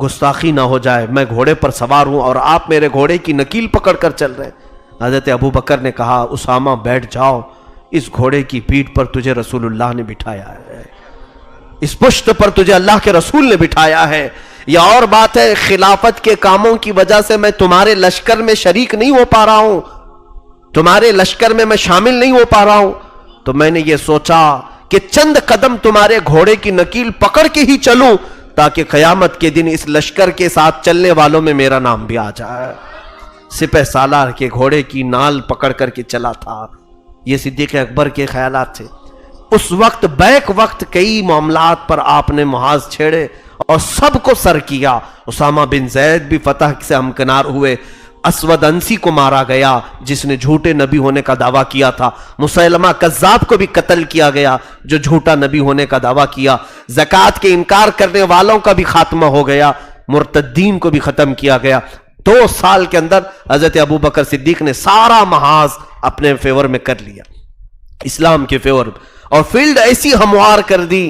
گستاخی نہ ہو جائے، میں گھوڑے پر سوار ہوں اور آپ میرے گھوڑے کی نکیل پکڑ کر چل رہے ہیں۔ حضرت ابو بکر نے کہا اسامہ بیٹھ جاؤ، اس گھوڑے کی پیٹھ پر تجھے رسول اللہ نے بٹھایا ہے، اس پشت پر تجھے اللہ کے رسول نے بٹھایا ہے۔ یا اور بات ہے، خلافت کے کاموں کی وجہ سے میں تمہارے لشکر میں شریک نہیں ہو پا رہا ہوں، تمہارے لشکر میں شامل نہیں ہو پا رہا ہوں، تو میں نے یہ سوچا کہ چند قدم تمہارے گھوڑے کی نکیل پکڑ کے ہی چلوں تاکہ قیامت کے دن اس لشکر کے ساتھ چلنے والوں میں میرا نام بھی آ جائے۔ سپہ سالار کے گھوڑے کی نال پکڑ کر کے چلا تھا۔ یہ صدیق اکبر کے خیالات تھے۔ اس وقت بیک وقت کئی معاملات پر آپ نے محاذ چھیڑے اور سب کو سر کیا۔ اسامہ بن زید بھی فتح سے ہمکنار ہوئے، اسود عنسی کو مارا گیا جس نے جھوٹے نبی ہونے کا دعویٰ کیا تھا، مسیلمہ کذاب کو بھی قتل کیا گیا جو جھوٹا نبی ہونے کا دعویٰ کیا، زکوٰۃ کے انکار کرنے والوں کا بھی خاتمہ ہو گیا، مرتدین کو بھی ختم کیا گیا۔ 2 سال کے اندر حضرت ابو بکر صدیق نے سارا محاذ اپنے فیور میں کر لیا، اسلام کے فیور میں، اور فیلڈ ایسی ہموار کر دی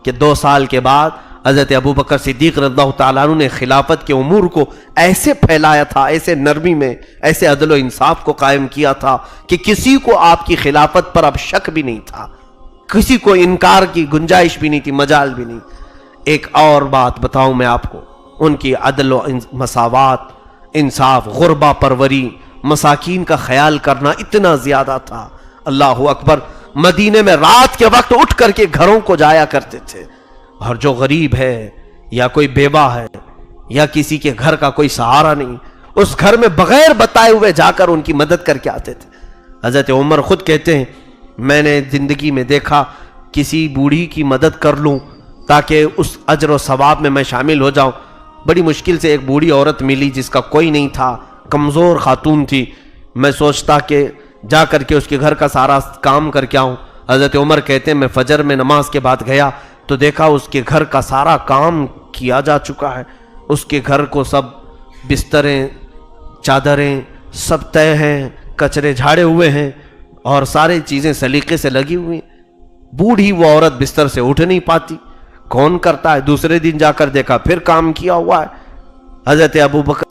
کہ 2 سال کے بعد حضرت ابو بکر صدیق رضی اللہ تعالیٰ عنہ نے خلافت کے امور کو ایسے پھیلایا تھا، ایسے نرمی میں، ایسے عدل و انصاف کو قائم کیا تھا کہ کسی کو آپ کی خلافت پر اب شک بھی نہیں تھا، کسی کو انکار کی گنجائش بھی نہیں تھی، مجال بھی نہیں۔ ایک اور بات بتاؤں میں آپ کو، ان کی عدل و مساوات، انصاف، غربا پروری، مساکین کا خیال کرنا اتنا زیادہ تھا. اللہ اکبر. مدینے میں رات کے وقت اٹھ کر کے گھروں کو جایا کرتے تھے، اور جو غریب ہے یا کوئی بیوہ ہے یا کسی کے گھر کا کوئی سہارا نہیں، اس گھر میں بغیر بتائے ہوئے جا کر ان کی مدد کر کے آتے تھے. حضرت عمر خود کہتے ہیں میں نے زندگی میں دیکھا کسی بوڑھی کی مدد کر لوں تاکہ اس اجر و ثواب میں میں شامل ہو جاؤں. بڑی مشکل سے ایک بوڑھی عورت ملی جس کا کوئی نہیں تھا، کمزور خاتون تھی. میں سوچتا کہ جا کر کے اس کے گھر کا سارا کام کر کے آؤں. حضرت عمر کہتے ہیں میں فجر میں نماز کے بعد گیا تو دیکھا اس کے گھر کا سارا کام کیا جا چکا ہے. اس کے گھر کو سب بستریں، چادریں سب طے ہیں، کچرے جھاڑے ہوئے ہیں اور ساری چیزیں سلیقے سے لگی ہوئی. بوڑھی وہ عورت بستر سے اٹھ نہیں پاتی. کون کرتا ہے؟ دوسرے دن جا کر دیکھا پھر کام کیا ہوا ہے.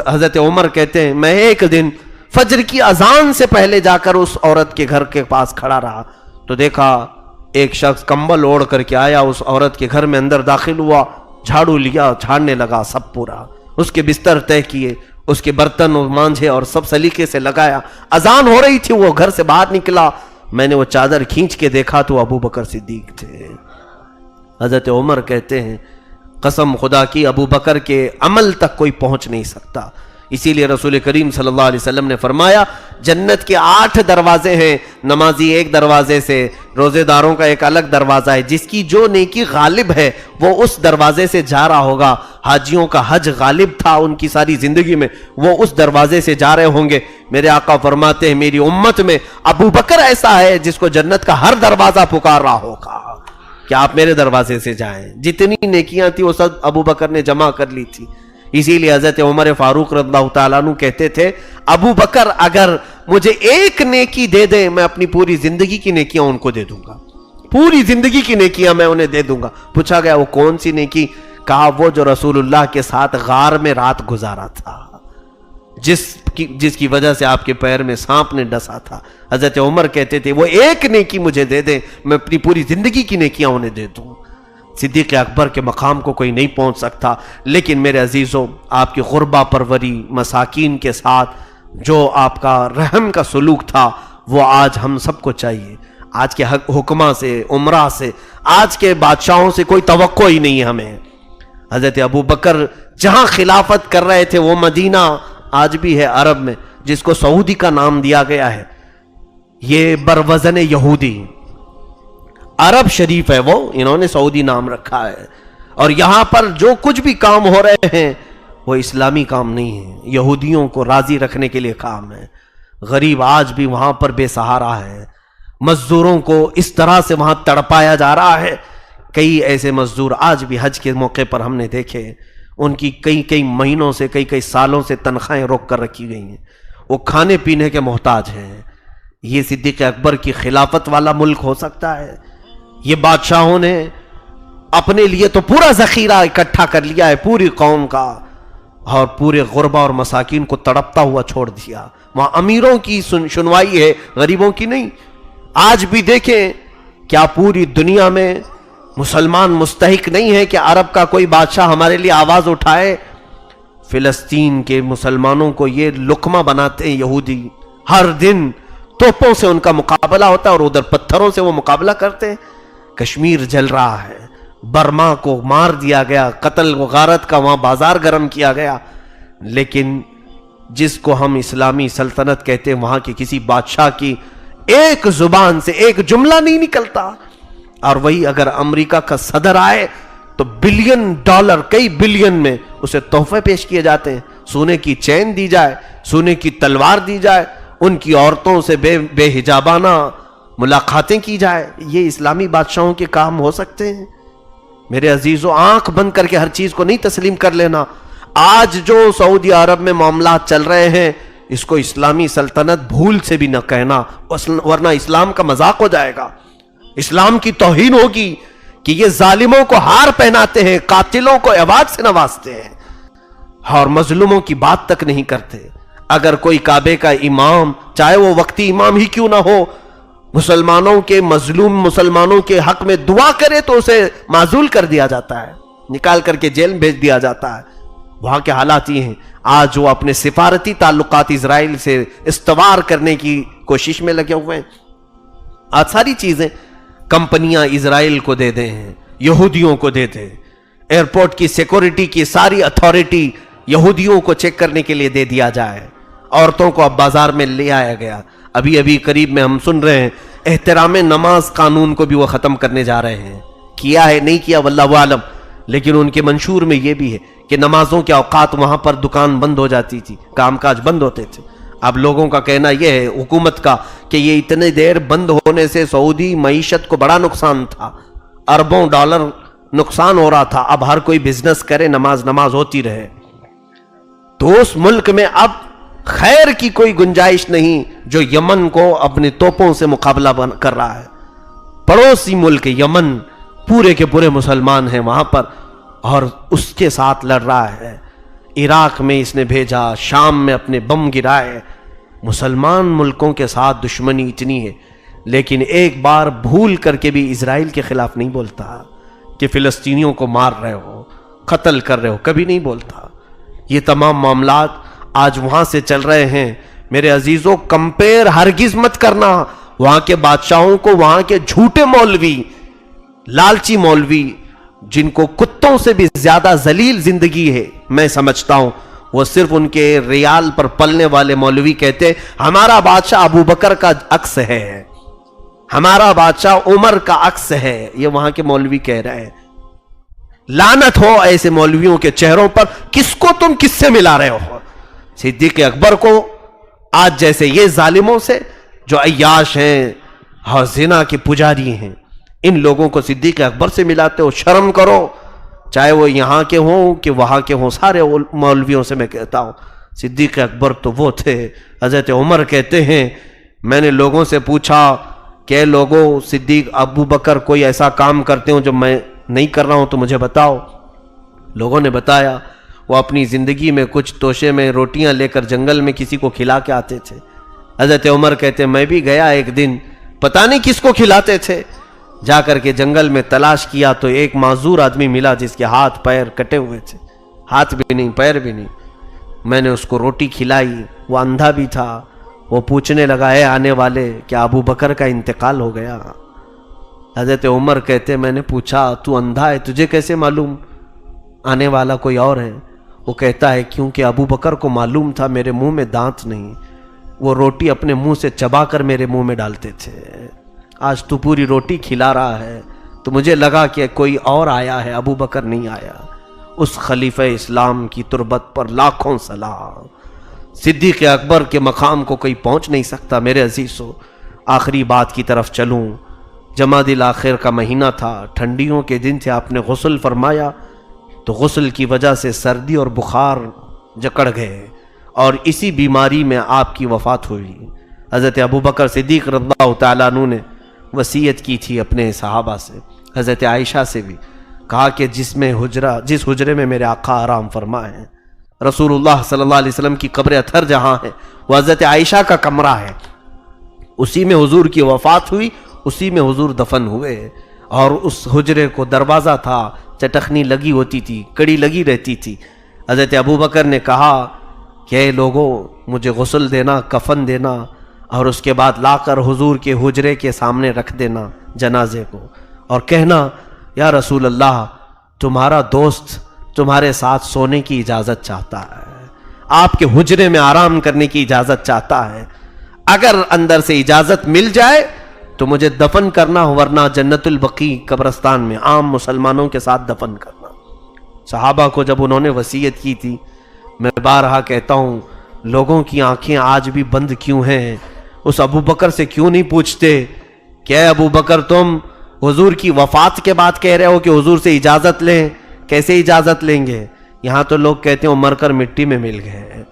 حضرت عمر کہتے ہیں میں ایک دن فجر کی اذان سے پہلے جا کر اس عورت کے گھر کے پاس کھڑا رہا تو دیکھا ایک شخص کمبل اوڑھ کر کے آیا، اس عورت کے گھر میں اندر داخل ہوا، جھاڑو لیا، جھاڑنے لگا سب پورا، اس کے بستر طے کیے، اس کے برتن مانجھے اور سب سلیقے سے لگایا. اذان ہو رہی تھی، وہ گھر سے باہر نکلا، میں نے وہ چادر کھینچ کے دیکھا تو ابو بکر صدیق تھے. حضرت عمر کہتے ہیں قسم خدا کی ابو بکر کے عمل تک کوئی پہنچ نہیں سکتا. اسی لیے رسول کریم صلی اللہ علیہ وسلم نے فرمایا جنت کے 8 دروازے ہیں، نمازی ایک دروازے سے، روزے داروں کا ایک الگ دروازہ ہے. جس کی جو نیکی غالب ہے وہ اس دروازے سے جا رہا ہوگا. حاجیوں کا حج غالب تھا ان کی ساری زندگی میں، وہ اس دروازے سے جا رہے ہوں گے. میرے آقا فرماتے ہیں میری امت میں ابو بکر ایسا ہے جس کو جنت کا ہر دروازہ پکار رہا ہوگا کہ آپ میرے دروازے سے جائیں. جتنی نیکیاں تھی وہ سب ابو بکر نے جمع کر لی تھی. اسی لیے حضرت عمر فاروق رضی اللہ تعالیٰ عنہ کہتے تھے ابو بکر اگر مجھے ایک نیکی دے دیں میں اپنی پوری زندگی کی نیکیاں ان کو دے دوں گا، پوری زندگی کی نیکیاں میں انہیں دے دوں گا. پوچھا گیا وہ کون سی نیکی؟ کہا وہ جو رسول اللہ کے ساتھ غار میں رات گزارا تھا، جس کی وجہ سے آپ کے پیر میں سانپ نے ڈسا تھا. حضرت عمر کہتے تھے وہ ایک نیکی مجھے دے دیں میں اپنی پوری زندگی کی نیکیاں انہیں دے دوں. صدیق اکبر کے مقام کو کوئی نہیں پہنچ سکتا. لیکن میرے عزیزوں آپ کی غربا پروری، مساکین کے ساتھ جو آپ کا رحم کا سلوک تھا وہ آج ہم سب کو چاہیے. آج کے حکماں سے، عمرہ سے، آج کے بادشاہوں سے کوئی توقع ہی نہیں ہے ہمیں. حضرت ابو بکر جہاں خلافت کر رہے تھے وہ مدینہ آج بھی ہے عرب میں جس کو سعودی کا نام دیا گیا ہے. یہ بروزن یہودی عرب شریف ہے، وہ انہوں نے سعودی نام رکھا ہے. اور یہاں پر جو کچھ بھی کام ہو رہے ہیں وہ اسلامی کام نہیں ہے، یہودیوں کو راضی رکھنے کے لیے کام ہے. غریب آج بھی وہاں پر بے سہارا ہے، مزدوروں کو اس طرح سے وہاں تڑپایا جا رہا ہے. کئی ایسے مزدور آج بھی حج کے موقع پر ہم نے دیکھے، ان کی کئی مہینوں سے کئی سالوں سے تنخواہیں روک کر رکھی گئی ہیں، وہ کھانے پینے کے محتاج ہیں. یہ صدیق اکبر کی خلافت والا ملک ہو سکتا ہے؟ یہ بادشاہوں نے اپنے لیے تو پورا ذخیرہ اکٹھا کر لیا ہے پوری قوم کا، اور پورے غربا اور مساکین کو تڑپتا ہوا چھوڑ دیا. وہاں امیروں کی سنوائی ہے، غریبوں کی نہیں. آج بھی دیکھیں کیا پوری دنیا میں مسلمان مستحق نہیں ہے کہ عرب کا کوئی بادشاہ ہمارے لیے آواز اٹھائے؟ فلسطین کے مسلمانوں کو یہ لقمہ بناتے ہیں یہودی، ہر دن توپوں سے ان کا مقابلہ ہوتا ہے اور ادھر پتھروں سے وہ مقابلہ کرتے ہیں. کشمیر جل رہا ہے، برما کو مار دیا گیا، قتل و غارت کا وہاں بازار گرم کیا گیا. لیکن جس کو ہم اسلامی سلطنت کہتے ہیں وہاں کے کسی بادشاہ کی ایک زبان سے ایک جملہ نہیں نکلتا. اور وہی اگر امریکہ کا صدر آئے تو بلین ڈالر، کئی بلین میں اسے تحفے پیش کیے جاتے ہیں. سونے کی چین دی جائے، سونے کی تلوار دی جائے، ان کی عورتوں سے بے حجابانہ ملاقاتیں کی جائے. یہ اسلامی بادشاہوں کے کام ہو سکتے ہیں؟ میرے عزیزوں آنکھ بند کر کے ہر چیز کو نہیں تسلیم کر لینا. آج جو سعودی عرب میں معاملات چل رہے ہیں اس کو اسلامی سلطنت بھول سے بھی نہ کہنا، ورنہ اسلام کا مذاق ہو جائے گا، اسلام کی توہین ہوگی کہ یہ ظالموں کو ہار پہناتے ہیں، قاتلوں کو ایوارڈ سے نوازتے ہیں اور مظلوموں کی بات تک نہیں کرتے. اگر کوئی کعبے کا امام، چاہے وہ وقتی امام ہی کیوں نہ ہو، مسلمانوں کے مظلوم مسلمانوں کے حق میں دعا کرے تو اسے معزول کر دیا جاتا ہے. نکال کر کے جیل میں بھیج دیا جاتا ہے. وہاں کے حالات یہ ہیں. آج وہ اپنے سفارتی تعلقات اسرائیل سے استوار کرنے کی کوشش میں لگے ہوئے ہیں. آج ساری چیزیں کمپنیاں اسرائیل کو دے دیں ہیں, یہودیوں کو دے دیں. ایئرپورٹ کی سیکورٹی کی ساری اتھارٹی یہودیوں کو چیک کرنے کے لیے دے دیا جائے. عورتوں کو اب بازار میں لے آیا گیا. ابھی قریب میں ہم سن رہے ہیں احترام نماز قانون کو بھی وہ ختم کرنے جا رہے ہیں. کیا ہے نہیں کیا واللہ عالم, لیکن ان کے منشور میں یہ بھی ہے کہ نمازوں کے اوقات وہاں پر دکان بند ہو جاتی تھی, کام کاج بند ہوتے تھے. اب لوگوں کا کہنا یہ ہے حکومت کا کہ یہ اتنے دیر بند ہونے سے سعودی معیشت کو بڑا نقصان تھا, اربوں ڈالر نقصان ہو رہا تھا. اب ہر کوئی بزنس کرے, نماز ہوتی رہے. تو اس ملک میں اب خیر کی کوئی گنجائش نہیں جو یمن کو اپنے توپوں سے مقابلہ کر رہا ہے. پڑوسی ملک یمن پورے کے پورے مسلمان ہیں وہاں پر, اور اس کے ساتھ لڑ رہا ہے. عراق میں اس نے بھیجا, شام میں اپنے بم گرائے. مسلمان ملکوں کے ساتھ دشمنی اتنی ہے, لیکن ایک بار بھول کر کے بھی اسرائیل کے خلاف نہیں بولتا کہ فلسطینیوں کو مار رہے ہو, قتل کر رہے ہو, کبھی نہیں بولتا. یہ تمام معاملات آج وہاں سے چل رہے ہیں. میرے عزیزوں, کمپیر ہرگز مت کرنا وہاں کے بادشاہوں کو. وہاں کے جھوٹے مولوی, لالچی مولوی, جن کو کتوں سے بھی زیادہ ذلیل زندگی ہے, میں سمجھتا ہوں وہ صرف ان کے ریال پر پلنے والے مولوی کہتے ہمارا بادشاہ ابو بکر کا عکس ہے, ہمارا بادشاہ عمر کا عکس ہے. یہ وہاں کے مولوی کہہ رہے ہیں. لعنت ہو ایسے مولویوں کے چہروں پر. کس کو تم کس سے ملا رہے ہو؟ صدیق اکبر کو آج جیسے یہ ظالموں سے جو عیاش ہیں اور زنا کے پجاری ہیں, ان لوگوں کو صدیق اکبر سے ملاتے ہو. شرم کرو, چاہے وہ یہاں کے ہوں کہ وہاں کے ہوں. سارے مولویوں سے میں کہتا ہوں صدیق اکبر تو وہ تھے. حضرت عمر کہتے ہیں میں نے لوگوں سے پوچھا کہ لوگوں صدیق ابو بکر کوئی ایسا کام کرتے ہوں جو میں نہیں کر رہا ہوں تو مجھے بتاؤ. لوگوں نے بتایا وہ اپنی زندگی میں کچھ توشے میں روٹیاں لے کر جنگل میں کسی کو کھلا کے آتے تھے. حضرت عمر کہتے میں بھی گیا ایک دن, پتہ نہیں کس کو کھلاتے تھے. جا کر کے جنگل میں تلاش کیا تو ایک معذور آدمی ملا جس کے ہاتھ پیر کٹے ہوئے تھے, ہاتھ بھی نہیں پیر بھی نہیں. میں نے اس کو روٹی کھلائی. وہ اندھا بھی تھا. وہ پوچھنے لگا اے آنے والے کیا ابو بکر کا انتقال ہو گیا؟ حضرت عمر کہتے میں نے پوچھا تو اندھا ہے, تجھے کیسے معلوم آنے والا کوئی اور ہے؟ وہ کہتا ہے کیونکہ ابو بکر کو معلوم تھا میرے منہ میں دانت نہیں, وہ روٹی اپنے منہ سے چبا کر میرے منہ میں ڈالتے تھے. آج تو پوری روٹی کھلا رہا ہے تو مجھے لگا کہ کوئی اور آیا ہے, ابو بکر نہیں آیا. اس خلیفہ اسلام کی تربت پر لاکھوں سلام. صدیق اکبر کے مقام کو کوئی پہنچ نہیں سکتا. میرے عزیزو, آخری بات کی طرف چلوں. جمادی الاخر کا مہینہ تھا, ٹھنڈیوں کے دن تھے. آپ نے غسل فرمایا تو غسل کی وجہ سے سردی اور بخار جکڑ گئے اور اسی بیماری میں آپ کی وفات ہوئی. حضرت ابوبکر صدیق رضی اللہ تعالیٰ عنہ نے وصیت کی تھی اپنے صحابہ سے, حضرت عائشہ سے بھی کہا کہ جس حجرے میں میرے آقا آرام فرمائے ہیں, رسول اللہ صلی اللہ علیہ وسلم کی قبر اطہر جہاں ہے وہ حضرت عائشہ کا کمرہ ہے. اسی میں حضور کی وفات ہوئی, اسی میں حضور دفن ہوئے. اور اس حجرے کو دروازہ تھا, چٹخنی لگی ہوتی تھی, کڑی لگی رہتی تھی. حضرت ابوبکر نے کہا کہ اے لوگوں مجھے غسل دینا, کفن دینا, اور اس کے بعد لا کر حضور کے حجرے کے سامنے رکھ دینا جنازے کو, اور کہنا یا رسول اللہ تمہارا دوست تمہارے ساتھ سونے کی اجازت چاہتا ہے, آپ کے حجرے میں آرام کرنے کی اجازت چاہتا ہے. اگر اندر سے اجازت مل جائے تو مجھے دفن کرنا, ورنہ جنت البقیع قبرستان میں عام مسلمانوں کے ساتھ دفن کرنا. صحابہ کو جب انہوں نے وصیت کی تھی, میں بارہا کہتا ہوں لوگوں کی آنکھیں آج بھی بند کیوں ہیں؟ اس ابو بکر سے کیوں نہیں پوچھتے کہ اے ابو بکر تم حضور کی وفات کے بعد کہہ رہے ہو کہ حضور سے اجازت لیں, کیسے اجازت لیں گے؟ یہاں تو لوگ کہتے ہیں مر کر مٹی میں مل گئے,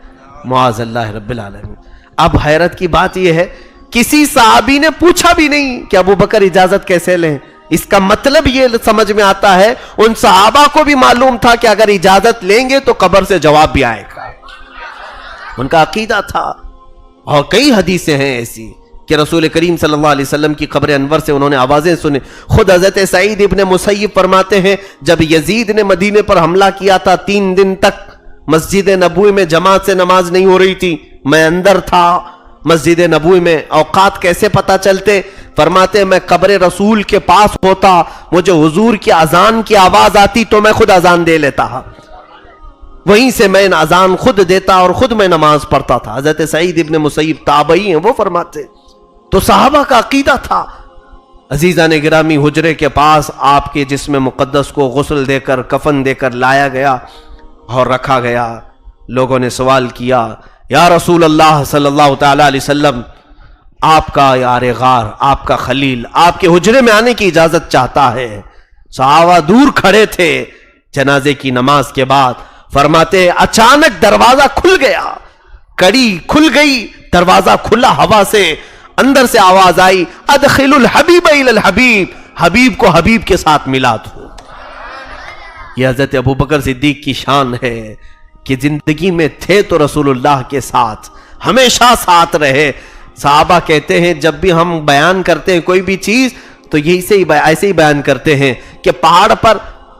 معاذ اللہ رب العالمین. اب حیرت کی بات یہ ہے کسی صحابی نے پوچھا بھی نہیں کہ ابو بکر اجازت کیسے لیں. اس کا مطلب یہ سمجھ میں آتا ہے ان صحابہ کو بھی معلوم تھا کہ اگر اجازت لیں گے تو قبر سے جواب بھی آئے گا. ان کا عقیدہ تھا. اور کئی حدیثیں ہیں ایسی کہ رسول کریم صلی اللہ علیہ وسلم کی قبر انور سے انہوں نے آوازیں سنی. خود حضرت سعید ابن مسیب فرماتے ہیں جب یزید نے مدینے پر حملہ کیا تھا 3 دن تک مسجد نبوی میں جماعت سے نماز نہیں ہو رہی تھی, میں اندر تھا مسجد نبوی میں. اوقات کیسے پتہ چلتے؟ فرماتے ہیں میں قبر رسول کے پاس ہوتا, مجھے حضور کی اذان کی آواز آتی تو میں خود اذان دے لیتا, وہیں سے میں اذان خود دیتا اور خود میں نماز پڑھتا تھا. حضرت سعید ابن مسیب تابعی ہیں, وہ فرماتے تو صحابہ کا عقیدہ تھا. عزیزان گرامی, حجرے کے پاس آپ کے جسم مقدس کو غسل دے کر کفن دے کر لایا گیا اور رکھا گیا. لوگوں نے سوال کیا یا رسول اللہ صلی اللہ تعالی علیہ وسلم, آپ کا یار غار, آپ کا خلیل آپ کے حجرے میں آنے کی اجازت چاہتا ہے. صحابہ دور کھڑے تھے. جنازے کی نماز کے بعد فرماتے اچانک دروازہ کھل گیا, کڑی کھل گئی, دروازہ کھلا ہوا سے, اندر سے آواز آئی ادخل الحبیب الی الحبیب, حبیب کو حبیب کے ساتھ ملا دو. یہ حضرت ابوبکر صدیق کی شان ہے کہ زندگی میں تھے تو رسول اللہ کے ساتھ, ہمیشہ ساتھ رہے. صحابہ کہتے ہیں جب بھی ہم بیان کرتے ہیں کوئی بھی چیز تو یہی سے ایسے ہی بیان کرتے ہیں کہ پہاڑ پر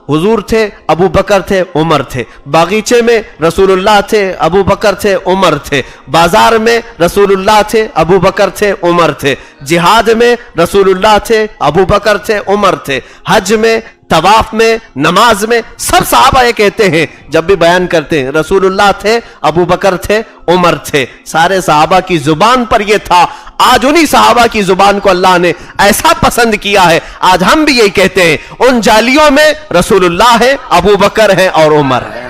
حضور تھے, ابو بکر تھے, عمر تھے. باغیچے میں رسول اللہ تھے, ابو بکر تھے, عمر تھے. بازار میں رسول اللہ تھے, ابو بکر تھے, عمر تھے. جہاد میں رسول اللہ تھے, ابو بکر تھے, عمر تھے. حج میں, طواف میں, نماز میں, سب صحابہ یہ کہتے ہیں جب بھی بیان کرتے ہیں رسول اللہ تھے, ابو بکر تھے, عمر تھے. سارے صحابہ کی زبان پر یہ تھا. آج انہی صحابہ کی زبان کو اللہ نے ایسا پسند کیا ہے, آج ہم بھی یہی کہتے ہیں ان جالیوں میں رسول اللہ ہے, ابو بکر ہے اور عمر ہے.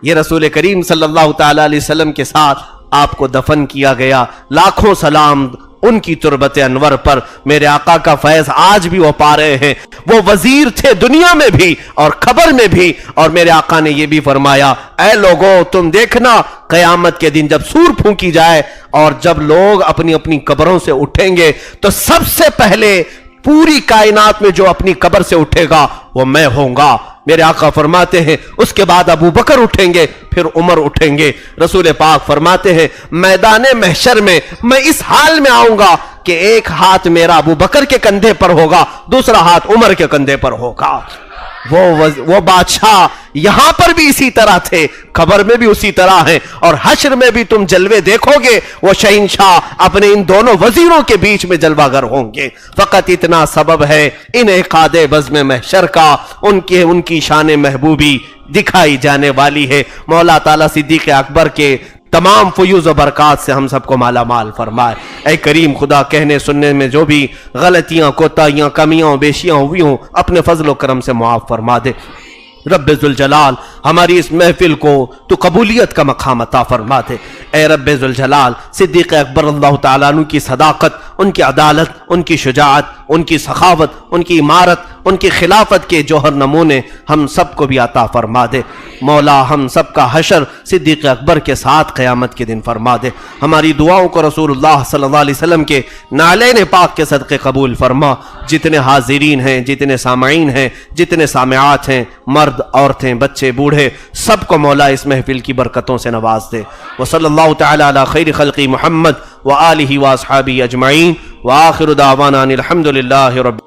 یہ رسول کریم صلی اللہ تعالی علیہ وسلم کے ساتھ آپ کو دفن کیا گیا. لاکھوں سلام ان کی تربت انور پر. میرے آقا کا فیض آج بھی وہ پا رہے ہیں. وہ وزیر تھے دنیا میں بھی اور قبر میں بھی, اور میرے آقا نے یہ بھی فرمایا اے لوگوں تم دیکھنا قیامت کے دن جب سور پھونکی جائے اور جب لوگ اپنی اپنی قبروں سے اٹھیں گے تو سب سے پہلے پوری کائنات میں جو اپنی قبر سے اٹھے گا وہ میں ہوں گا. میرے آقا فرماتے ہیں اس کے بعد ابو بکر اٹھیں گے, پھر عمر اٹھیں گے. رسول پاک فرماتے ہیں میدان محشر میں میں اس حال میں آؤں گا کہ ایک ہاتھ میرا ابو بکر کے کندھے پر ہوگا, دوسرا ہاتھ عمر کے کندھے پر ہوگا. وہ بادشاہ یہاں پر بھی اسی طرح تھے, قبر میں بھی اسی طرح ہیں, اور حشر میں بھی تم جلوے دیکھو گے وہ شہنشاہ اپنے ان دونوں وزیروں کے بیچ میں جلوہ گر ہوں گے. فقط اتنا سبب ہے انعقاد بزم محشر کا, ان کی شان محبوبی دکھائی جانے والی ہے. مولا تعالیٰ صدیق اکبر کے تمام فیوز و برکات سے ہم سب کو مالا مال فرمائے. اے کریم خدا, کہنے سننے میں جو بھی غلطیاں, کوتاہیاں, کمیاں, بیشیاں ہوئی ہوں اپنے فضل و کرم سے معاف فرما دے. رب ذوالجلال ہماری اس محفل کو تو قبولیت کا مقام عطا فرما دے. اے رب ذوالجلال صدیق اکبر اللہ تعالیٰ عنہ کی صداقت, ان کی عدالت, ان کی شجاعت, ان کی سخاوت, ان کی عمارت, ان کی خلافت کے جوہر نمونے ہم سب کو بھی عطا فرما دے. مولا ہم سب کا حشر صدیق اکبر کے ساتھ قیامت کے دن فرما دے. ہماری دعاؤں کو رسول اللہ صلی اللہ علیہ وسلم کے نالین پاک کے صدقے قبول فرما. جتنے حاضرین ہیں, جتنے سامعین ہیں, جتنے سامعات ہیں, مرد, عورتیں, بچے, بوڑھے, سب کو مولا اس محفل کی برکتوں سے نواز دے. وصلی اللہ تعالی علی خیر خلقی محمد وآلہ واصحابہ اجمعین, وآخر دعوانا الحمد للہ رب